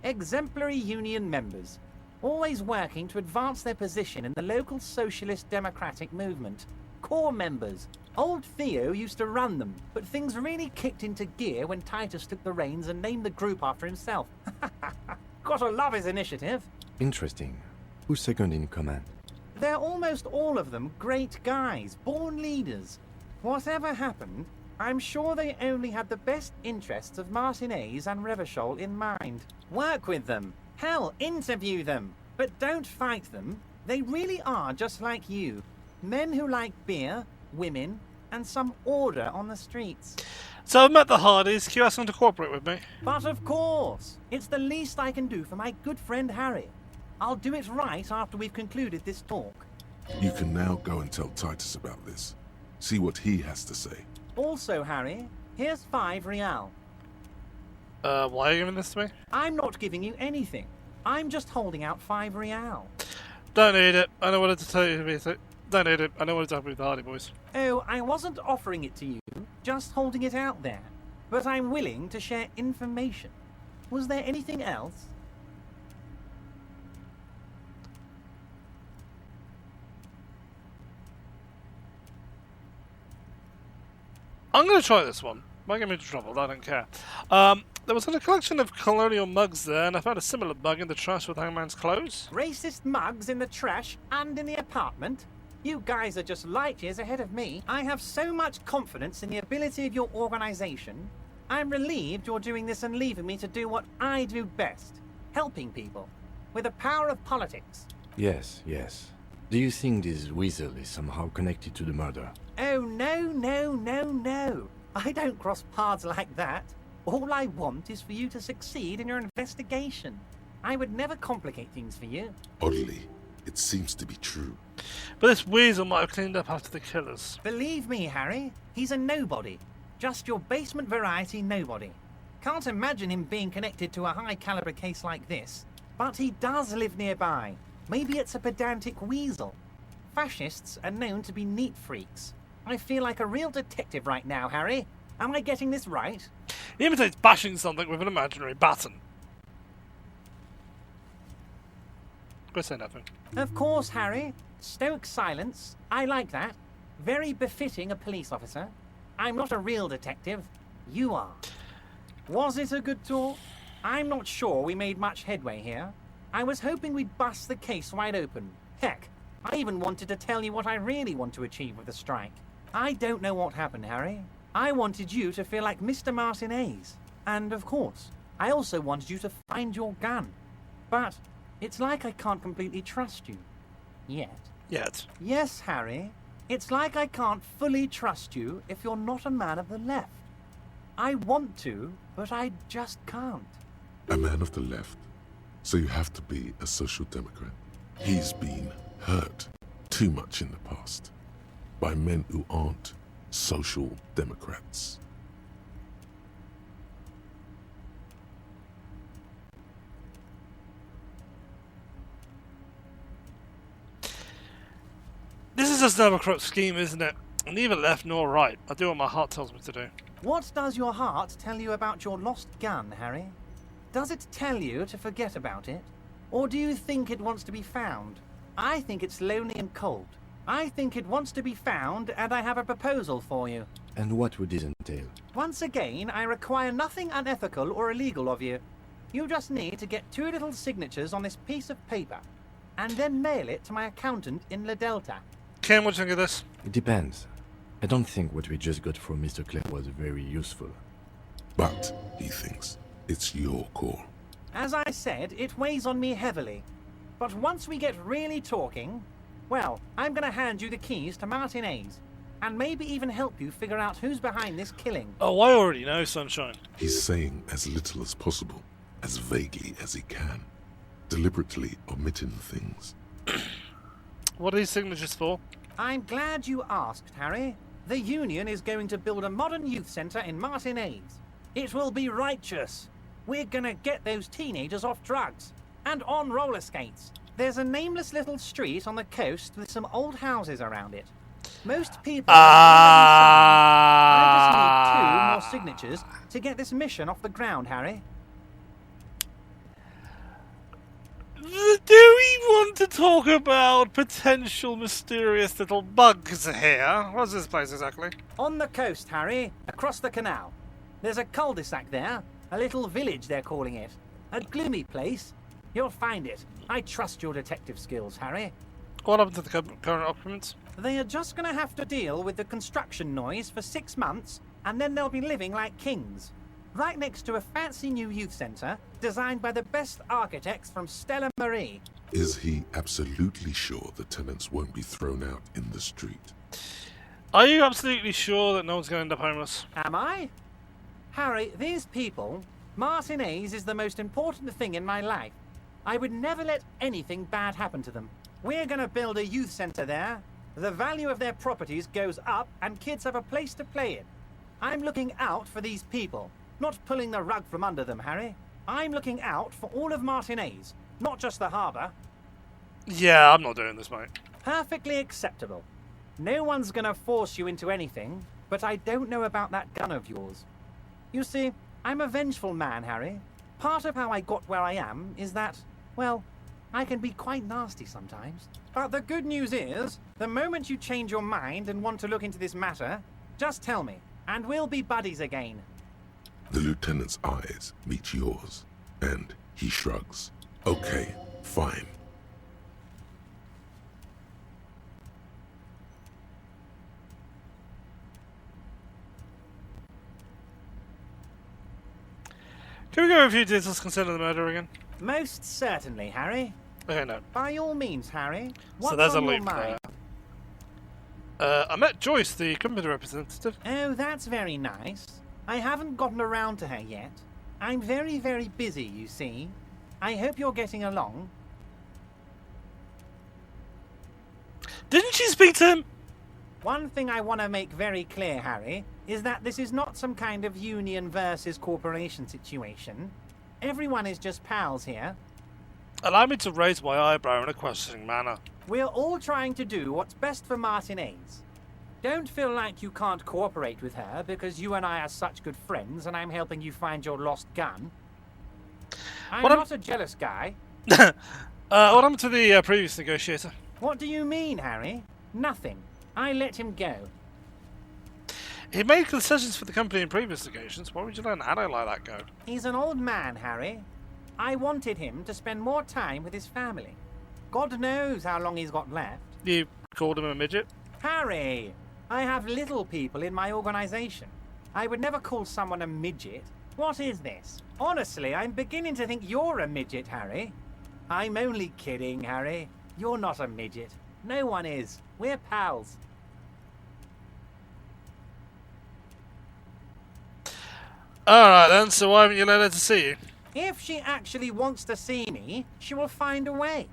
Exemplary union members. Always working to advance their position in the local socialist democratic movement. Core members. Old Theo used to run them, but things really kicked into gear when Titus took the reins and named the group after himself. Gotta love his initiative. Interesting. Who's second in command? They're almost all of them great guys, born leaders. Whatever happened, I'm sure they only had the best interests of Martinez and Revachol in mind. Work with them. Hell, interview them. But don't fight them. They really are just like you. Men who like beer, women, and some order on the streets. So I've met the Hardys. Can you ask them to cooperate with me? But of course, it's the least I can do for my good friend Harry. I'll do it right after we've concluded this talk. You can now go and tell Titus about this. See what he has to say. Also, Harry, here's 5 real. Why are you giving this to me? I'm not giving you anything. I'm just holding out 5 real. Don't need it. I know what to tell you. Don't need it. I know what to happen with the Hardy boys. Oh, I wasn't offering it to you, just holding it out there. but I'm willing to share information. Was there anything else? I'm going to try this one. Might get me into trouble, I don't care. There was a collection of colonial mugs there, and I found a similar mug in the trash with Hangman's clothes. Racist mugs in the trash and in the apartment? You guys are just light years ahead of me. I have so much confidence in the ability of your organization. I'm relieved you're doing this and leaving me to do what I do best. Helping people. With the power of politics. Yes, yes. Do you think this weasel is somehow connected to the murder? Oh, no. I don't cross paths like that. All I want is for you to succeed in your investigation. I would never complicate things for you. Oddly, it seems to be true. But this weasel might have cleaned up after the killers. Believe me, Harry, he's a nobody. Just your basement variety nobody. Can't imagine him being connected to a high-caliber case like this. But he does live nearby. Maybe it's a pedantic weasel. Fascists are known to be neat freaks. I feel like a real detective right now, Harry. Am I getting this right? He imitates bashing something with an imaginary baton. Go say nothing. Of course, Harry. Stoic silence. I like that. Very befitting a police officer. I'm not a real detective. You are. Was it a good talk? I'm not sure we made much headway here. I was hoping we'd bust the case wide open. Heck, I even wanted to tell you what I really want to achieve with the strike. I don't know what happened, Harry. I wanted you to feel like Mr. Martinez. And of course, I also wanted you to find your gun. But it's like I can't completely trust you. Yet. Yes, Harry. It's like I can't fully trust you if you're not a man of the left. I want to, but I just can't. A man of the left? So you have to be a social democrat? He's been hurt too much in the past by men who aren't social democrats. This is just another corrupt scheme, isn't it? Neither left nor right. I do what my heart tells me to do. What does your heart tell you about your lost gun, Harry? Does it tell you to forget about it? Or do you think it wants to be found? I think it's lonely and cold. I think it wants to be found, and I have a proposal for you. And what would this entail? Once again, I require nothing unethical or illegal of you. You just need to get 2 little signatures on this piece of paper, and then mail it to my accountant in La Delta. Ken, what do you think of this? It depends. I don't think what we just got from Mr. Clare was very useful. But, he thinks, it's your call. As I said, it weighs on me heavily. But once we get really talking, well, I'm going to hand you the keys to Martinez, and maybe even help you figure out who's behind this killing. Oh, I already know, Sunshine. He's saying as little as possible, as vaguely as he can, deliberately omitting things. What are these signatures for? I'm glad you asked, Harry. The Union is going to build a modern youth centre in Martinez. It will be righteous. We're gonna get those teenagers off drugs. And on roller skates. There's a nameless little street on the coast with some old houses around it. Most people I just need 2 more signatures to get this mission off the ground, Harry. Do we want to talk about potential mysterious little bugs here? What's this place exactly? On the coast, Harry. Across the canal. There's a cul-de-sac there. A little village, they're calling it. A gloomy place. You'll find it. I trust your detective skills, Harry. What happened to the current occupants? They are just going to have to deal with the construction noise for 6 months, and then they'll be living like kings. Right next to a fancy new youth centre, designed by the best architects from Stella Marie. Is he absolutely sure the tenants won't be thrown out in the street? Are you absolutely sure that no one's going to end up homeless? Am I? Harry, these people, Martinez is the most important thing in my life. I would never let anything bad happen to them. We're going to build a youth centre there. The value of their properties goes up and kids have a place to play in. I'm looking out for these people, not pulling the rug from under them, Harry. I'm looking out for all of Martinez, not just the harbour. Yeah, I'm not doing this, mate. Perfectly acceptable. No one's going to force you into anything, but I don't know about that gun of yours. You see, I'm a vengeful man, Harry. Part of how I got where I am is that, well, I can be quite nasty sometimes. But the good news is, the moment you change your mind and want to look into this matter, just tell me, and we'll be buddies again. The lieutenant's eyes meet yours, and he shrugs. Okay, fine. Can we go over a few details concerning the murder again? Most certainly, Harry. Okay, no. By all means, Harry. What's So there's a on your loop mind? there. I met Joyce, the company representative. Oh, that's very nice. I haven't gotten around to her yet. I'm very, very busy, you see. I hope you're getting along. Didn't she speak to him? One thing I want to make very clear, Harry, is that this is not some kind of union versus corporation situation. Everyone is just pals here. Allow me to raise my eyebrow in a questioning manner. We're all trying to do what's best for Martinez. Don't feel like you can't cooperate with her because you and I are such good friends and I'm helping you find your lost gun. I'm not a jealous guy. What happened to the previous negotiator? What do you mean, Harry? Nothing. I let him go. He made concessions for the company in previous negotiations. Why would you let an adult like that go? He's an old man, Harry. I wanted him to spend more time with his family. God knows how long he's got left. You called him a midget? Harry, I have little people in my organization. I would never call someone a midget. What is this? Honestly, I'm beginning to think you're a midget, Harry. I'm only kidding, Harry. You're not a midget. No one is. We're pals. Alright then, so why haven't you let her to see you? If she actually wants to see me, she will find a way.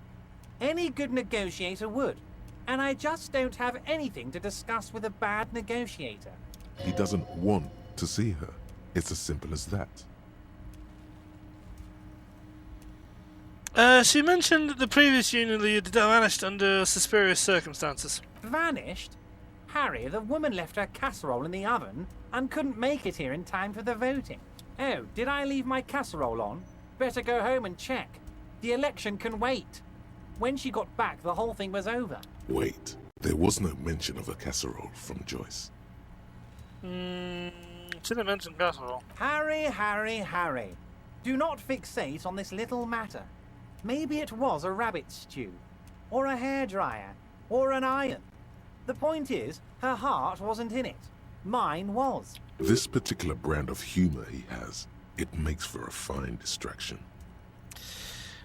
Any good negotiator would. And I just don't have anything to discuss with a bad negotiator. He doesn't want to see her. It's as simple as that. She mentioned that the previous union leader vanished under suspicious circumstances. Vanished? Harry, the woman left her casserole in the oven and couldn't make it here in time for the voting. Oh, did I leave my casserole on? Better go home and check. The election can wait. When she got back, the whole thing was over. Wait, there was no mention of a casserole from Joyce. She didn't mention casserole. Harry, Harry, Harry. Do not fixate on this little matter. Maybe it was a rabbit stew, or a hairdryer, or an iron. The point is, her heart wasn't in it. Mine was. This particular brand of humor he has, it makes for a fine distraction.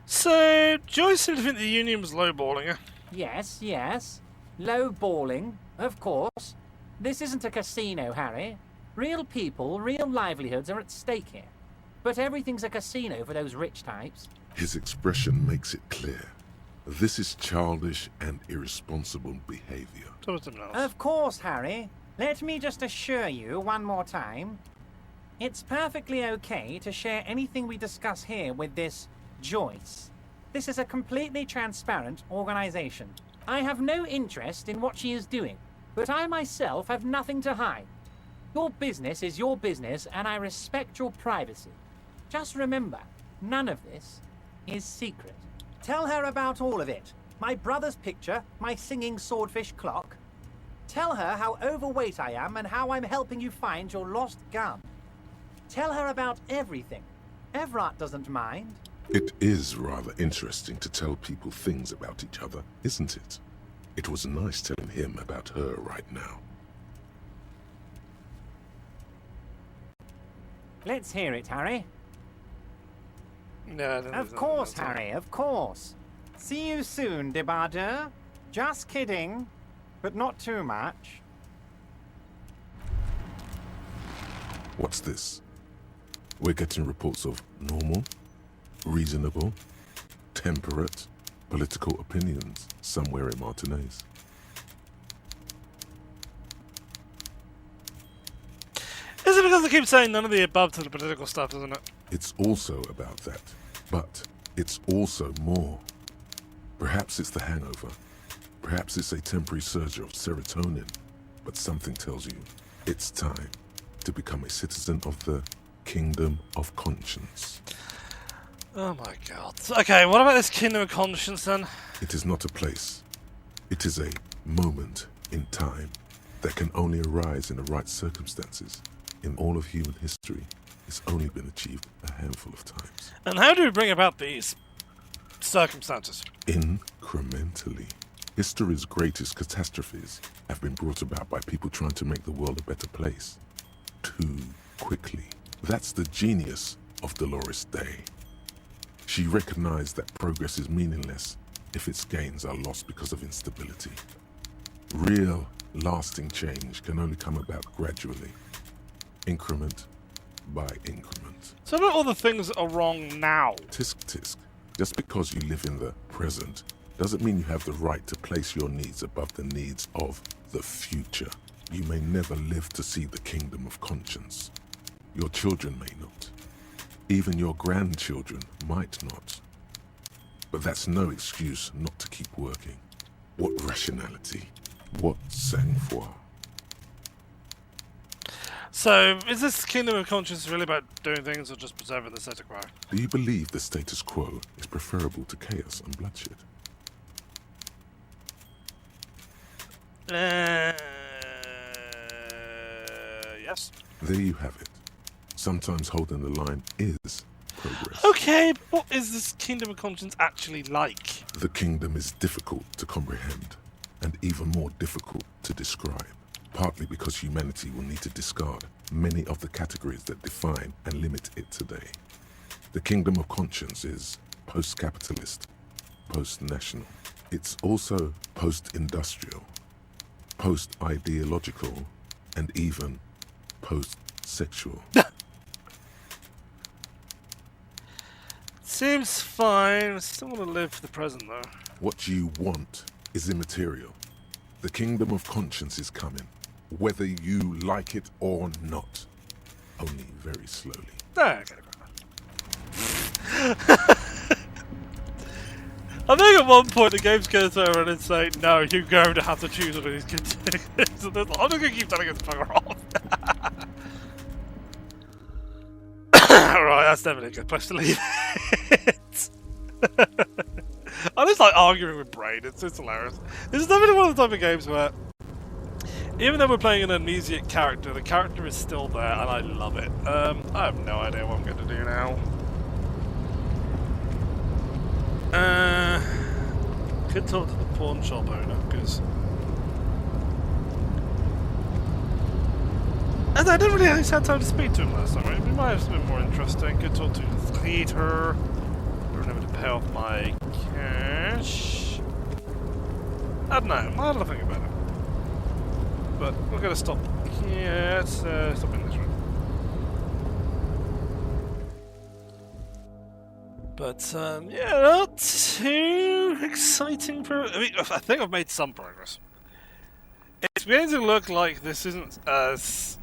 So, Joyce seemed to think the union was lowballing her. Yes, yes. Lowballing, of course. This isn't a casino, Harry. Real people, real livelihoods are at stake here. But everything's a casino for those rich types. His expression makes it clear. This is childish and irresponsible behavior. Of course, Harry. Let me just assure you one more time. It's perfectly okay to share anything we discuss here with this Joyce. This is a completely transparent organization. I have no interest in what she is doing, but I myself have nothing to hide. Your business is your business, and I respect your privacy. Just remember, none of this is secret. Tell her about all of it. My brother's picture, my singing swordfish clock. Tell her how overweight I am and how I'm helping you find your lost gun. Tell her about everything. Everett doesn't mind. It is rather interesting to tell people things about each other, isn't it? It was nice telling him about her right now. Let's hear it, Harry. No, of course, Harry, of course. See you soon, Debardeur. Just kidding, but not too much. What's this? We're getting reports of normal, reasonable, temperate, political opinions somewhere in Martinez. Is it because they keep saying none of the above to the political stuff, isn't it? It's also about that, but it's also more. Perhaps it's the hangover. Perhaps it's a temporary surge of serotonin. But something tells you it's time to become a citizen of the Kingdom of Conscience. Oh my god. Okay, what about this Kingdom of Conscience then? It is not a place. It is a moment in time that can only arise in the right circumstances. In all of human history, it's only been achieved a handful of times. And how do we bring about these circumstances? Incrementally. History's greatest catastrophes have been brought about by people trying to make the world a better place. Too quickly. That's the genius of Dolores Day. She recognized that progress is meaningless if its gains are lost because of instability. Real, lasting change can only come about gradually, increment by increment. So what are all the things that are wrong now? Tisk tisk. Just because you live in the present doesn't mean you have the right to place your needs above the needs of the future. You may never live to see the Kingdom of Conscience. Your children may not. Even your grandchildren might not. But that's no excuse not to keep working. What rationality? What sang-froid? So, is this Kingdom of Conscience really about doing things or just preserving the status quo? Do you believe the status quo is preferable to chaos and bloodshed? Yes. There you have it. Sometimes holding the line is progress. Okay, but what is this Kingdom of Conscience actually like? The kingdom is difficult to comprehend, and even more difficult to describe, partly because humanity will need to discard many of the categories that define and limit it today. The Kingdom of Conscience is post-capitalist, post-national. It's also post-industrial, post-ideological, and even post-sexual. Seems fine. Still want to live for the present, though. What you want is immaterial. The Kingdom of Conscience is coming, whether you like it or not. Only very slowly. Okay. I think at one point the game's going to turn around and say, no, you're going to have to choose one of these continues. So I'm just going to keep telling it to fuck off. Right, that's definitely a good place to leave it. I just like arguing with Brain, it's hilarious. This is definitely one of the type of games where, even though we're playing an amnesiac character, the character is still there and I love it. I have no idea what I'm going to do now. Could talk to the pawn shop owner, because I didn't really have time to speak to him last time, right? We might have been more interesting. Could talk to the theater. Remember to pay off my cash. I don't know. I'll have to think about it. But we're gonna stop here. Let's stop in this room. But yeah, not too exciting. I mean, I think I've made some progress. It's beginning to look like this isn't as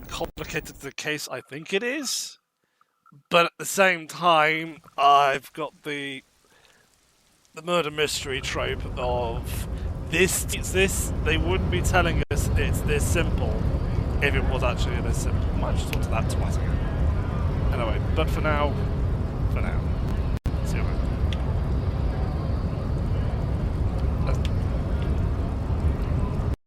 complicated the case I think it is, but at the same time, I've got the murder mystery trope of this. It's this. They wouldn't be telling us it's this simple if it was actually this simple. I might just talk to that twice again. Anyway, but for now,